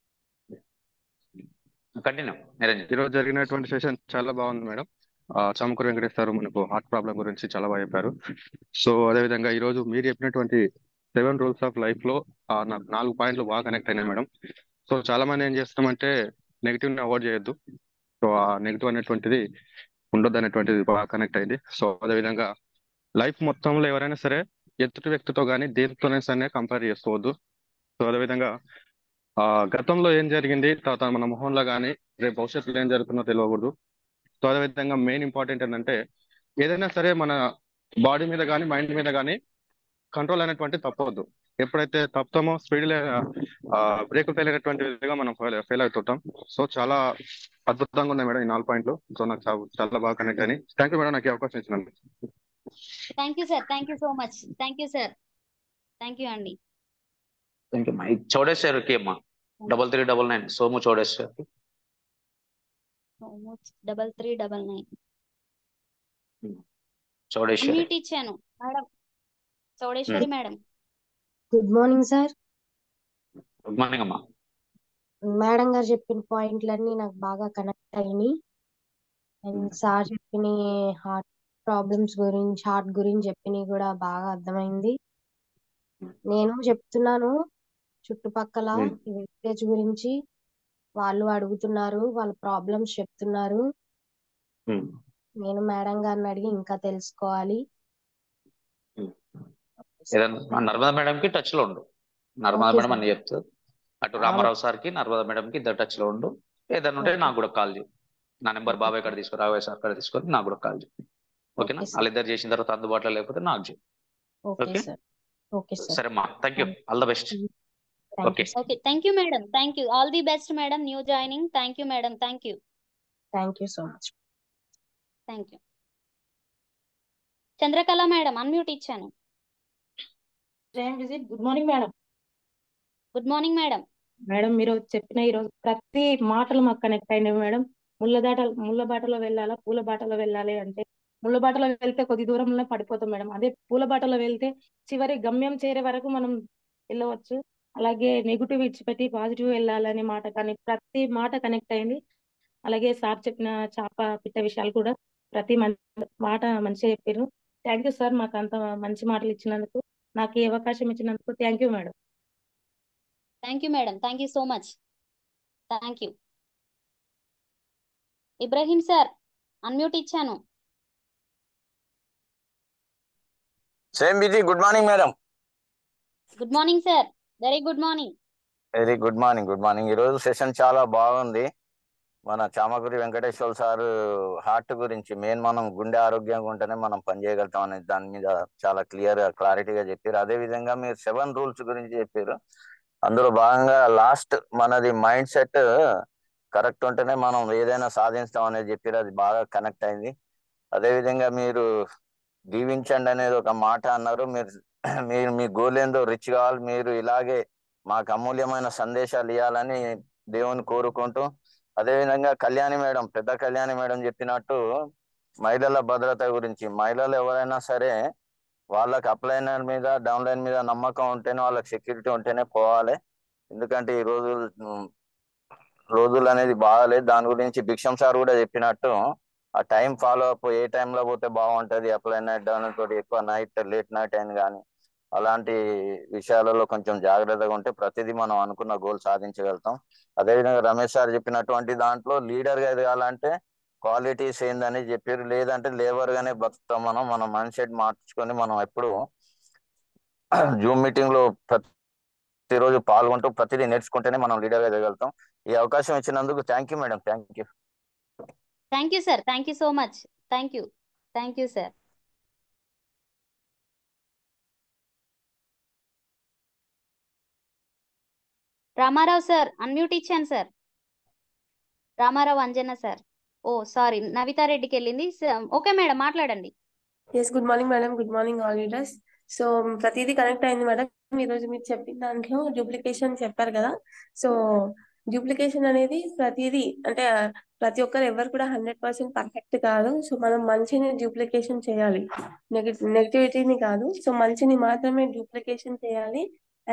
కంటిన్యూ. నిరంజన్. ఈరోజు జరిగినటువంటి సెషన్ చాలా బాగుంది మేడం. చామకూర వెంకటేష్ గారు మనకు హార్ట్ ప్రాబ్లం గురించి చాలా బాగా చెప్పారు. సో అదేవిధంగా ఈరోజు మీరు చెప్పినటువంటి 7 రూల్స్ ఆఫ్ లైఫ్ లో నాకు 4 పాయింట్లు బాగా కనెక్ట్ అయినాయి మేడం. సో చాలా మంది ఏం చేస్తామంటే నెగిటివ్ ని అవాయిడ్ చేయొద్దు. సో ఆ నెగిటివ్ అనేటువంటిది ఉండొద్దు అనేటువంటిది బాగా కనెక్ట్ అయింది. సో అదేవిధంగా లైఫ్ మొత్తంలో ఎవరైనా సరే ఎదుటి వ్యక్తితో కానీ దేనితోనే సరే కంపేర్ చేసుకోవద్దు. సో అదేవిధంగా గతంలో ఏం జరిగింది, తర్వాత మన మొహంలో కానీ రేపు భవిష్యత్తులో ఏం జరుగుతుందో తెలియకూడదు. సో అదేవిధంగా మెయిన్ ఇంపార్టెంట్ ఏంటంటే ఏదైనా సరే మన బాడీ మీద కానీ మైండ్ మీద కానీ కంట్రోల్ అనేటువంటి తప్పవద్దు. ఎప్పుడైతే తప్పుతామో స్పీడ్ బ్రేక్ ఫెయిల్ అయినటువంటి విధంగా మనం ఫెయిల్ అవుతుంటాం. సో చాలా అద్భుతంగా ఉన్నాయి మేడం ఈ 4 పాయింట్లు. సో నాకు చాలా బాగా కనెక్ట్ అని. థ్యాంక్ యూ మేడం, నాకు ఈ అవకాశం ఇచ్చినందుకు. Thank you sir, thank you so much. Thank you sir, thank you అండి. థ్యాంక్ యూ అమ్మా. చౌడేశ్వరికి అమ్మా 3399 సోము చౌడేశ్వరికి. 3399 చౌడేశ్వరి అన్మ్యూట్ ఇచ్చాను madam. Chowdeshwari madam. Good morning sir. Good morning అమ్మా. మేడం గారు చెప్పిన పాయింట్లన్నీ నాకు బాగా కనెక్ట్ అయినాయి. అండ్ సార్ చెప్పిన హార్ట్ ప్రాబ్లమ్స్ గురించి, హార్ట్ గురించి చెప్పినవి కూడా బాగా అర్థమైంది. నేను చెప్తున్నాను చుట్టుపక్కల ఈ విలేజ్ గురించి, వాళ్ళు అడుగుతున్నారు, వాళ్ళ ప్రాబ్లమ్స్ చెప్తున్నారు. నేను మేడం గారిని అడిగి ఇంకా తెలుసుకోవాలి. నర్మదా మేడం కి టచ్ లో ఉండు. Narmada okay madam sir. అని చెప్తారు. అటు రామారావు సార్ కి, నర్మదా మేడం కి ఇద్దరు టచ్ లో ఉండు. ఏదైనా ఉంటే ఓకే నాకు కూడా కాల్ చేయి. నా నెంబర్ బాబాయ్ కాడ తీసుకుని, రాబాయ్ సార్ కాడ తీసుకొని నాకు కూడా కాల్ చేయి. ఓకేనా? Okay sir. వాళ్ళిద్దరు చేసిన తర్వాత అందుబాటులో లేకపోతే నాకు చేయి. Okay okay sir. Okay sir. సరే అమ్మా, thank you, all the best. Thank okay you sir. Okay thank you madam, thank you. All the best madam, new joining. Thank you madam, thank you. Thank you so much. Thank you. Chandrakala madam unmute ఇచ్చాను. Good morning madam. Good morning madam. Madam మీరు చెప్పిన ఈరోజు ప్రతి మాటలు మాకు connect అయినాయి madam. ముళ్ళ బాటలో వెళ్ళాలా పూల బాటలో వెళ్ళాలి అంటే, ముళ్ళ బాటలో వెళ్తే కొద్ది దూరంలో పడిపోతాం మేడం. అదే పూల బాటలో వెళ్తే చివరి గమ్యం చేరే వరకు మనం వెళ్ళవచ్చు. అలాగే నెగిటివ్ విడిచిపెట్టి పాజిటివ్ వెళ్ళాలనే మాట కానీ ప్రతి మాట కనెక్ట్ అయింది. అలాగే సార్ చెప్పిన చాప పిట్ట విషయాలు కూడా ప్రతి మాట మంచిగా చెప్పారు. థ్యాంక్ యూ సార్, మాకు అంత మంచి మాటలు ఇచ్చినందుకు, నాకు ఈ అవకాశం ఇచ్చినందుకు thank you madam. Thank you madam, thank you so much. Thank you. Ibrahim sir unmute ఇచ్చాను. సేమ్ బిజీ. Good morning madam. Good morning sir, very good morning. Very good morning. Good morning. ఈరోజు సెషన్ చాలా బాగుంది. మన చామకూరి వెంకటేశ్వర సార్ హార్ట్ గురించి main మనం గుండె ఆరోగ్యంగా ఉంటేనే మనం పని చేయగలుగుతాం అనే దాని మీద చాలా క్లారిటీగా చెప్పారు. అదే విధంగా మీరు 7 రూల్స్ గురించి చెప్పారు. అందులో భాగంగా లాస్ట్ మనది మైండ్ సెట్ కరెక్ట్ ఉంటేనే మనం ఏదైనా సాధిస్తాం అనేది చెప్పారు. అది బాగా కనెక్ట్ అయింది. అదే విధంగా మీరు దీవించండి అనేది ఒక మాట అన్నారు. మీరు మీ గోల్ ఏందో రిచ్ కావాలి, మీరు ఇలాగే మాకు అమూల్యమైన సందేశాలు ఇవ్వాలని దేవుని కోరుకుంటూ, అదేవిధంగా పెద్ద కళ్యాణి మేడం చెప్పినట్టు మహిళల భద్రత గురించి, మహిళలు ఎవరైనా సరే వాళ్ళకి అప్లైనర్ మీద డౌన్లైన్ మీద నమ్మకం ఉంటేనే, వాళ్ళకి సెక్యూరిటీ ఉంటేనే పోవాలి. ఎందుకంటే ఈ రోజులు అనేది బాగాలేదు. దాని గురించి భిక్షం సార్ కూడా చెప్పినట్టు ఆ టైం ఫాలో అప్ ఏ టైంలో పోతే బాగుంటుంది, అప్లైనర్ డౌన్లైన్ తోటి ఎక్కువ లేట్ నైట్ అయిన కానీ అలాంటి విషయాలలో కొంచెం జాగ్రత్తగా ఉంటే ప్రతిదీ మనం అనుకున్న గోల్ సాధించగలుగుతాం. అదేవిధంగా రమేష్ సార్ చెప్పినటువంటి దాంట్లో లీడర్గా ఎదగాలంటే క్వాలిటీస్ ఏందని చెప్పారు. లేదంటే లేబర్ గానే బతుకుతాం. మన మైండ్ సెట్ మార్చుకొని మనం ఎప్పుడు జూమ్ మీటింగ్ లో ప్రతిరోజు పాల్గొంటూ ప్రతిదీ నేర్చుకుంటేనే మనం లీడర్గా ఎదగలుగుతాం. ఈ అవకాశం ఇచ్చినందుకు thank you madam. Thank you. Thank you sir. Thank you so much. Thank you. Thank you sir. Ramarao sir unmute ఇచ్చాను sir. Ramarao Anjanna sir. Oh sorry, నవితారెడ్డికి వెళ్ళింది. ఓకే మేడం, మాట్లాడండి. Yes, good morning madam. Good morning all leaders. So ప్రతిదీ connect అయింది మేడం. ఈరోజు మీరు చెప్పిన దాంట్లో డూప్లికేషన్ చెప్పారు కదా. సో డూప్లికేషన్ అనేది ప్రతిదీ అంటే ప్రతి ఒక్కరు ఎవరు కూడా 100% పర్ఫెక్ట్ కాదు. సో మనం మంచిని డూప్లికేషన్ చేయాలి, నెగిటివిటీని కాదు. సో మంచిని మాత్రమే డూప్లికేషన్ చేయాలి.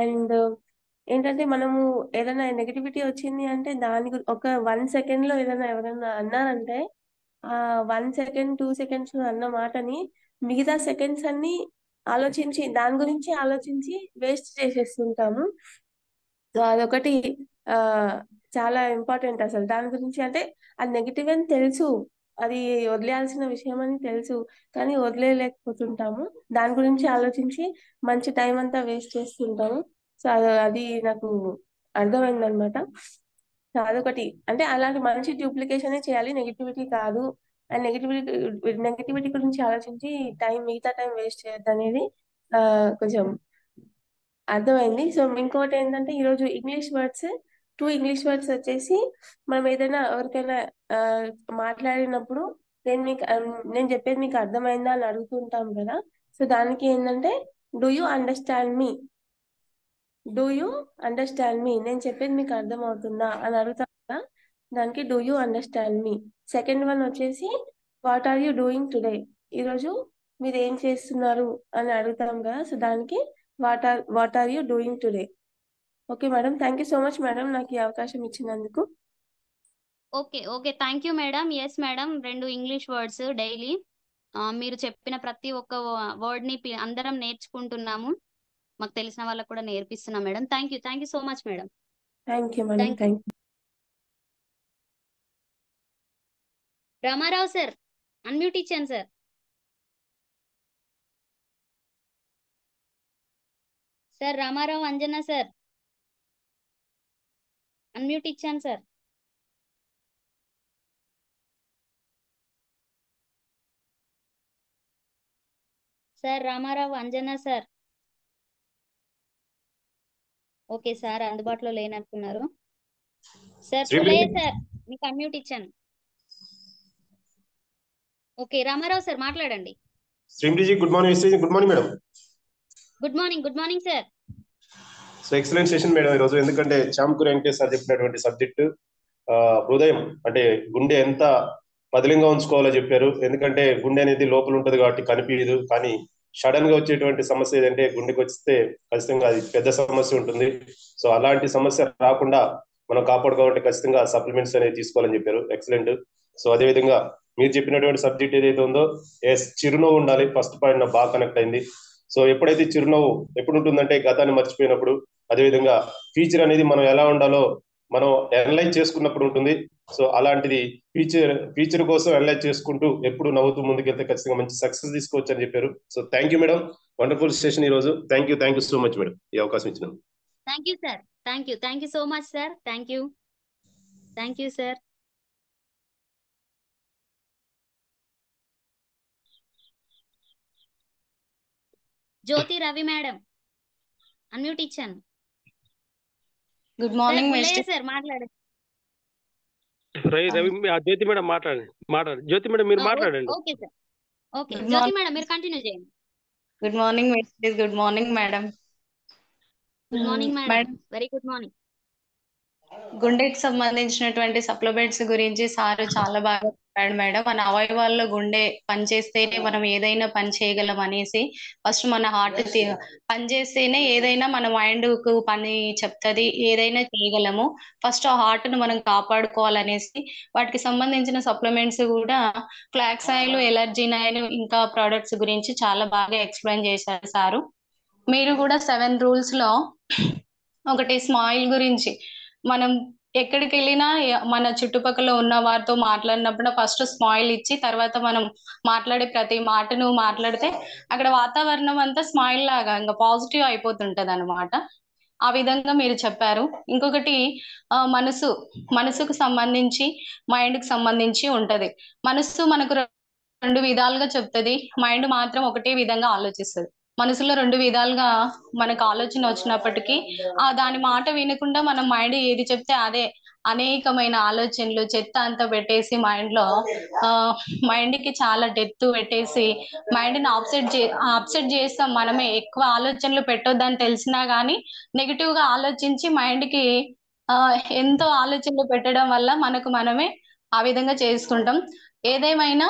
అండ్ ఏంటంటే మనము ఏదైనా నెగిటివిటీ వచ్చింది అంటే దాని ఒక 1 సెకండ్ లో ఏదైనా ఎవరైనా అన్నారంటే ఆ 1 సెకండ్ 2 సెకండ్స్ అన్న మాటని మిగతా సెకండ్స్ అన్ని ఆలోచించి దాని గురించి ఆలోచించి వేస్ట్ చేసేస్తుంటాము. సో అదొకటి ఆ చాలా ఇంపార్టెంట్. అసలు దాని గురించి అంటే అది నెగిటివ్ అని తెలుసు, అది వదిలేయాల్సిన విషయం అని తెలుసు, కానీ వదిలేయలేకపోతుంటాము. దాని గురించి ఆలోచించి మంచి టైం అంతా వేస్ట్ చేస్తుంటాము. సో అది నాకు అర్థమైంది అనమాట. సో అదొకటి అంటే అలాంటి మంచి డూప్లికేషన్ చేయాలి, నెగిటివిటీ కాదు. అండ్ నెగిటివిటీ గురించి ఆలోచించి మిగతా టైం వేస్ట్ చేయొద్దు అనేది కొంచెం అర్థమైంది. సో ఇంకోటి ఏంటంటే ఈరోజు ఇంగ్లీష్ వర్డ్స్ 2 ఇంగ్లీష్ వర్డ్స్ వచ్చేసి మనం ఏదైనా ఎవరికైనా మాట్లాడినప్పుడు నేను చెప్పేది మీకు అర్థమైందా అని అడుగుతుంటాం కదా. సో దానికి ఏంటంటే do you understand me, do you understand me, నేను చెప్పేది మీకు అర్థమవుతుందా అని అడుగుతాం కదా. దానికి do you understand me. Second one వచ్చేసి what are you doing today, ఈరోజు మీరు ఏం చేస్తున్నారు అని అడుగుతాం కదా. సో దానికి what are you doing today. Okay madam, thank you so much madam నాకు ఈ అవకాశం ఇచ్చినందుకు. Okay okay, thank you madam. Yes madam, 2 English words daily మీరు చెప్పిన ప్రతి ఒక్క వర్డ్ని అందరం నేర్చుకుంటున్నాము. మాకు తెలిసిన వాళ్ళకు కూడా నేర్పిస్తున్నాం madam. Thank you so much madam. Thank you madam. Thank you. Ramarao sir unmute ఇచ్చాను sir. Sir Ramarao Anjana sir unmute ఇచ్చాను sir. Sir Ramarao Anjana sir. Okay sir, అందుబాటులో లేనట్టున్నారు. సార్ పుల్లయ్య సార్ మీకు అన్మ్యూట్ ఇచ్చాను. ఓకే రామారావు సార్ మాట్లాడండి. శ్రీమతిజీ good morning. Good morning madam. Good morning sir. So excellent session madam ఈరోజు. ఎందుకంటే చామకూరి వెంకటేష్ సార్ చెప్పినటువంటి సబ్జెక్టు హృదయం అంటే గుండె ఎంత పదిలంగా ఉంచుకోవాలో చెప్పారు. ఎందుకంటే గుండె అనేది లోపల ఉంటుంది కాబట్టి కనిపించదు, కానీ సడన్ గా వచ్చేటువంటి సమస్య ఏదంటే గుండెకి వస్తే ఖచ్చితంగా అది పెద్ద సమస్య ఉంటుంది. సో అలాంటి సమస్య రాకుండా మనం కాపాడుకోవాలంటే ఖచ్చితంగా సప్లిమెంట్స్ అనేది తీసుకోవాలని చెప్పారు. ఎక్సలెంట్. సో అదేవిధంగా మీరు చెప్పినటువంటి సబ్జెక్ట్ ఏదైతే ఉందో చిరునవ్వు ఉండాలి. ఫస్ట్ పాయింట్ నాకు బాగా కనెక్ట్ అయింది. సో ఎప్పుడైతే చిరునవ్వు ఎప్పుడు ఉంటుందంటే గతాన్ని మర్చిపోయినప్పుడు, అదేవిధంగా ఫ్యూచర్ అనేది మనం ఎలా ఉండాలో మనం అనలైజ్ చేసుకున్నప్పుడు ఉంటుంది. సో అలాంటిది ఫ్యూచర్ కోసం అనలైజ్ చేసుకుంటూ ఎప్పుడు నవ్వుతూ ముందుకెళ్తే ఖచ్చితంగా మంచి సక్సెస్ తీసుకోవచ్చు అని చెప్పారు. So thank you madam, wonderful session ఈ రోజు. Thank you so much madam ఈ అవకాశం ఇచ్చినందుకు. Thank you sir. Thank you so much sir. Thank you sir. Jyothi Ravi madam unmute ఇచ్చాను. Good sir morning Pullaiah mister. Sir మాట్లాడండి. రవి జ్యోతి మేడం మాట్లాడండి. జ్యోతి మేడం మీరు మాట్లాడండి. Okay sir. Okay good Jyothi morning. Madam మీరు continue చేయండి. Good morning mister. Good morning madam. Good morning madam. Madam, very good morning. గుండెకి సంబంధించినటువంటి supplements గురించి సార్ చాలా బాగా చెప్పాడు మేడం. మన అవయవాల్లో గుండె పనిచేస్తేనే మనం ఏదైనా పని చేయగలం అనేసి. ఫస్ట్ మన హార్ట్ పనిచేస్తేనే ఏదైనా మన మైండ్ కు పని చెప్తుంది, ఏదైనా చేయగలము. ఫస్ట్ ఆ హార్ట్ ను మనం కాపాడుకోవాలనేసి వాటికి సంబంధించిన సప్లిమెంట్స్ కూడా ఫ్లాక్స్ ఆయిల్, ఎలర్జీ ఆయిల్ ఇంకా ప్రొడక్ట్స్ గురించి చాలా బాగా ఎక్స్ప్లెయిన్ చేశారు సారు. మీరు కూడా 7 రూల్స్ లో ఒకటి స్మైల్ గురించి, మనం ఎక్కడికి వెళ్ళినా మన చుట్టుపక్కల ఉన్న వారితో మాట్లాడినప్పుడు ఫస్ట్ స్మైల్ ఇచ్చి తర్వాత మనం మాట్లాడే ప్రతి మాటను మాట్లాడితే అక్కడ వాతావరణం అంతా స్మైల్ లాగా ఇంకా పాజిటివ్ అయిపోతుంటది అనమాట. ఆ విధంగా మీరు చెప్పారు. ఇంకొకటి మనసుకు సంబంధించి మైండ్ కి సంబంధించి ఉంటది. మనసు మనకు 2 విధాలుగా చెప్తుంది, మైండ్ మాత్రం ఒకటే విధంగా ఆలోచిస్తుంది. మనసులో 2 విధాలుగా మనకు ఆలోచన వచ్చినప్పటికీ దాని మాట వినకుండా మనం మైండ్ ఏది చెప్తే అదే అనేకమైన ఆలోచనలు చెత్త అంతా పెట్టేసి మైండ్ కి చాలా డెప్త్ పెట్టేసి మైండ్ ని అప్సెట్ చేస్తాం. మనమే ఎక్కువ ఆలోచనలు పెట్టొద్దని తెలిసినా గానీ నెగిటివ్ గా ఆలోచించి మైండ్ కి ఎంతో ఆలోచనలు పెట్టడం వల్ల మనమే ఆ విధంగా చేసుకుంటాం. ఏదేమైనా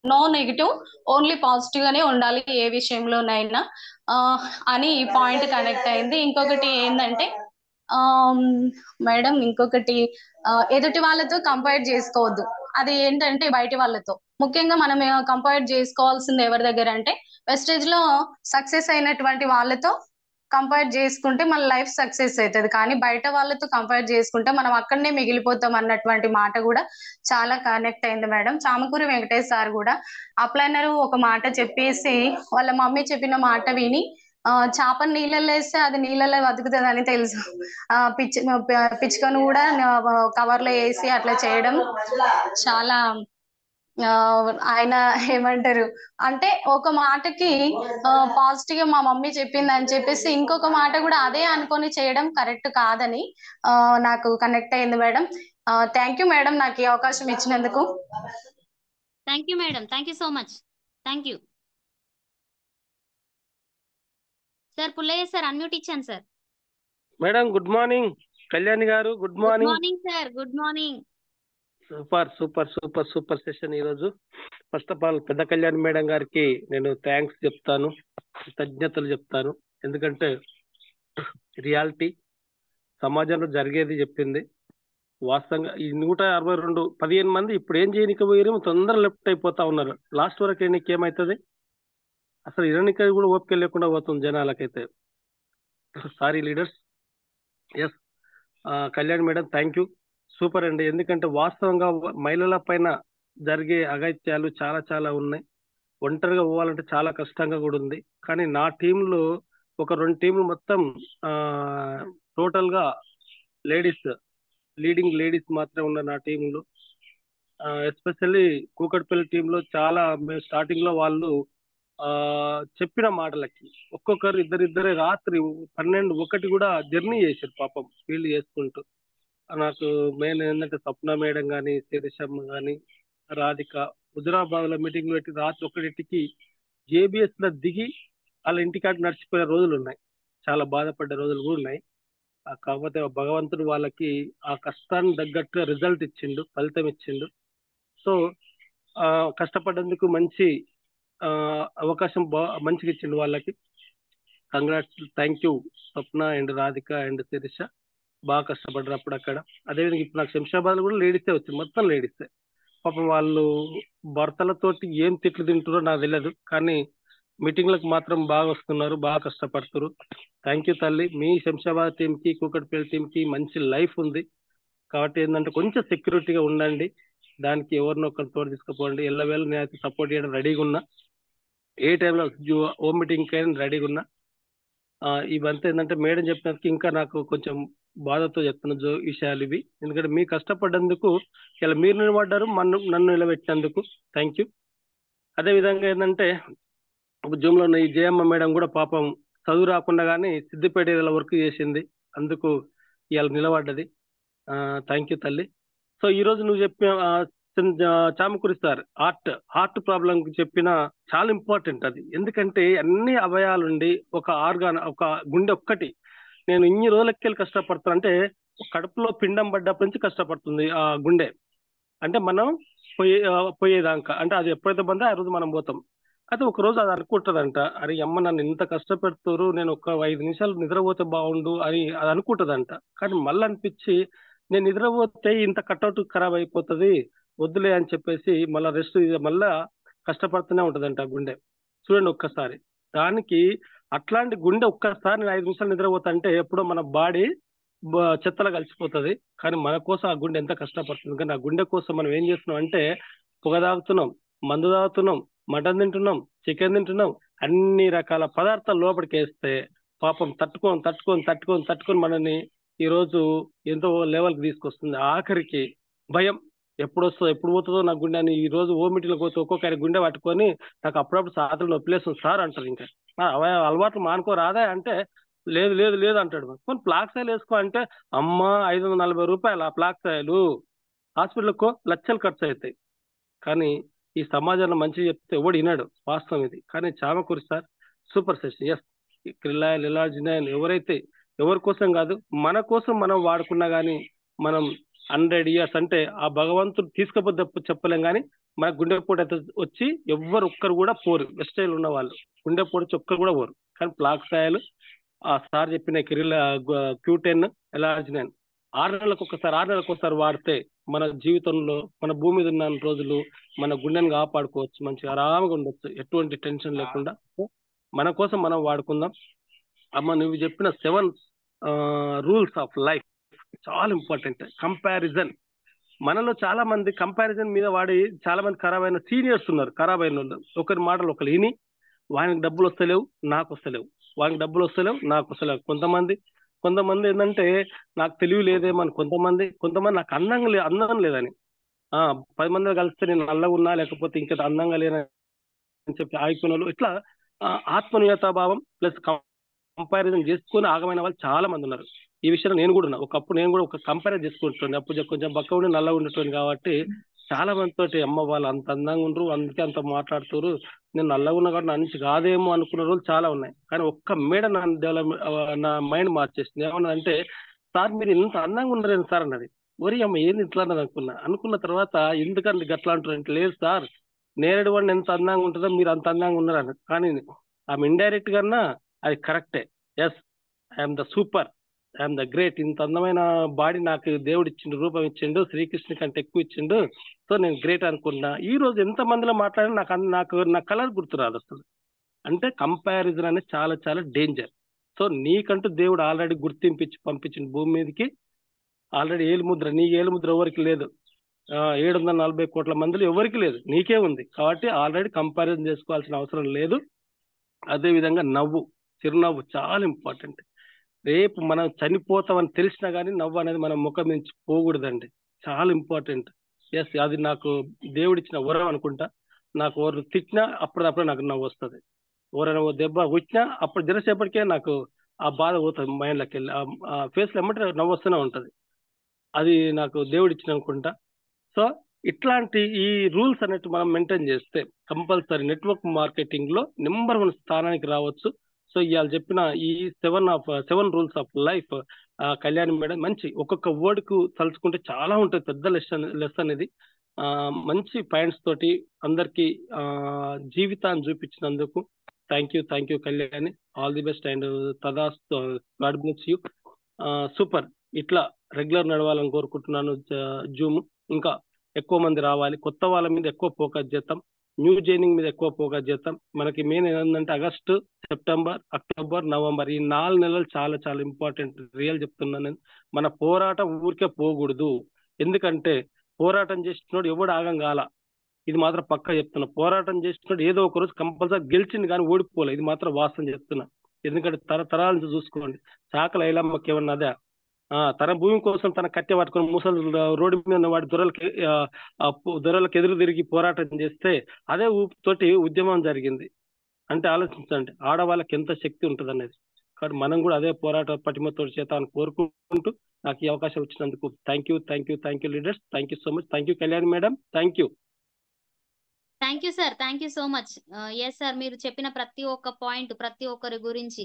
నో నెగిటివ్, ఓన్లీ పాజిటివ్ గానే ఉండాలి ఏ విషయంలోనైనా అని ఈ పాయింట్ కనెక్ట్ అయింది. ఇంకొకటి ఏంటంటే మేడం, ఇంకొకటి ఎదుటి వాళ్ళతో కంపేర్ చేసుకోవద్దు. అది ఏంటంటే బయటి వాళ్ళతో ముఖ్యంగా మనం కంపేర్ చేసుకోవాల్సింది ఎవరి దగ్గర అంటే వెస్టేజ్ లో సక్సెస్ అయినటువంటి వాళ్ళతో కంపేర్ చేసుకుంటే మన లైఫ్ సక్సెస్ అవుతుంది. కానీ బయట వాళ్ళతో కంపేర్ చేసుకుంటే మనం అక్కడనే మిగిలిపోతాం అన్నటువంటి మాట కూడా చాలా కనెక్ట్ అయింది మేడం. చామకూరి వెంకటేష్ సార్ కూడా అప్లైనర్ ఒక మాట చెప్పేసి వాళ్ళ మమ్మీ చెప్పిన మాట విని చేపను నీళ్ళలో వేస్తే అది నీళ్ళలో బతుకుతుంది అని తెలుసు, పిచ్చుకను కూడా కవర్ లో వేసి అట్లా చేయడం చాలా ఆయన ఏమంటారు అంటే ఒక మాటకి పాజిటివ్ గా మా మమ్మీ చెప్పింది అని చెప్పేసి ఇంకొక మాట కూడా అదే అనుకొని చేయడం కరెక్ట్ కాదని నాకు కనెక్ట్ అయింది మేడం. థ్యాంక్ యూ మేడం నాకు ఈ అవకాశం ఇచ్చినందుకు. Thank you madam. Thank you so much. Thank you sir. Pullaiah sir unmute ఇచ్చాను sir. Madam good morning. Kalyani garu good good morning. Morning sir. Good morning. Super super super super session ఈరోజు. First of all పెద్ద Kalyani madam గారికి నేను thanks చెప్తాను, కృతజ్ఞతలు చెప్తాను. ఎందుకంటే reality సమాజంలో జరిగేది చెప్పింది. వాస్తవంగా ఈ 162 15 మంది ఇప్పుడు ఏం చేయనికపోయారు, తొందర లెఫ్ట్ అయిపోతా ఉన్నారు. లాస్ట్ వరకు ఎన్నిక ఏమవుతుంది అసలు ఇరనిక కూడా ఓపిక లేకుండా పోతుంది జనాలకైతే. Sorry leaders. Yes Kalyan madam thank you, super అండి. ఎందుకంటే వాస్తవంగా మహిళల పైన జరిగే అఘాయిత్యాలు చాలా చాలా ఉన్నాయి. ఒంటరిగా పోవాలంటే చాలా కష్టంగా కూడా ఉంది. కానీ నా టీంలో ఒక 2 టీంలు మొత్తం టోటల్ గా లేడీస్, లీడింగ్ లేడీస్ మాత్రమే ఉన్నారు నా టీంలో. ఎస్పెషల్లీ కూకట్పల్లి టీంలో చాలా స్టార్టింగ్ లో వాళ్ళు చెప్పిన మాటలకి ఒక్కొక్కరు ఇద్దరే రాత్రి 12, 1 కూడా జర్నీ చేశారు పాపం ఫీల్డ్ చేసుకుంటూ. నాకు మెయిన్ ఏంటంటే స్వప్న మేడం కానీ, శిరీషమ్మ కానీ, రాధిక హుజురాబాద్ లో మీటింగ్ పెట్టి రాత్రి 1కి జేబిఎస్ లో దిగి వాళ్ళ ఇంటికాడ నడిచిపోయిన రోజులు ఉన్నాయి. చాలా బాధపడ్డ రోజులు కూడా ఉన్నాయి. కాకపోతే భగవంతుడు వాళ్ళకి ఆ కష్టాన్ని తగ్గట్టుగా రిజల్ట్ ఇచ్చిండు, ఫలితం ఇచ్చిండు. సో కష్టపడ్డందుకు మంచి అవకాశం మంచిగా ఇచ్చిండు వాళ్ళకి. Congrats, thank you Swapna and Radhika and Sirisha. బాగా కష్టపడ్డారు అప్పుడు అక్కడ. అదేవిధంగా ఇప్పుడు నాకు శంషాబాద్ కూడా లేడీసే వచ్చింది, మొత్తం లేడీసే. పాపం వాళ్ళు భర్తలతోటి ఏం తిట్లు తింటారో నాకు తెలియదు, కానీ మీటింగ్లకు మాత్రం బాగా వస్తున్నారు, బాగా కష్టపడుతున్నారు. థ్యాంక్ యూ తల్లి. మీ శంషాబాద్ టీంకి, కూకట్పల్లి టీంకి మంచి లైఫ్ ఉంది కాబట్టి ఏంటంటే కొంచెం సెక్యూరిటీగా ఉండండి. దానికి ఎవరినో ఒకరిని తోడు తీసుకుపోండి. ఎల్లవేళ నేను సపోర్ట్ చేయడం రెడీగా ఉన్నా, ఏ టైంలో హోమ్ మీటింగ్ అయినా రెడీగా ఉన్నా. ఇవంతా ఏంటంటే మేడం చెప్పినందుకు ఇంకా నాకు కొంచెం బాధతో చెప్తున్న విషయాలు ఇవి. ఎందుకంటే మీరు కష్టపడ్డందుకు ఇలా మీరు నిలబడ్డారు, నన్ను నిలబెట్టినందుకు థ్యాంక్ యూ. అదే విధంగా ఏంటంటే జూమ్ లో ఉన్న ఈ జయమ్మ మేడం కూడా పాపం చదువు రాకుండా కానీ సిద్దిపేట ఏరియాలో వర్క్ చేసింది, అందుకు ఇవాళ నిలబడ్డది. థ్యాంక్ యూ తల్లి. సో ఈ రోజు నువ్వు చెప్పిన చామకూరి సార్ హార్ట్ ప్రాబ్లం చెప్పిన చాలా ఇంపార్టెంట్ అది. ఎందుకంటే అన్ని అవయాలుండి ఒక ఆర్గాన్, ఒక గుండె ఒక్కటి నేను ఇన్ని రోజులకెళ్ళి కష్టపడుతున్నా అంటే కడుపులో పిండం పడ్డప్పటి నుంచి కష్టపడుతుంది ఆ గుండె. అంటే మనం పోయేదాకా అంటే అది ఎప్పుడైతే బందో ఆ రోజు మనం పోతాం. అయితే ఒక రోజు అది అనుకుంటదంట, అరే అమ్మ నన్ను ఇంత కష్టపెడుతురు, నేను ఒక 5 నిమిషాలు నిద్రపోతే బాగుండు అని అది అనుకుంటదంట. కానీ మళ్ళీ అనిపించి నేను నిద్రపోతే ఇంత కట్అవుట్ ఖరాబ్ అయిపోతుంది వద్దులే అని చెప్పేసి మళ్ళీ రెస్ట్ మళ్ళా కష్టపడుతూనే ఉంటదంట గుండె. చూడండి ఒక్కసారి దానికి అట్లాంటి గుండె ఒక్కసారి నేను 5 నిమిషాలు నిద్రపోతా అంటే ఎప్పుడో మన బాడీ చెత్తలో కలిసిపోతుంది. కానీ మన కోసం ఆ గుండె ఎంత కష్టపడుతుంది. కానీ ఆ గుండె కోసం మనం ఏం చేస్తున్నాం అంటే పొగ తాగుతున్నాం, మందు తాగుతున్నాం, మటన్ తింటున్నాం, చికెన్ తింటున్నాం, అన్ని రకాల పదార్థాలు లోపలికి వేస్తే పాపం తట్టుకొని మనని ఈ రోజు ఎంతో లెవెల్కి తీసుకొస్తుంది. ఆఖరికి భయం ఎప్పుడు పోతుందో నా గుండె అని. ఈ రోజు ఓమిటిలో పోతే ఒక్కొక్కరి గుండె పట్టుకొని నాకు అప్పుడప్పుడు సాధలు నొప్పిలేస్తుంది సార్ అంటారు. ఇంకా అలవాట్లు మానుకోరాదా అంటే లేదు అంటాడు. కొన్ని ప్లాక్స్ ఆయిల్ వేసుకో అంటే అమ్మ 540 రూపాయలు ఆ ప్లాక్స్ ఆయిల్, హాస్పిటల్కో లక్షలు ఖర్చు అవుతాయి. కానీ ఈ సమాజంలో మంచిగా చెప్తే ఎవడు వినాడు, వాస్తవం ఇది. కానీ Chamakuri sir super session. Yes క్రిలాయల్ ఎలాజినైన్ ఎవరైతే ఎవరి కోసం కాదు మన కోసం మనం వాడుకున్నా కానీ మనం 100 years అంటే ఆ భగవంతుడు తీసుకపోతే చెప్పలేం. కానీ మన గుండెపోటు అయితే వచ్చి ఎవ్వరు ఒక్కరు కూడా పోరు, వెస్టైల్ ఉన్న వాళ్ళు గుండెపోటు వచ్చి ఒక్కరు కూడా పోరు. కానీ ప్లాక్స్ ఆయిల్ ఆ సార్ చెప్పిన Q10 ఎలాజినైన్ 6 నెలలకు ఒకసారి వాడితే మన జీవితంలో మన భూమి మీద ఉన్న రోజులు మన గుండెని కాపాడుకోవచ్చు, మంచిగా ఆరాముగా ఉండొచ్చు, ఎటువంటి టెన్షన్ లేకుండా. మన కోసం మనం వాడుకుందాం. అమ్మ నువ్వు చెప్పిన 7 రూల్స్ ఆఫ్ లైఫ్ చాలా ఇంపార్టెంట్. కంపారిజన్ మనలో చాలా మంది కంపారిజన్ మీద వాడి చాలా మంది ఖరాబ్ అయిన సీనియర్స్ ఉన్నారు. ఖరాబ్ అయిన వాళ్ళు ఒకరి మాటలు ఒకరు విని వానికి డబ్బులు వస్తలేవు నాకు వస్తలేవు, వానికి డబ్బులు వస్తలేవు నాకు వస్తలేవు. కొంతమంది ఏంటంటే నాకు తెలివి లేదేమని, కొంతమంది నాకు అందం లేదని 10 మంది కలిస్తే నేను నల్లగా ఉన్నా లేకపోతే ఇంకా అందంగా లేనని చెప్పి ఆగిపోయిన వాళ్ళు. ఇట్లా ఆత్మనియతాభావం ప్లస్ కంపారిజన్ చేసుకుని ఆగమైన వాళ్ళు చాలా మంది ఉన్నారు. ఈ విషయంలో నేను కూడా ఉన్నా. ఒకప్పుడు నేను కూడా ఒక కంపారిజన్ చేసుకుంటున్నాను. అప్పుడు కొంచెం బక్క ఉండి నల్లగా ఉండేటోని కాబట్టి చాలా మందితోటి అమ్మ వాళ్ళు అంత అందంగా ఉండరు అందుకే అంత మాట్లాడుతారు, నేను నల్లగా ఉన్నా కాబట్టి నా నుంచి కాదేమో అనుకున్న రోజులు చాలా ఉన్నాయి. కానీ ఒక్క మేడ నా మైండ్ మార్చేసింది. ఏమన్నా అంటే సార్ మీరు ఇంత అందంగా ఉన్నారేంటి సార్ అన్నది. ఒరి అమ్మ ఏంది ఇట్లా అన్నది అనుకున్న తర్వాత ఎందుకంటే గట్లా అంటారు అంటే లేదు సార్ నేరేడు వాడిని ఎంత అందంగా ఉంటుందో మీరు అంత అందంగా ఉన్నారు అన్నది. కానీ ఆమె ఇండైరెక్ట్ గా అది కరెక్టే. Yes I'm the super, I'm the great, ఇంత అందమైన బాడీ నాకు దేవుడు ఇచ్చిండు, రూపం ఇచ్చిండు, శ్రీకృష్ణ కంటే ఎక్కువ ఇచ్చిండు, సో నేను గ్రేట్ అనుకున్నా. ఈ రోజు ఎంత మందిలో మాట్లాడినా నాకు నా కలర్ గుర్తురాదు అసలు. అంటే కంపారిజన్ అనేది చాలా చాలా డేంజర్. సో నీకంటూ దేవుడు ఆల్రెడీ గుర్తింపించి పంపించింది భూమి మీదకి. ఆల్రెడీ ఏలుముద్ర, నీ ఏలుముద్ర ఎవరికి లేదు, 740 కోట్ల మందిలో ఎవరికి లేదు, నీకే ఉంది. కాబట్టి ఆల్రెడీ కంపారిజన్ చేసుకోవాల్సిన అవసరం లేదు. అదే విధంగా చిరునవ్వు చాలా ఇంపార్టెంట్. రేపు మనం చనిపోతామని తెలిసినా కానీ నవ్వు అనేది మన ముఖం నుంచి పోకూడదండి, చాలా ఇంపార్టెంట్. ఎస్ అది నాకు దేవుడిచ్చిన వరం అనుకుంటా. నాకు ఎవరు తిట్టినా అప్పుడప్పుడే నాకు నవ్వు వస్తుంది, ఎవరైనా దెబ్బ వచ్చినా అప్పుడు జరసేపటికే నాకు ఆ బాధ పోతుంది మైండ్లోకి వెళ్ళి, ఆ ఫేస్లో ఎమ్మటే నవ్వు వస్తూనే ఉంటుంది. అది నాకు దేవుడిచ్చిన అనుకుంటా. సో ఇట్లాంటి ఈ రూల్స్ అనేవి మనం మెయింటైన్ చేస్తే కంపల్సరీ నెట్వర్క్ మార్కెటింగ్ లో నెంబర్ 1 స్థానానికి రావచ్చు. సో ఇవాళ చెప్పిన ఈ 7 rules of life Kalyani madam మంచి ఒక్కొక్క వర్డ్ కు తలుచుకుంటే చాలా ఉంటుంది, పెద్ద లెసన్ ఇది. మంచి పాయింట్స్ తోటి అందరికి జీవితాన్ని చూపించినందుకు thank you Kalyani. All the best and తదాస్తు, గాడ్ బ్లెస్ యూ. సూపర్, ఇట్లా రెగ్యులర్ నడవాలని కోరుకుంటున్నాను. జూమ్ ఇంకా ఎక్కువ మంది రావాలి, కొత్త వాళ్ళ మీద ఎక్కువ ఫోకస్ చేద్దాం, న్యూ జైనింగ్ మీద ఎక్కువ ఫోకస్ చేద్దాం. మనకి మెయిన్ ఏంటంటే ఆగస్టు, సెప్టెంబర్, అక్టోబర్, నవంబర్ ఈ 4 నెలలు చాలా చాలా ఇంపార్టెంట్. రియల్ చెప్తున్నాను, మన పోరాటం ఊరికే పోకూడదు. ఎందుకంటే పోరాటం చేసినోడు ఎవడు ఆగం కాల, ఇది మాత్రం పక్కా చెప్తున్నా. పోరాటం చేసినోడు ఏదో ఒక రోజు కంపల్సరీ గెలిచింది కానీ ఓడిపోలే, ఇది మాత్రం వాస్తవం చెప్తున్నా. ఎందుకంటే తరతరాల నుంచి చూసుకోండి, చాకల ఐలమ్మకి ఏమన్నా అదే తన భూమి కోసం తన కట్టె పట్టుకొని ముసలు రోడ్డు మీద ఉన్న వాడి దొరలకు ఎదురు తిరిగి పోరాటం చేస్తే అదే ఊపుతోటి ఉద్యమం జరిగింది. అంటే ఆలోచించండి ఆడవాళ్ళకి ఎంత శక్తి ఉంటుంది అనేది. కాబట్టి మనం కూడా అదే పోరాట పటిమతో చేతాన్ని కోరుకుంటూ నాకు ఈ అవకాశం ఇచ్చినందుకు thank you leaders. Thank you so much. Thank you Kalyani madam. Thank you. Thank you sir. Thank you so much. Yes sir, మీరు చెప్పిన ప్రతి ఒక్క పాయింట్, ప్రతి ఒక్కరి గురించి,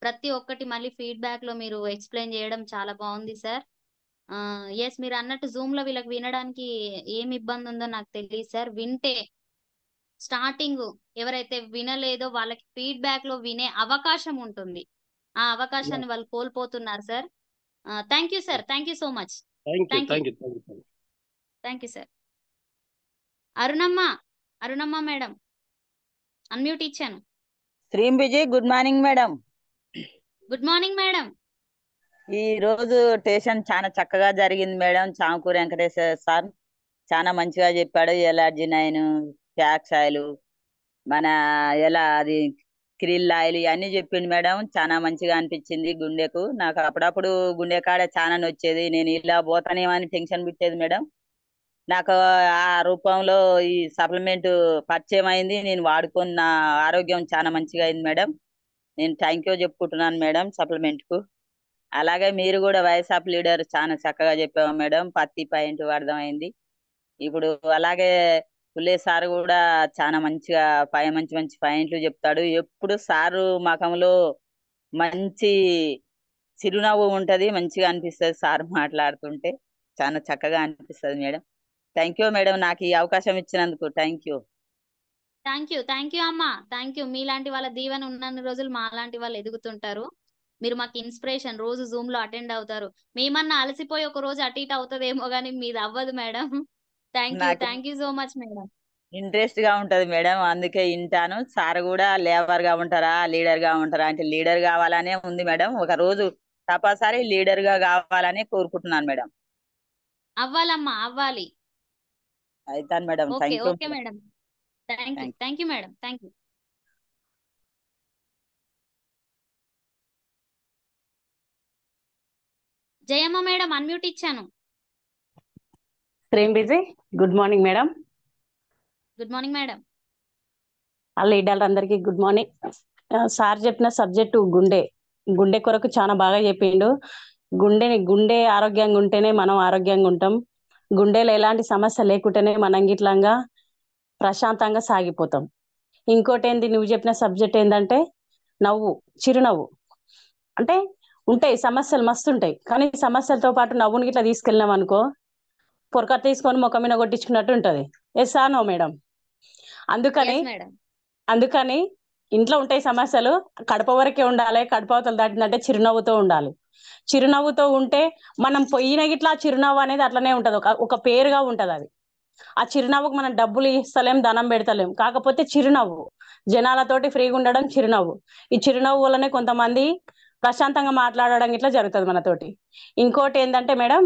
ప్రతి ఒక్కటి మళ్ళీ ఫీడ్బ్యాక్ లో మీరు ఎక్స్ప్లెయిన్ చేయడం చాలా బాగుంది సార్. ఎస్, మీరు అన్నట్టు జూమ్ లో వీళ్ళకి వినడానికి ఏం ఇబ్బంది ఉందో నాకు తెలియదు సార్. వింటే స్టార్టింగ్ ఎవరైతే వినలేదో వాళ్ళకి ఫీడ్బ్యాక్ లో వినే అవకాశం ఉంటుంది. ఆ అవకాశాన్ని వాళ్ళు కోల్పోతున్నారు సార్. Thank you sir. Thank you so much. Thank you sir. Arunamma madam, unmute ఇచ్చాను. శ్రీంబిజీ, good morning madam. Good morning madam. ఈ రోజు స్టేషన్ చాలా చక్కగా జరిగింది మేడం. చామకూరు వెంకటేశ్వర సార్ చాలా మంచిగా చెప్పాడు. ఎలర్జీ 9 ఫ్యాక్స్ ఆయిల్, మన ఎలా అది క్రిల్ ఆయిల్ ఇవన్నీ చెప్పిండు మేడం. చాలా మంచిగా అనిపించింది గుండెకు. నాకు అప్పుడప్పుడు గుండె కాడ చాలా నొచ్చేది. నేను ఇలా పోతానేమని టెన్షన్ పెట్టేది మేడం. నాకు ఆ రూపంలో ఈ సప్లిమెంట్ పరిచయం అయింది. నేను వాడుకున్న నా ఆరోగ్యం చాలా మంచిగా అయింది మేడం. నేను థ్యాంక్ యూ చెప్పుకుంటున్నాను మేడం సప్లిమెంట్ కు. అలాగే మీరు కూడా వాయిస్ ఆఫ్ లీడర్ చాలా చక్కగా చెప్పాము మేడం. ప్రతి పాయింట్ అర్థమైంది. ఇప్పుడు అలాగే పుల్లే సార్ కూడా చాలా మంచిగా మంచి మంచి పాయింట్లు చెప్తాడు. ఎప్పుడు సారు ముఖంలో మంచి చిరునవ్వు ఉంటది. మంచిగా అనిపిస్తుంది సార్ మాట్లాడుతుంటే. చాలా చక్కగా అనిపిస్తుంది మేడం. థ్యాంక్ యూ మేడం, నాకు ఈ అవకాశం ఇచ్చినందుకు థ్యాంక్ యూ. థ్యాంక్ యూ అమ్మా. Thank you. మీలాంటి వాళ్ళ దీవెన ఉన్నన్ని రోజులు మా లాంటి వాళ్ళు ఎదుగుతుంటారు. మీరు మాకు ఇన్స్పిరేషన్. రోజు జూమ్ లో అటెండ్ అవుతారు. మేమన్నా అలసిపోయి ఒక రోజు అటు ఇటు అవుతుందేమో కానీ మీది అవ్వదు madam. Thank you so much madam. Interest గా ఉంటది మేడం, అందుకే వింటాను. సార్ కూడా లేబర్ గా ఉంటారా లీడర్ గా ఉంటారా అంటే లీడర్ కావాలనే ఉంది మేడం. ఒక రోజు తప్పనిసరి లీడర్ గా కావాలని కోరుకుంటున్నాను మేడం. అవ్వాలమ్మా, అవ్వాలి. అయితాను madam. Okay thank you okay madam. Thank you madam. Thank you. Jayamma madam, unmute ఇచ్చాను. శ్రీంబిజీ, good morning madam. Good morning madam. ఆ లీడర్ అందరికి గుడ్ మార్నింగ్. సార్ చెప్పిన సబ్జెక్టు గుండె కొరకు చాలా బాగా చెప్పిండు. గుండె ఆరోగ్యంగా ఉంటేనే మనం ఆరోగ్యంగా ఉంటాం. గుండెలో ఎలాంటి సమస్య లేకుంటేనే మనం గిట్లంగా ప్రశాంతంగా సాగిపోతాం. ఇంకోటి ఏంది, నువ్వు చెప్పిన సబ్జెక్ట్ ఏంటంటే చిరునవ్వు. అంటే ఉంటాయి సమస్యలు మస్తు ఉంటాయి, కానీ సమస్యలతో పాటు నవ్వుని గిట్లా తీసుకెళ్ళినాం అనుకో పొరక తీసుకొని ముఖం మీద కొట్టించుకున్నట్టు ఉంటది. Yes or no madam? అందుకని ఇంట్లో ఉంటాయి సమస్యలు, కడప వరకే ఉండాలి. కడప అవతలు దాటిందంటే చిరునవ్వుతో ఉండాలి. చిరునవ్వుతో ఉంటే మనం పోయిన గిట్లా చిరునవ్వు అనేది అట్లనే ఉంటది, ఒక పేరుగా ఉంటది అది. ఆ చిరునవ్వుకు మనం డబ్బులు ఇస్తలేం, ధనం పెడతలేం. కాకపోతే చిరునవ్వు, జనాలతోటి ఫ్రీగా ఉండడం చిరునవ్వు. ఈ చిరునవ్వు వల్లనే కొంతమంది ప్రశాంతంగా మాట్లాడడం ఇట్లా జరుగుతుంది మనతోటి. ఇంకోటి ఏంటంటే మేడం,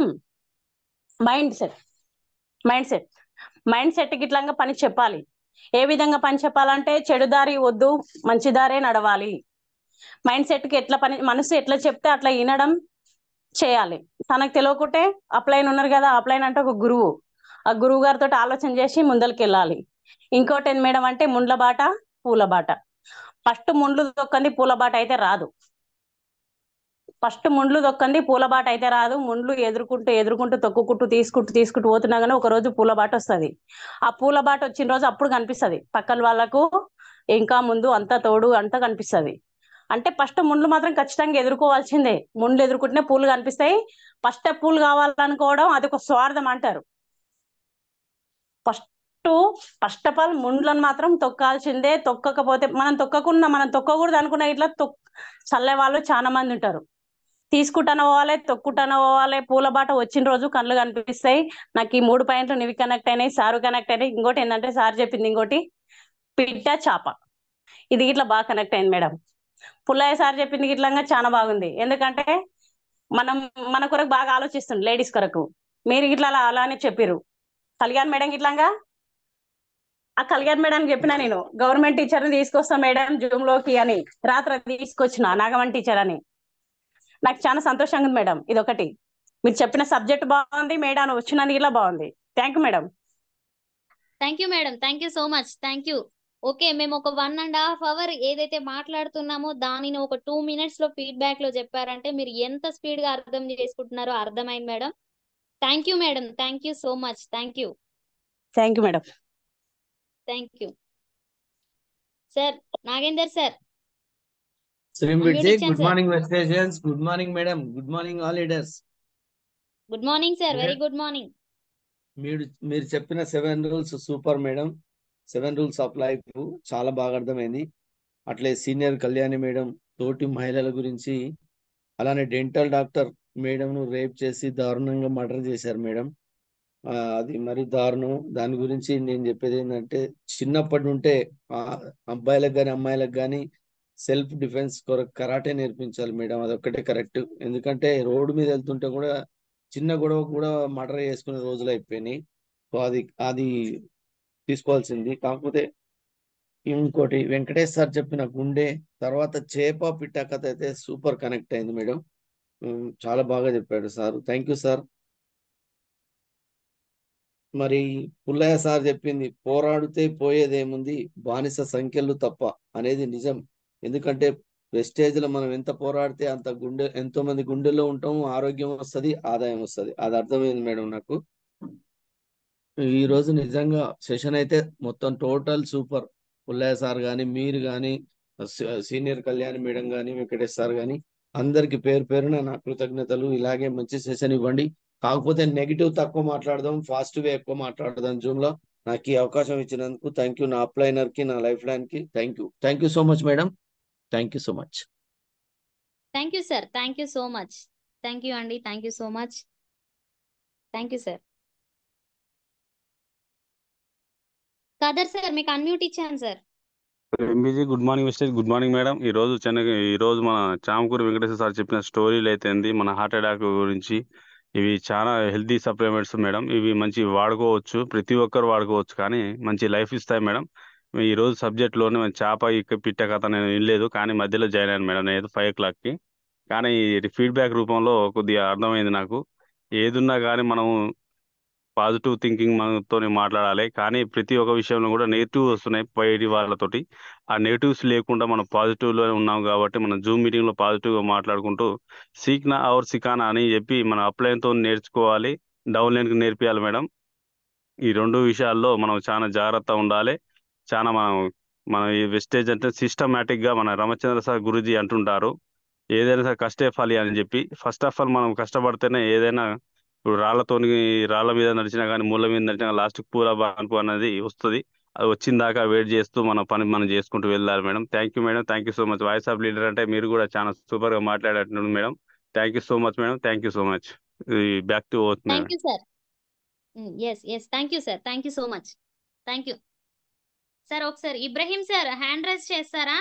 మైండ్ సెట్ గిట్లంగా పని చెప్పాలి. ఏ విధంగా పని చెప్పాలంటే చెడు దారి వద్దు, మంచి దారే నడవాలి. మైండ్ సెట్ కి ఎట్లా మనసు ఎట్లా చెప్తే అట్లా వినడం చేయాలి. తనకు తెలియకుంటే అప్లైన్ ఉన్నారు కదా, అప్లైన్ అంటే ఒక గురువు. ఆ గురువు గారితో ఆలోచన చేసి ముందరికి వెళ్ళాలి. ఇంకోటి ఏంది మేడం అంటే ముండ్ల బాట పూల బాట. ఫస్ట్ ముండ్లు దొక్కంది పూల బాట అయితే రాదు. ముండ్లు ఎదుర్కొంటూ తొక్కుకుంటూ తీసుకుంటూ పోతున్నా కానీ ఒక రోజు పూల బాట వస్తుంది. ఆ పూల బాట వచ్చిన రోజు అప్పుడు కనిపిస్తుంది పక్కన వాళ్ళకు, ఇంకా ముందు అంతా తోడు అంతా కనిపిస్తుంది. అంటే ఫస్ట్ ముండ్లు మాత్రం ఖచ్చితంగా ఎదుర్కోవాల్సిందే. ముండ్లు ఎదుర్కొంటేనే పూలు కనిపిస్తాయి. ఫస్ట్ పూలు కావాలనుకోవడం అది ఒక స్వార్థం అంటారు. ఫస్ట్ ఆఫ్ ఆల్ ముండ్లను మాత్రం తొక్కాల్సిందే. తొక్కకపోతే మనం తొక్కకూడదు అనుకున్న ఇట్లా చల్లే వాళ్ళు చాలా మంది ఉంటారు. తీసుకుంటాను పోవాలి, తొక్కుంటాను పోవాలి. పూల బాట వచ్చిన రోజు కళ్ళు కనిపిస్తాయి. నాకు ఈ 3 పాయింట్లు నీవి కనెక్ట్ అయినాయి, సారు కనెక్ట్ అయినాయి. ఇంకోటి ఏంటంటే సార్ చెప్పింది ఇంకోటి, పిట్ట చాప, ఇది ఇట్లా బాగా కనెక్ట్ అయింది మేడం. పుల్లయ్య సార్ చెప్పింది ఇట్లా చాలా బాగుంది. ఎందుకంటే మన కొరకు బాగా ఆలోచిస్తుంది, లేడీస్ కొరకు. మీరు ఇట్లా అలానే చెప్పారు. కళ్యాణ్ మేడం ఇట్లాగా, ఆ కళ్యాణ్ మేడం చెప్పిన నేను గవర్నమెంట్ టీచర్ని తీసుకొస్తా మేడం జూమ్ లోకి అని, రాత్రి తీసుకొచ్చిన నాగమణి టీచర్ అని. నాకు చాలా సంతోషంగా ఉంది మేడం. ఇది ఒకటి మీరు చెప్పిన సబ్జెక్ట్ బాగుంది మేడం, వచ్చినందుకు ఇలా బాగుంది. Thank you madam. Thank you madam, thank you so much, thank you. Okay, మేము ఒక 1.5 అవర్ ఏదైతే మాట్లాడుతున్నామో దానిని ఒక 2 minutes లో ఫీడ్బ్యాక్ లో చెప్పారంటే మీరు ఎంత స్పీడ్ గా అర్థం చేసుకుంటున్నారో అర్థమైంది madam. Thank you madam, thank you so much, thank you. Thank you madam. Thank you sir. Nagender sir Srimbirji, unmute ఇచ్చాను good sir. morning, West Asians. Good morning, madam. Good morning, all leaders. Good morning sir, very good morning. మీరు చెప్పిన 7 rules super madam. 7 rules of life చాలా బాగా అర్థమైంది. అట్లే senior Kalyani madam తోటి మహిళల గురించి, అలానే డెంటల్ డాక్టర్ మేడంను రేప్ చేసి దారుణంగా మర్డర్ చేశారు మేడం. అది మరి దారుణం. దాని గురించి నేను చెప్పేది ఏంటంటే చిన్నప్పటి నుంటే అబ్బాయిలకు కానీ అమ్మాయిలకు కానీ సెల్ఫ్ డిఫెన్స్ కొరకు కరాటే నేర్పించాలి మేడం. అదొక్కటే కరెక్ట్. ఎందుకంటే రోడ్డు మీద వెళ్తుంటే కూడా చిన్న గొడవ కూడా మర్డర్ చేసుకునే రోజులు అయిపోయినాయి. సో అది తీసుకోవాల్సింది. కాకపోతే ఇంకోటి వెంకటేష్ సార్ చెప్పిన గుండె తర్వాత చేప పిట్ట కథ అయితే సూపర్ కనెక్ట్ అయింది మేడం. చాలా బాగా చెప్పాడు సార్. Thank you sir. మరి పుల్లయ్య సార్ చెప్పింది పోరాడితే పోయేదేముంది బానిస సంఖ్యలు తప్ప అనేది నిజం. ఎందుకంటే వెస్టేజ్ లో మనం ఎంత పోరాడితే అంత ఎంతో మంది గుండెల్లో ఉంటాము, ఆరోగ్యం వస్తుంది, ఆదాయం వస్తుంది. అది అర్థమైంది మేడం నాకు. ఈ రోజు నిజంగా సెషన్ అయితే మొత్తం టోటల్ సూపర్. పుల్లయ్య సార్ కానీ, మీరు కానీ, సీనియర్ కళ్యాణి మేడం కానీ, వెంకటేష్ సార్ కానీ, అందరికి పేరు పేరున నా కృతజ్ఞతలు. ఇలాగే మంచి సెషన్ ఇవ్వండి. కాకపోతే నెగిటివ్ తక్కువ మాట్లాడదాం, పాజిటివ్ ఎక్కువ మాట్లాడదాం జూమ్ లో. నాకు ఈ అవకాశం ఇచ్చినందుకు థ్యాంక్ యూ. నా అప్లైనర్ కి, నా లైఫ్ లైన్ కి thank you. Thank you so much madam. Thank you so much. Thank you sir, thank you so much. Thank you అండి, thank you so much. Thank you sir. Khader sir మీకు unmute ఇచ్చాను sir. ఎంబీజీ good morning wastage. Good morning madam. ఈ రోజు మన Chamakuri Venkateswara sir చెప్పిన స్టోరీలు అయితే మన హార్ట్ అటాక్ గురించి, ఇవి చాలా హెల్తీ సప్లిమెంట్స్ మేడం. ఇవి మంచి వాడుకోవచ్చు, ప్రతి ఒక్కరు వాడుకోవచ్చు, కానీ మంచి లైఫ్ ఇస్తాయి మేడం. ఈ రోజు సబ్జెక్ట్ లోనే చేప పిట్ట కథ నేను వినలేదు, కానీ మధ్యలో జాయిన్ అయ్యాను మేడం నేను 5 o'clockకి. కానీ ఫీడ్బ్యాక్ రూపంలో కొద్దిగా అర్థమైంది నాకు. ఏదున్నా కానీ మనం పాజిటివ్ థింకింగ్ మనతో మాట్లాడాలి, కానీ ప్రతి ఒక్క విషయంలో కూడా నెగిటివ్ వస్తున్నాయి బయటి వాళ్ళతోటి. ఆ నెగిటివ్స్ లేకుండా మనం పాజిటివ్ లో ఉన్నాం కాబట్టి మనం జూమ్ మీటింగ్ లో పాజిటివ్ గా మాట్లాడుకుంటూ సీక్నా ఆర్ సికానా అని చెప్పి మన అప్లైన్ తో నేర్చుకోవాలి, డౌన్ లైన్ కి నేర్పియాలి మేడం. ఈ 2 విషయాల్లో మనం చాలా జాగ్రత్త ఉండాలి. చాలా మన ఈ వెస్టేజ్ అంటే సిస్టమేటిక్ గా మన రామచంద్ర సార్ గురూజీ అంటుంటారు, ఏదైనా సరే కష్టే ఫలి అని చెప్పి. ఫస్ట్ ఆఫ్ ఆల్ మనం కష్టపడితేనే ఏదైనా, ఇప్పుడు రాళ్ళ మీద నడిచినా కానీ, ముళ్ళ మీద నడిచినా లాస్ట్ పూల బాన్పు అనేది వస్తుంది. అది వచ్చిన దాకా వెయిట్ చేస్తూ మన పని మనం చేసుకుంటూ వెళ్ళాలి madam. Thank you madam, thank you so much. Voice of leader అంటే మీరు కూడా చాలా సూపర్ గా మాట్లాడేటట్టు madam. Thank you so much madam, thank you so much. Back to oath madam. Thank you sir. Yes thank you sir, thank you so much, thank you sir. ఒకసారి Ibrahim sir hand raise చేస్తారా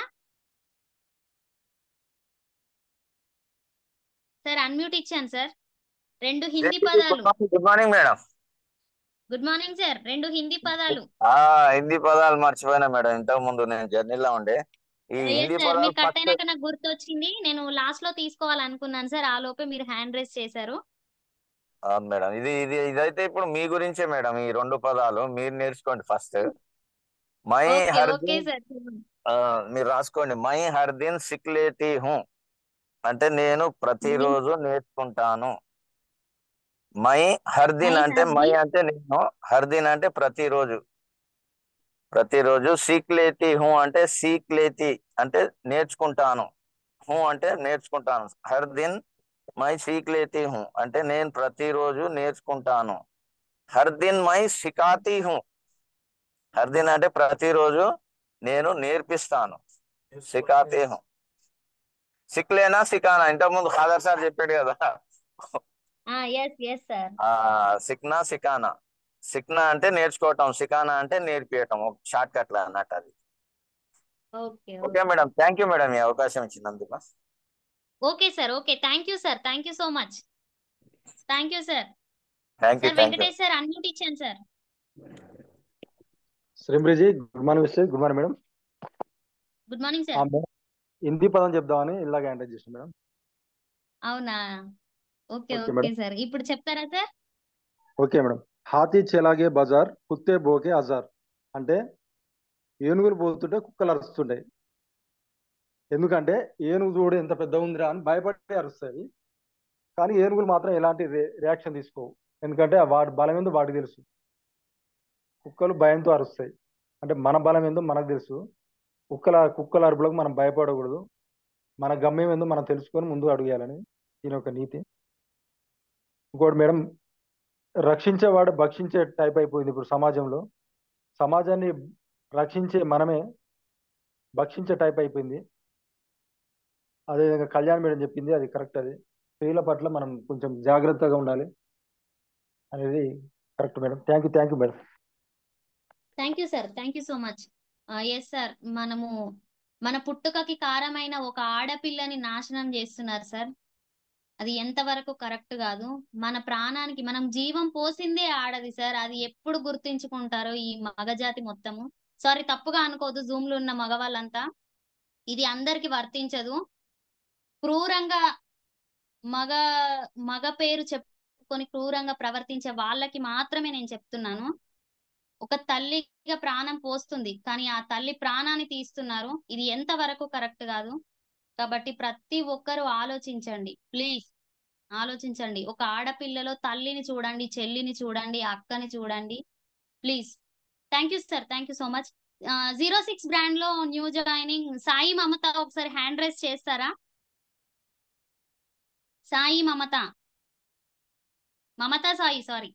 sir? Unmute ఇచ్చాను sir. 2 Hindi పదాలు. Good morning madam. Good morning sir. 2 Hindi పదాలు. హిందీ పదాలు మర్చిపోయినా madam, ఇంతకు ముందు నేను జర్నీలో ఉండే. ఈ హిందీ సార్ పదాలు మీరు కట్ అయినాక నాకు గుర్తొచ్చింది, నేను లాస్ట్ లో తీసుకోవాలనుకున్నాను సార్, ఆ లోపే మీరు హ్యాండ్ రైజ్ చేశారు. అవును మేడం. ఇదైతే ఇప్పుడు మీ గురించే మేడం. ఈ 2 పదాలు మీరు నేర్చుకోండి ఫస్ట్. మై హర్ ఓకే దిన్, సార్. మీరు రాసుకోండి. మై హర్ దిన్ సిక్ లేతి హూ అంటే నేను ప్రతిరోజు నేర్చుకుంటాను. మై హర్ దిన్ అంటే మై అంటే నేను, హర్ దిన్ అంటే ప్రతిరోజు, ప్రతిరోజు. సీక్ లేతి హూ అంటే సీక్ లేతి అంటే నేర్చుకుంటాను, హూ అంటే నేర్చుకుంటాను. హర్ దిన్ మై సీక్ లేతి హూ అంటే నేను ప్రతిరోజు నేర్చుకుంటాను. హర్ దిన్ మై సికాతి హూ, హర్ దిన్ అంటే ప్రతిరోజు నేను నేర్పిస్తాను, సికాతి హూ. సిక్లేనా సికానా, ఇంతకుముందు ఖాదర్ సార్ చెప్పాడు కదా. Yes sir. సిక్నా సికానా. సిక్నా అంటే నేర్చుకోవటం, సికానా అంటే నేర్పియటం, ఒక షార్ట్ కట్ లా అన్నట్టు అది. Okay madam, thank you madam ఈ అవకాశం ఇచ్చినందుకు. Okay sir, okay, thank you sir, thank you so much, thank you sir. Thank you. Sir Venkatesh sir unmute ఇచ్చాను సార్. శ్రీంబ్రిజీ good morning mister. Good morning madam. Good morning sir. Hindi పదం చెప్దామని ఇలాగ enter చేసిన madam. అవునా? Okay okay okay madam. Sir. ఇప్పుడు చెప్తారా sir? Okay madam. హాతీ చెలాగే బజార్ కుత్తే బోకే హజార్ అంటే ఏనుగులు పోతుంటే కుక్కలు అరుస్తుంటాయి. ఎందుకంటే ఏనుగు చూడు ఎంత పెద్ద ఉందిరా అని భయపడి అరుస్తాయి. కానీ ఏనుగులు మాత్రం ఎలాంటి రియాక్షన్ తీసుకోవు. ఎందుకంటే వాడి బలం ఏందో వాడికి తెలుసు. కుక్కలు భయంతో అరుస్తాయి. అంటే మన బలం ఏందో మనకు తెలుసు. కుక్కల అరుపులకు మనం భయపడకూడదు. మన గమ్యం ఏందో మనం తెలుసుకొని ముందు అడుగేయాలని దీని ఒక నీతి. ఇంకోటి మేడం, రక్షించేవాడు భక్షించే టైప్ అయిపోయింది ఇప్పుడు సమాజంలో. సమాజాన్ని రక్షించే మనమే భక్షించే టైప్ అయిపోయింది. అదేవిధంగా కళ్యాణ్ మేడం చెప్పింది అది కరెక్ట్. అది స్త్రీల పట్ల మనం కొంచెం జాగ్రత్తగా ఉండాలి అనేది correct madam. Thank you madam. Thank you sir. Thank you so much. Yes sir. మనము మన పుట్టుకకి కారమైన ఒక ఆడపిల్లని నాశనం చేస్తున్నారు సార్. అది ఎంతవరకు కరెక్ట్ కాదు. మన ప్రాణానికి మనం జీవం పోసిందే ఆడది సార్. అది ఎప్పుడు గుర్తించుకుంటారో ఈ మగజాతి మొత్తము. సారీ, తప్పుగా అనుకోదు జూమ్ లో ఉన్న మగవాళ్ళంతా. ఇది అందరికి వర్తించదు. క్రూరంగా మగ మగ పేరు చెప్పుకొని క్రూరంగా ప్రవర్తించే వాళ్ళకి మాత్రమే నేను చెప్తున్నాను. ఒక తల్లిగా ప్రాణం పోస్తుంది, కానీ ఆ తల్లి ప్రాణాన్ని తీస్తున్నారు. ఇది ఎంతవరకు కరెక్ట్ కాదు. కాబట్టి ప్రతి ఒక్కరూ ఆలోచించండి, ప్లీజ్ ఆలోచించండి. ఒక ఆడపిల్లలో తల్లిని చూడండి, చెల్లిని చూడండి, అక్కని చూడండి, please. Thank you sir. Thank you so much. 06 brand లో న్యూ జాయినింగ్ సాయి మమత ఒకసారి హ్యాండ్ రైస్ చేస్తారా? సాయి మమత సాయి, సారీ,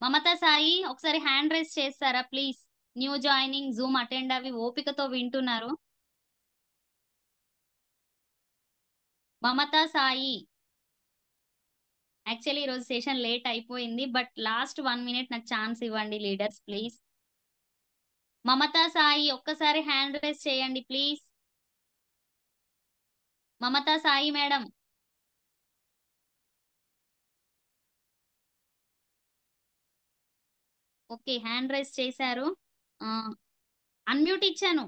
మమత సాయి ఒకసారి హ్యాండ్ రైస్ చేస్తారా please? New joining Zoom attend అవి ఓపికతో వింటున్నారు. మమత సాయి. యాక్చువల్లీ ఈరోజు సెషన్ లేట్ అయిపోయింది, బట్ లాస్ట్ 1 మినిట్ నాకు ఛాన్స్ ఇవ్వండి లీడర్స్ ప్లీజ్. మమత సాయి ఒక్కసారి హ్యాండ్ రైస్ చేయండి please. Mamata Sai madam. Okay, hand raise చేశారు. అన్మ్యూట్ ఇచ్చాను,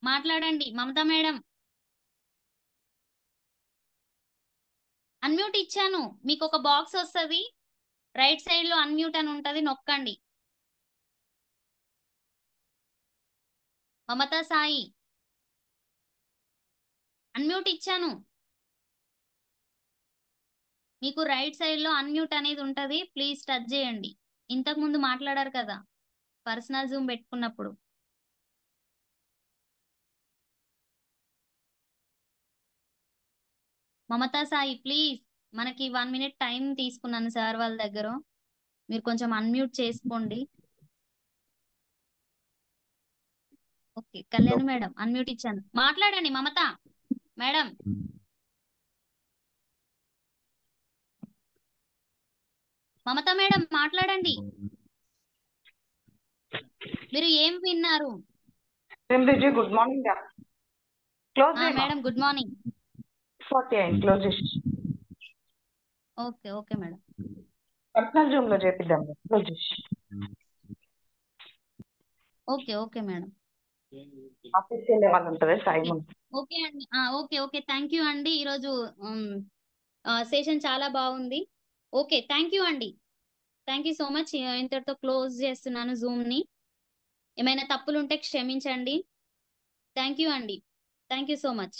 మాట్లాడండి మమతా మేడం. అన్మ్యూట్ ఇచ్చాను, మీకు ఒక బాక్స్ వస్తుంది, రైట్ సైడ్ లో అన్మ్యూట్ అని ఉంటది, నొక్కండి. మమతా సాయి అన్మ్యూట్ ఇచ్చాను, మీకు రైట్ సైడ్ లో అన్మ్యూట్ అనేది ఉంటది, ప్లీజ్ టచ్ చేయండి. ఇంతకు ముందు మాట్లాడారు కదా పర్సనల్ జూమ్ పెట్టుకున్నప్పుడు. మమతా సాయి ప్లీజ్, మనకి 1 మినిట్ టైం తీసుకున్నాను సార్ వాళ్ళ దగ్గర, మీరు కొంచెం అన్మ్యూట్ చేసుకోండి. ఓకే, కళ్యాణ్ మేడం అన్మ్యూట్ ఇచ్చాను, మాట్లాడండి మమత మేడం. మమతా మేడం మాట్లాడండి. మీరు ఏం విన్నారు? Good morning. Close madam good morning. Close చేసి okay okay madam. Personal Zoom లో చేపిద్దాం. క్లోజ్ చేసి ఓకే ఓకే మేడం. ఆఫీస్కి వెళ్ళే వాళ్ళు ఉంటుంది, టైం ఉంటుంది. ఓకే అండి. ఓకే ఓకే థ్యాంక్ యూ అండి. ఈరోజు సెషన్ చాలా బాగుంది. ఓకే థ్యాంక్ యూ అండి. Thank you so much. ఇంతటితో క్లోజ్ చేస్తున్నాను జూమ్ ని. ఏమైనా తప్పులు ఉంటే క్షమించండి. థ్యాంక్ యూ అండి. Thank you so much.